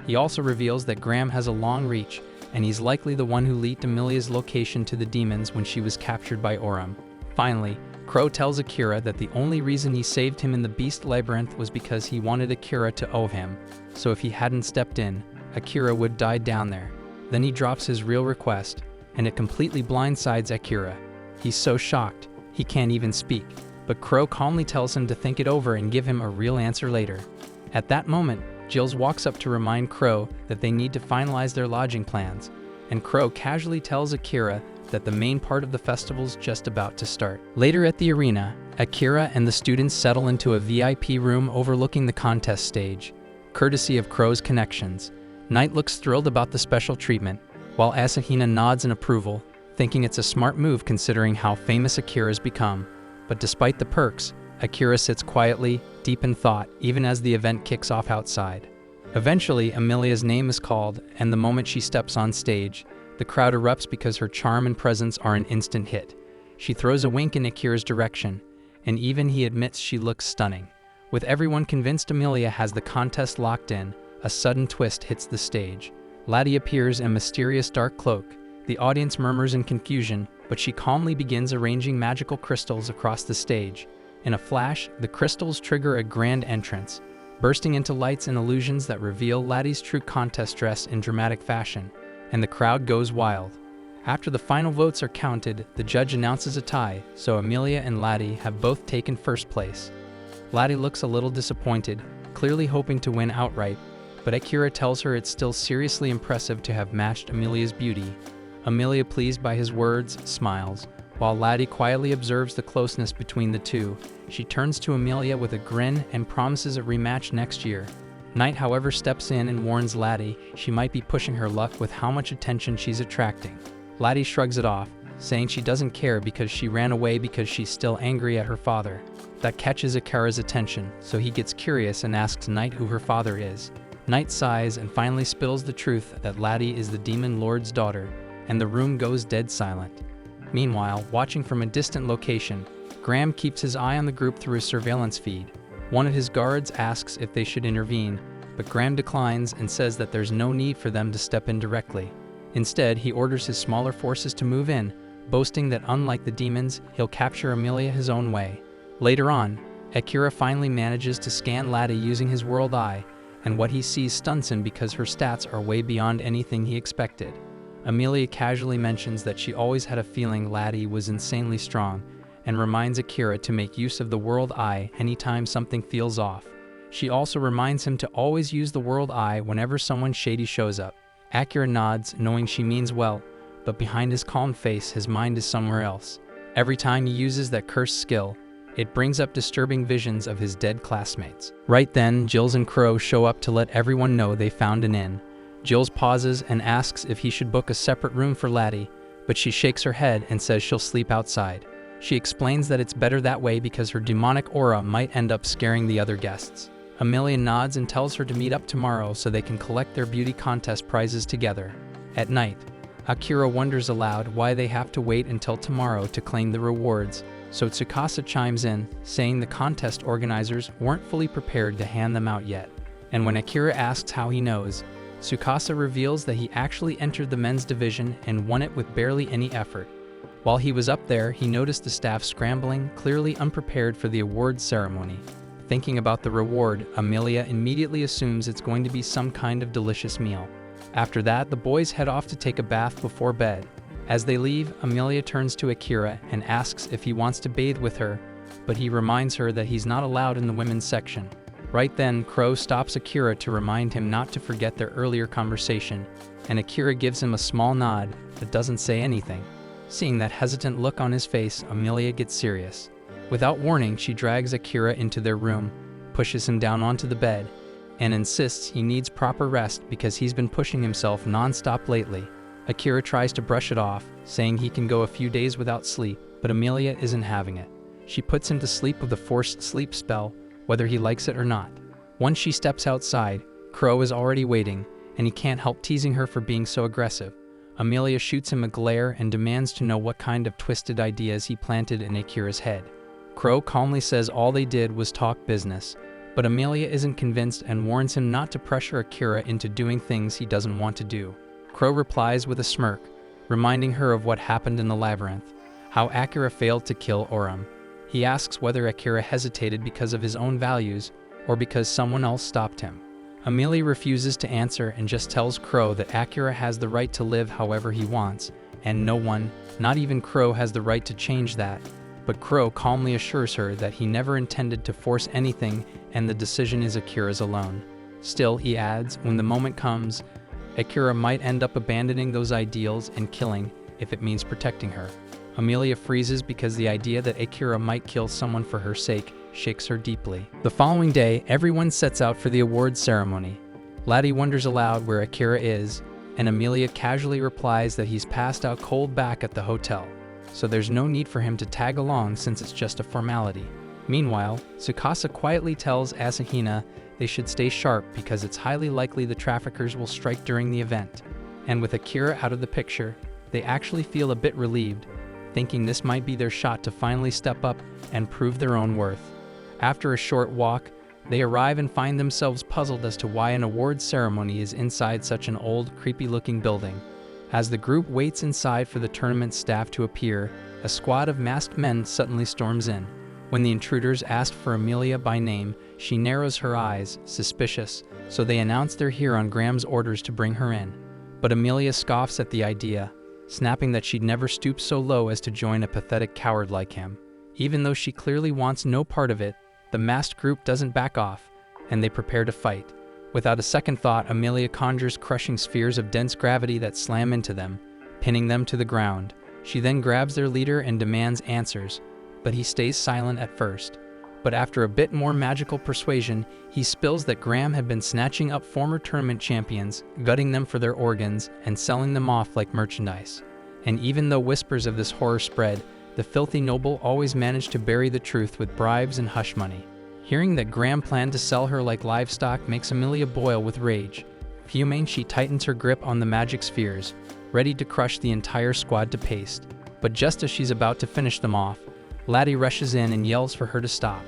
He also reveals that Graham has a long reach, and he's likely the one who leaked Amelia's location to the demons when she was captured by Oram. Finally, Crow tells Akira that the only reason he saved him in the Beast Labyrinth was because he wanted Akira to owe him, so if he hadn't stepped in, Akira would die down there. Then he drops his real request, and it completely blindsides Akira. He's so shocked, he can't even speak, but Crow calmly tells him to think it over and give him a real answer later. At that moment, Jills walks up to remind Crow that they need to finalize their lodging plans, and Crow casually tells Akira that the main part of the festival's just about to start. Later at the arena, Akira and the students settle into a VIP room overlooking the contest stage, courtesy of Crow's connections. Knight looks thrilled about the special treatment, while Asahina nods in approval, thinking it's a smart move considering how famous Akira's become. But despite the perks, Akira sits quietly, deep in thought, even as the event kicks off outside. Eventually, Amelia's name is called, and the moment she steps on stage, the crowd erupts because her charm and presence are an instant hit. She throws a wink in Akira's direction, and even he admits she looks stunning. With everyone convinced Amelia has the contest locked in, a sudden twist hits the stage. Laddie appears in a mysterious dark cloak. The audience murmurs in confusion, but she calmly begins arranging magical crystals across the stage. In a flash, the crystals trigger a grand entrance, bursting into lights and illusions that reveal Laddie's true contest dress in dramatic fashion, and the crowd goes wild. After the final votes are counted, the judge announces a tie, so Amelia and Laddie have both taken first place. Laddie looks a little disappointed, clearly hoping to win outright, but Akira tells her it's still seriously impressive to have matched Amelia's beauty. Amelia, pleased by his words, smiles, while Laddie quietly observes the closeness between the two. She turns to Amelia with a grin and promises a rematch next year. Knight, however, steps in and warns Laddie she might be pushing her luck with how much attention she's attracting. Laddie shrugs it off, saying she doesn't care because she ran away because she's still angry at her father. That catches Akira's attention, so he gets curious and asks Knight who her father is. Knight sighs and finally spills the truth that Laddie is the Demon Lord's daughter, and the room goes dead silent. Meanwhile, watching from a distant location, Graham keeps his eye on the group through a surveillance feed. One of his guards asks if they should intervene, but Graham declines and says that there's no need for them to step in directly. Instead, he orders his smaller forces to move in, boasting that unlike the demons, he'll capture Amelia his own way. Later on, Akira finally manages to scan Laddie using his world eye, and what he sees stuns him because her stats are way beyond anything he expected. Amelia casually mentions that she always had a feeling Laddie was insanely strong, and reminds Akira to make use of the world eye anytime something feels off. She also reminds him to always use the world eye whenever someone shady shows up. Akira nods, knowing she means well, but behind his calm face his mind is somewhere else. Every time he uses that cursed skill, it brings up disturbing visions of his dead classmates. Right then, Jills and Crow show up to let everyone know they found an inn. Jills pauses and asks if he should book a separate room for Laddie, but she shakes her head and says she'll sleep outside. She explains that it's better that way because her demonic aura might end up scaring the other guests. Amelia nods and tells her to meet up tomorrow so they can collect their beauty contest prizes together. At night, Akira wonders aloud why they have to wait until tomorrow to claim the rewards, so Tsukasa chimes in, saying the contest organizers weren't fully prepared to hand them out yet. And when Akira asks how he knows, Tsukasa reveals that he actually entered the men's division and won it with barely any effort. While he was up there, he noticed the staff scrambling, clearly unprepared for the awards ceremony. Thinking about the reward, Amelia immediately assumes it's going to be some kind of delicious meal. After that, the boys head off to take a bath before bed. As they leave, Amelia turns to Akira and asks if he wants to bathe with her, but he reminds her that he's not allowed in the women's section. Right then, Crow stops Akira to remind him not to forget their earlier conversation, and Akira gives him a small nod but doesn't say anything. Seeing that hesitant look on his face, Amelia gets serious. Without warning, she drags Akira into their room, pushes him down onto the bed, and insists he needs proper rest because he's been pushing himself non-stop lately. Akira tries to brush it off, saying he can go a few days without sleep, but Amelia isn't having it. She puts him to sleep with a forced sleep spell, whether he likes it or not. Once she steps outside, Crow is already waiting, and he can't help teasing her for being so aggressive. Amelia shoots him a glare and demands to know what kind of twisted ideas he planted in Akira's head. Crow calmly says all they did was talk business, but Amelia isn't convinced and warns him not to pressure Akira into doing things he doesn't want to do. Crow replies with a smirk, reminding her of what happened in the labyrinth, how Akira failed to kill Oram. He asks whether Akira hesitated because of his own values or because someone else stopped him. Amelia refuses to answer and just tells Crow that Akira has the right to live however he wants, and no one, not even Crow, has the right to change that. But Crow calmly assures her that he never intended to force anything and the decision is Akira's alone. Still, he adds, when the moment comes, Akira might end up abandoning those ideals and killing if it means protecting her. Amelia freezes because the idea that Akira might kill someone for her sake shakes her deeply. The following day, everyone sets out for the awards ceremony. Laddie wonders aloud where Akira is, and Amelia casually replies that he's passed out cold back at the hotel, so there's no need for him to tag along since it's just a formality. Meanwhile, Tsukasa quietly tells Asahina they should stay sharp because it's highly likely the traffickers will strike during the event. And with Akira out of the picture, they actually feel a bit relieved, thinking this might be their shot to finally step up and prove their own worth. After a short walk, they arrive and find themselves puzzled as to why an awards ceremony is inside such an old, creepy-looking building. As the group waits inside for the tournament staff to appear, a squad of masked men suddenly storms in. When the intruders ask for Amelia by name, she narrows her eyes, suspicious, so they announce they're here on Graham's orders to bring her in. But Amelia scoffs at the idea, snapping that she'd never stoop so low as to join a pathetic coward like him. Even though she clearly wants no part of it, the masked group doesn't back off, and they prepare to fight. Without a second thought, Amelia conjures crushing spheres of dense gravity that slam into them, pinning them to the ground. She then grabs their leader and demands answers, but he stays silent at first. But after a bit more magical persuasion, he spills that Graham had been snatching up former tournament champions, gutting them for their organs, and selling them off like merchandise. And even though whispers of this horror spread, the filthy noble always managed to bury the truth with bribes and hush money. Hearing that Graham planned to sell her like livestock makes Amelia boil with rage. Fuming, she tightens her grip on the magic spheres, ready to crush the entire squad to paste. But just as she's about to finish them off, Laddie rushes in and yells for her to stop.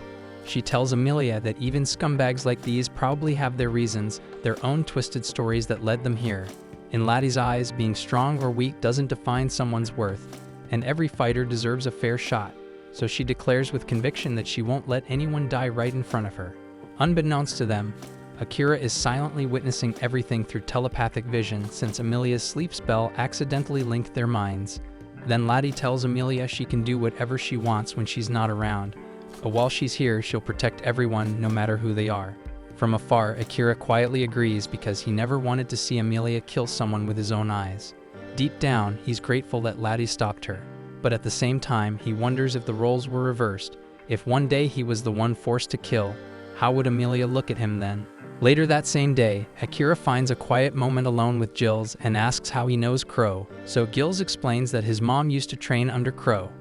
She tells Amelia that even scumbags like these probably have their reasons, their own twisted stories that led them here. In Laddie's eyes, being strong or weak doesn't define someone's worth, and every fighter deserves a fair shot, so she declares with conviction that she won't let anyone die right in front of her. Unbeknownst to them, Akira is silently witnessing everything through telepathic vision since Amelia's sleep spell accidentally linked their minds. Then Laddie tells Amelia she can do whatever she wants when she's not around, but while she's here, she'll protect everyone no matter who they are. From afar, Akira quietly agrees because he never wanted to see Amelia kill someone with his own eyes. Deep down, he's grateful that Laddie stopped her, but at the same time, he wonders if the roles were reversed. If one day he was the one forced to kill, how would Amelia look at him then? Later that same day, Akira finds a quiet moment alone with Gilles and asks how he knows Crow, so Gilles explains that his mom used to train under Crow,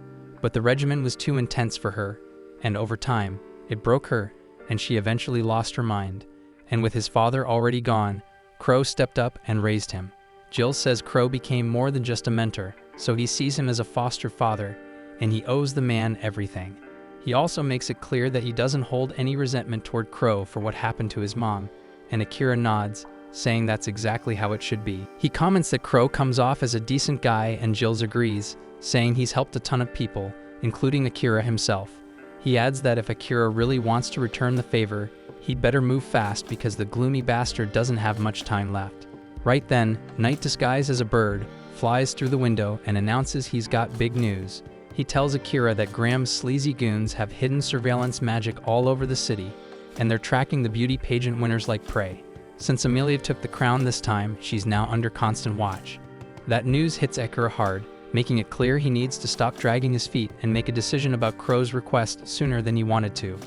but the regimen was too intense for her, and over time, it broke her, and she eventually lost her mind. And with his father already gone, Crow stepped up and raised him. Gilles says Crow became more than just a mentor, so he sees him as a foster father, and he owes the man everything. He also makes it clear that he doesn't hold any resentment toward Crow for what happened to his mom, and Akira nods, saying that's exactly how it should be. He comments that Crow comes off as a decent guy and Gilles agrees, saying he's helped a ton of people, including Akira himself. He adds that if Akira really wants to return the favor, he'd better move fast because the gloomy bastard doesn't have much time left. Right then, Knight disguised as a bird flies through the window and announces he's got big news. He tells Akira that Graham's sleazy goons have hidden surveillance magic all over the city, and they're tracking the beauty pageant winners like prey. Since Amelia took the crown this time, she's now under constant watch. That news hits Akira hard, making it clear he needs to stop dragging his feet and make a decision about Crow's request sooner than he wanted to.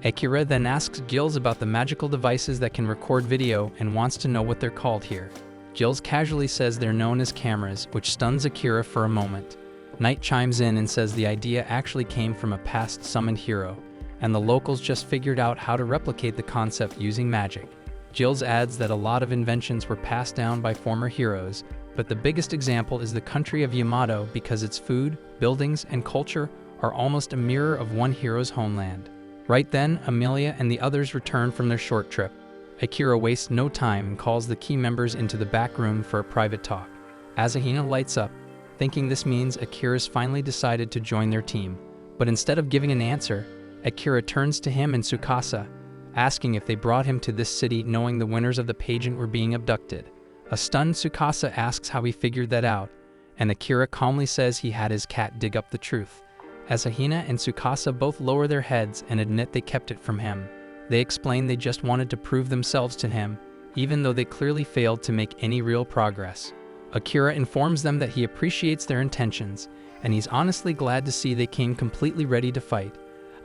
Akira then asks Gilles about the magical devices that can record video and wants to know what they're called here. Gilles casually says they're known as cameras, which stuns Akira for a moment. Knight chimes in and says the idea actually came from a past summoned hero, and the locals just figured out how to replicate the concept using magic. Gilles adds that a lot of inventions were passed down by former heroes, but the biggest example is the country of Yamato because its food, buildings, and culture are almost a mirror of one hero's homeland. Right then, Amelia and the others return from their short trip. Akira wastes no time and calls the key members into the back room for a private talk. Asahina lights up, thinking this means Akira's finally decided to join their team. But instead of giving an answer, Akira turns to him and Tsukasa, asking if they brought him to this city knowing the winners of the pageant were being abducted. A stunned Tsukasa asks how he figured that out, and Akira calmly says he had his cat dig up the truth. Asahina and Tsukasa both lower their heads and admit they kept it from him. They explain they just wanted to prove themselves to him, even though they clearly failed to make any real progress. Akira informs them that he appreciates their intentions, and he's honestly glad to see they came completely ready to fight.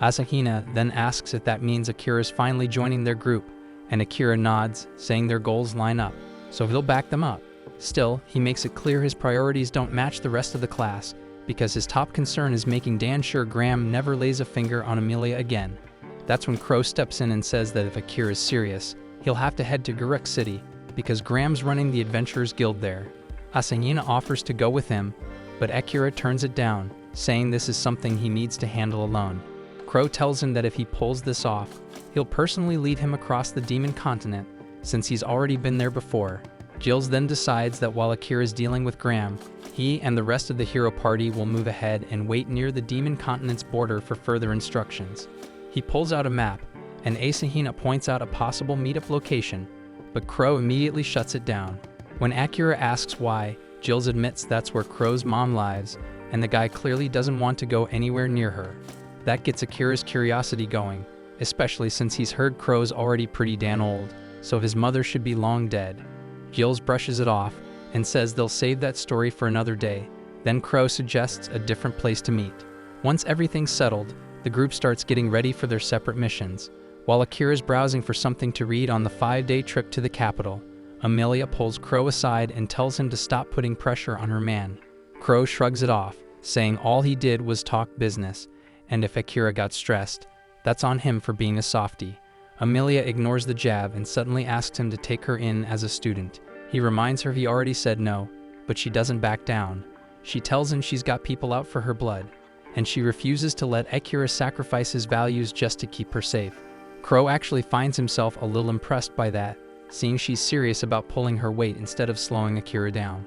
Asahina then asks if that means Akira's finally joining their group, and Akira nods, saying their goals line up, so he'll back them up. Still, he makes it clear his priorities don't match the rest of the class, because his top concern is making Dan sure Graham never lays a finger on Amelia again. That's when Crow steps in and says that if Akira is serious, he'll have to head to Guruk City, because Graham's running the Adventurers Guild there. Asahina offers to go with him, but Akira turns it down, saying this is something he needs to handle alone. Crow tells him that if he pulls this off, he'll personally lead him across the Demon Continent, since he's already been there before. Gilles then decides that while Akira's dealing with Graham, he and the rest of the hero party will move ahead and wait near the Demon Continent's border for further instructions. He pulls out a map, and Asahina points out a possible meetup location, but Crow immediately shuts it down. When Akira asks why, Gilles admits that's where Crow's mom lives, and the guy clearly doesn't want to go anywhere near her. That gets Akira's curiosity going, especially since he's heard Crow's already pretty damn old, so his mother should be long dead. Gilles brushes it off and says they'll save that story for another day. Then Crow suggests a different place to meet. Once everything's settled, the group starts getting ready for their separate missions. While Akira's browsing for something to read on the 5-day trip to the capital, Amelia pulls Crow aside and tells him to stop putting pressure on her man. Crow shrugs it off, saying all he did was talk business, and if Akira got stressed, that's on him for being a softie. Amelia ignores the jab and suddenly asks him to take her in as a student. He reminds her he already said no, but she doesn't back down. She tells him she's got people out for her blood, and she refuses to let Akira sacrifice his values just to keep her safe. Crow actually finds himself a little impressed by that, seeing she's serious about pulling her weight instead of slowing Akira down.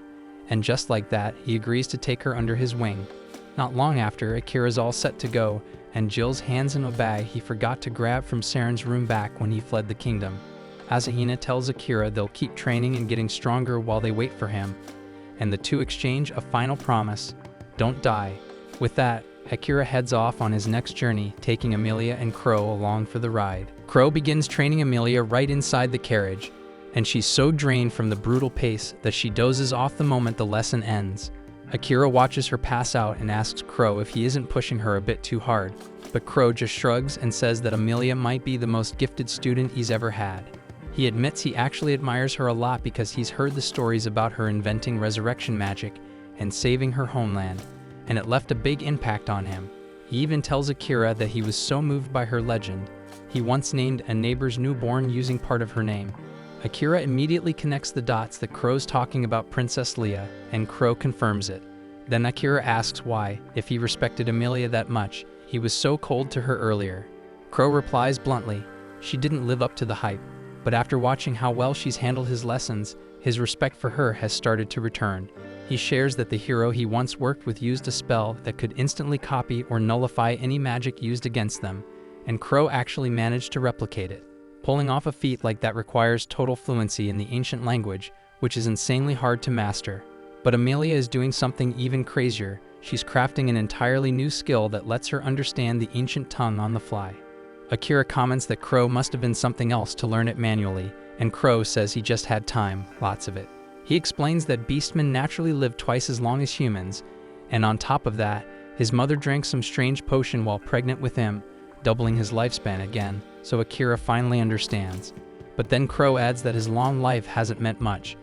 And just like that, he agrees to take her under his wing. Not long after, Akira's all set to go, and Gilles hands him a bag he forgot to grab from Saren's room back when he fled the kingdom. Asahina tells Akira they'll keep training and getting stronger while they wait for him, and the two exchange a final promise: don't die. With that, Akira heads off on his next journey, taking Amelia and Crow along for the ride. Crow begins training Amelia right inside the carriage, and she's so drained from the brutal pace that she dozes off the moment the lesson ends. Akira watches her pass out and asks Crow if he isn't pushing her a bit too hard, but Crow just shrugs and says that Amelia might be the most gifted student he's ever had. He admits he actually admires her a lot because he's heard the stories about her inventing resurrection magic and saving her homeland, and it left a big impact on him. He even tells Akira that he was so moved by her legend, he once named a neighbor's newborn using part of her name. Akira immediately connects the dots that Crow's talking about Princess Leia, and Crow confirms it. Then Akira asks why, if he respected Amelia that much, he was so cold to her earlier. Crow replies bluntly, she didn't live up to the hype, but after watching how well she's handled his lessons, his respect for her has started to return. He shares that the hero he once worked with used a spell that could instantly copy or nullify any magic used against them, and Crow actually managed to replicate it. Pulling off a feat like that requires total fluency in the ancient language, which is insanely hard to master. But Amelia is doing something even crazier. She's crafting an entirely new skill that lets her understand the ancient tongue on the fly. Akira comments that Crow must have been something else to learn it manually, and Crow says he just had time, lots of it. He explains that beastmen naturally live twice as long as humans, and on top of that, his mother drank some strange potion while pregnant with him, doubling his lifespan again, so Akira finally understands. But then Crow adds that his long life hasn't meant much,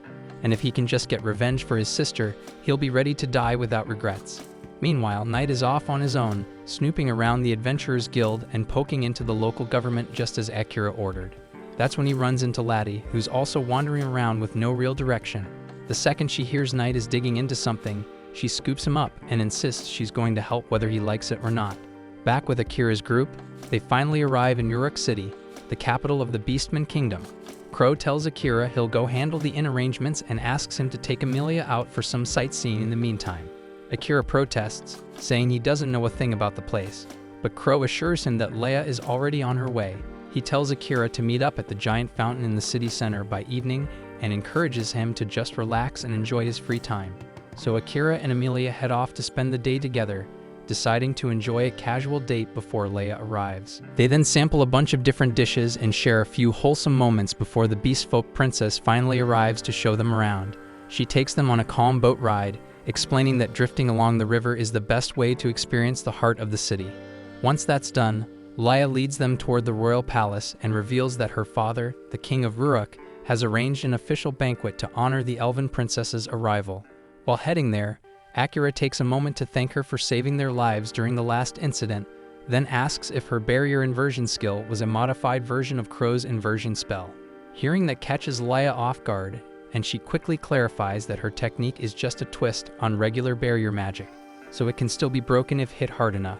and if he can just get revenge for his sister, he'll be ready to die without regrets. Meanwhile, Knight is off on his own, snooping around the Adventurers Guild and poking into the local government just as Akira ordered. That's when he runs into Laddie, who's also wandering around with no real direction. The second she hears Knight is digging into something, she scoops him up and insists she's going to help whether he likes it or not. Back with Akira's group, they finally arrive in Uruk City, the capital of the Beastman Kingdom. Crow tells Akira he'll go handle the inn arrangements and asks him to take Amelia out for some sightseeing in the meantime. Akira protests, saying he doesn't know a thing about the place, but Crow assures him that Leia is already on her way. He tells Akira to meet up at the giant fountain in the city center by evening and encourages him to just relax and enjoy his free time. So Akira and Amelia head off to spend the day together, deciding to enjoy a casual date before Leia arrives. They then sample a bunch of different dishes and share a few wholesome moments before the Beast Folk princess finally arrives to show them around. She takes them on a calm boat ride, explaining that drifting along the river is the best way to experience the heart of the city. Once that's done, Leia leads them toward the royal palace and reveals that her father, the king of Uruk, has arranged an official banquet to honor the elven princess's arrival. While heading there, Akira takes a moment to thank her for saving their lives during the last incident, then asks if her barrier inversion skill was a modified version of Crow's inversion spell. Hearing that catches Leia off guard, and she quickly clarifies that her technique is just a twist on regular barrier magic, so it can still be broken if hit hard enough.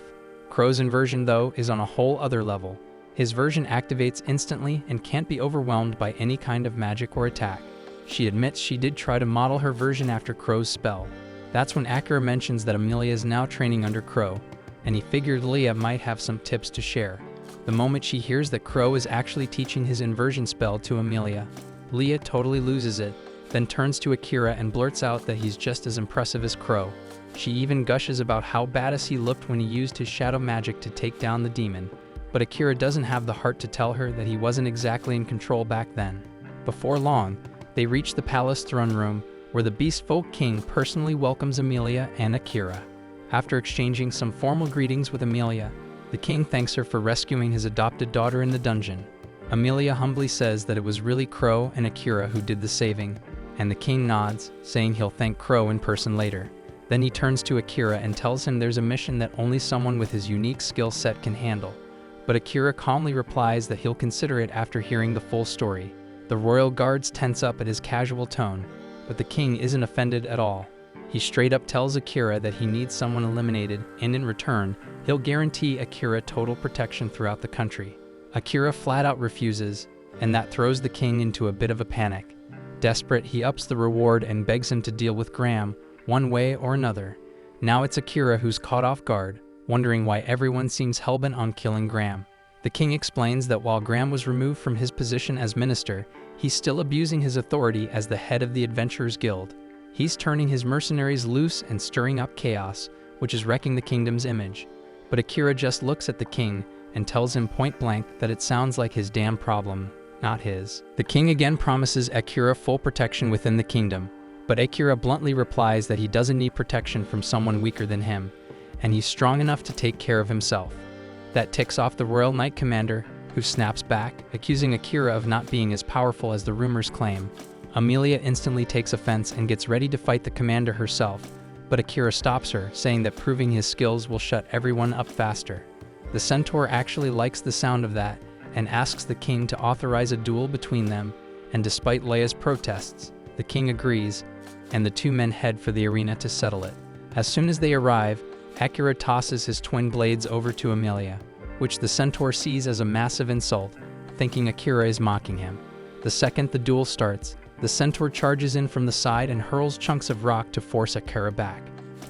Crow's inversion, though, is on a whole other level. His version activates instantly and can't be overwhelmed by any kind of magic or attack. She admits she did try to model her version after Crow's spell. That's when Akira mentions that Amelia is now training under Crow, and he figured Leia might have some tips to share. The moment she hears that Crow is actually teaching his inversion spell to Amelia, Leia totally loses it, then turns to Akira and blurts out that he's just as impressive as Crow. She even gushes about how badass he looked when he used his shadow magic to take down the demon, but Akira doesn't have the heart to tell her that he wasn't exactly in control back then. Before long, they reach the palace throne room, where the Beast Folk King personally welcomes Amelia and Akira. After exchanging some formal greetings with Amelia, the king thanks her for rescuing his adopted daughter in the dungeon. Amelia humbly says that it was really Crow and Akira who did the saving, and the king nods, saying he'll thank Crow in person later. Then he turns to Akira and tells him there's a mission that only someone with his unique skill set can handle. But Akira calmly replies that he'll consider it after hearing the full story. The royal guards tense up at his casual tone, but the king isn't offended at all. He straight up tells Akira that he needs someone eliminated, and in return, he'll guarantee Akira total protection throughout the country. Akira flat out refuses, and that throws the king into a bit of a panic. Desperate, he ups the reward and begs him to deal with Graham, one way or another. Now it's Akira who's caught off guard, wondering why everyone seems hellbent on killing Graham. The king explains that while Graham was removed from his position as minister, he's still abusing his authority as the head of the Adventurers Guild. He's turning his mercenaries loose and stirring up chaos, which is wrecking the kingdom's image. But Akira just looks at the king and tells him point blank that it sounds like his damn problem, not his. The king again promises Akira full protection within the kingdom, but Akira bluntly replies that he doesn't need protection from someone weaker than him, and he's strong enough to take care of himself. That ticks off the Royal Knight Commander, who snaps back, accusing Akira of not being as powerful as the rumors claim. Amelia instantly takes offense and gets ready to fight the commander herself, but Akira stops her, saying that proving his skills will shut everyone up faster. The centaur actually likes the sound of that and asks the king to authorize a duel between them, and despite Leia's protests, the king agrees, and the two men head for the arena to settle it. As soon as they arrive, Akira tosses his twin blades over to Amelia, which the centaur sees as a massive insult, thinking Akira is mocking him. The second the duel starts, the centaur charges in from the side and hurls chunks of rock to force Akira back.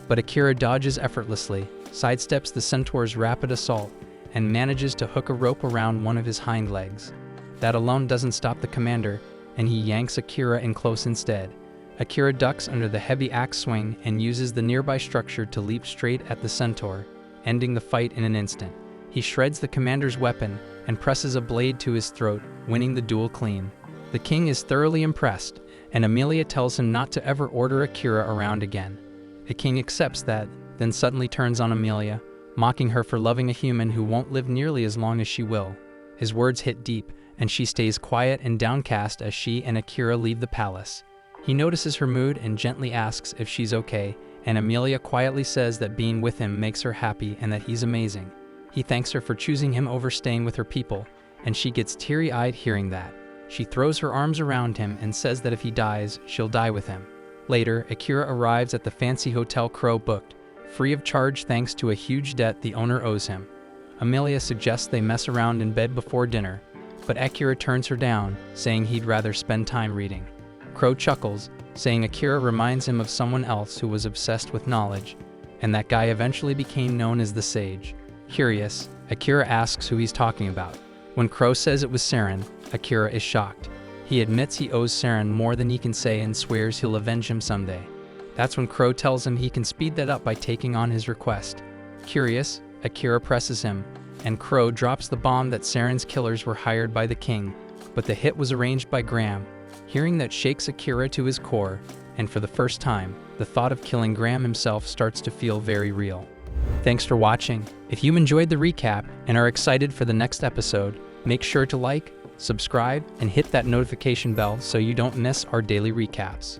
But Akira dodges effortlessly, sidesteps the centaur's rapid assault, and manages to hook a rope around one of his hind legs. That alone doesn't stop the commander, and he yanks Akira in close instead. Akira ducks under the heavy axe swing and uses the nearby structure to leap straight at the centaur, ending the fight in an instant. He shreds the commander's weapon and presses a blade to his throat, winning the duel clean. The king is thoroughly impressed, and Amelia tells him not to ever order Akira around again. The king accepts that, then suddenly turns on Amelia, mocking her for loving a human who won't live nearly as long as she will. His words hit deep, and she stays quiet and downcast as she and Akira leave the palace. He notices her mood and gently asks if she's okay, and Amelia quietly says that being with him makes her happy and that he's amazing. He thanks her for choosing him over staying with her people, and she gets teary-eyed hearing that. She throws her arms around him and says that if he dies, she'll die with him. Later, Akira arrives at the fancy hotel Crow booked, free of charge thanks to a huge debt the owner owes him. Amelia suggests they mess around in bed before dinner, but Akira turns her down, saying he'd rather spend time reading. Crow chuckles, saying Akira reminds him of someone else who was obsessed with knowledge, and that guy eventually became known as the Sage. Curious, Akira asks who he's talking about. When Crow says it was Saren, Akira is shocked. He admits he owes Saren more than he can say and swears he'll avenge him someday. That's when Crow tells him he can speed that up by taking on his request. Curious, Akira presses him, and Crow drops the bomb that Saren's killers were hired by the king, but the hit was arranged by Graham. Hearing that shakes Akira to his core, and for the first time, the thought of killing Graham himself starts to feel very real. Thanks for watching. If you enjoyed the recap and are excited for the next episode, make sure to like, subscribe, and hit that notification bell so you don't miss our daily recaps.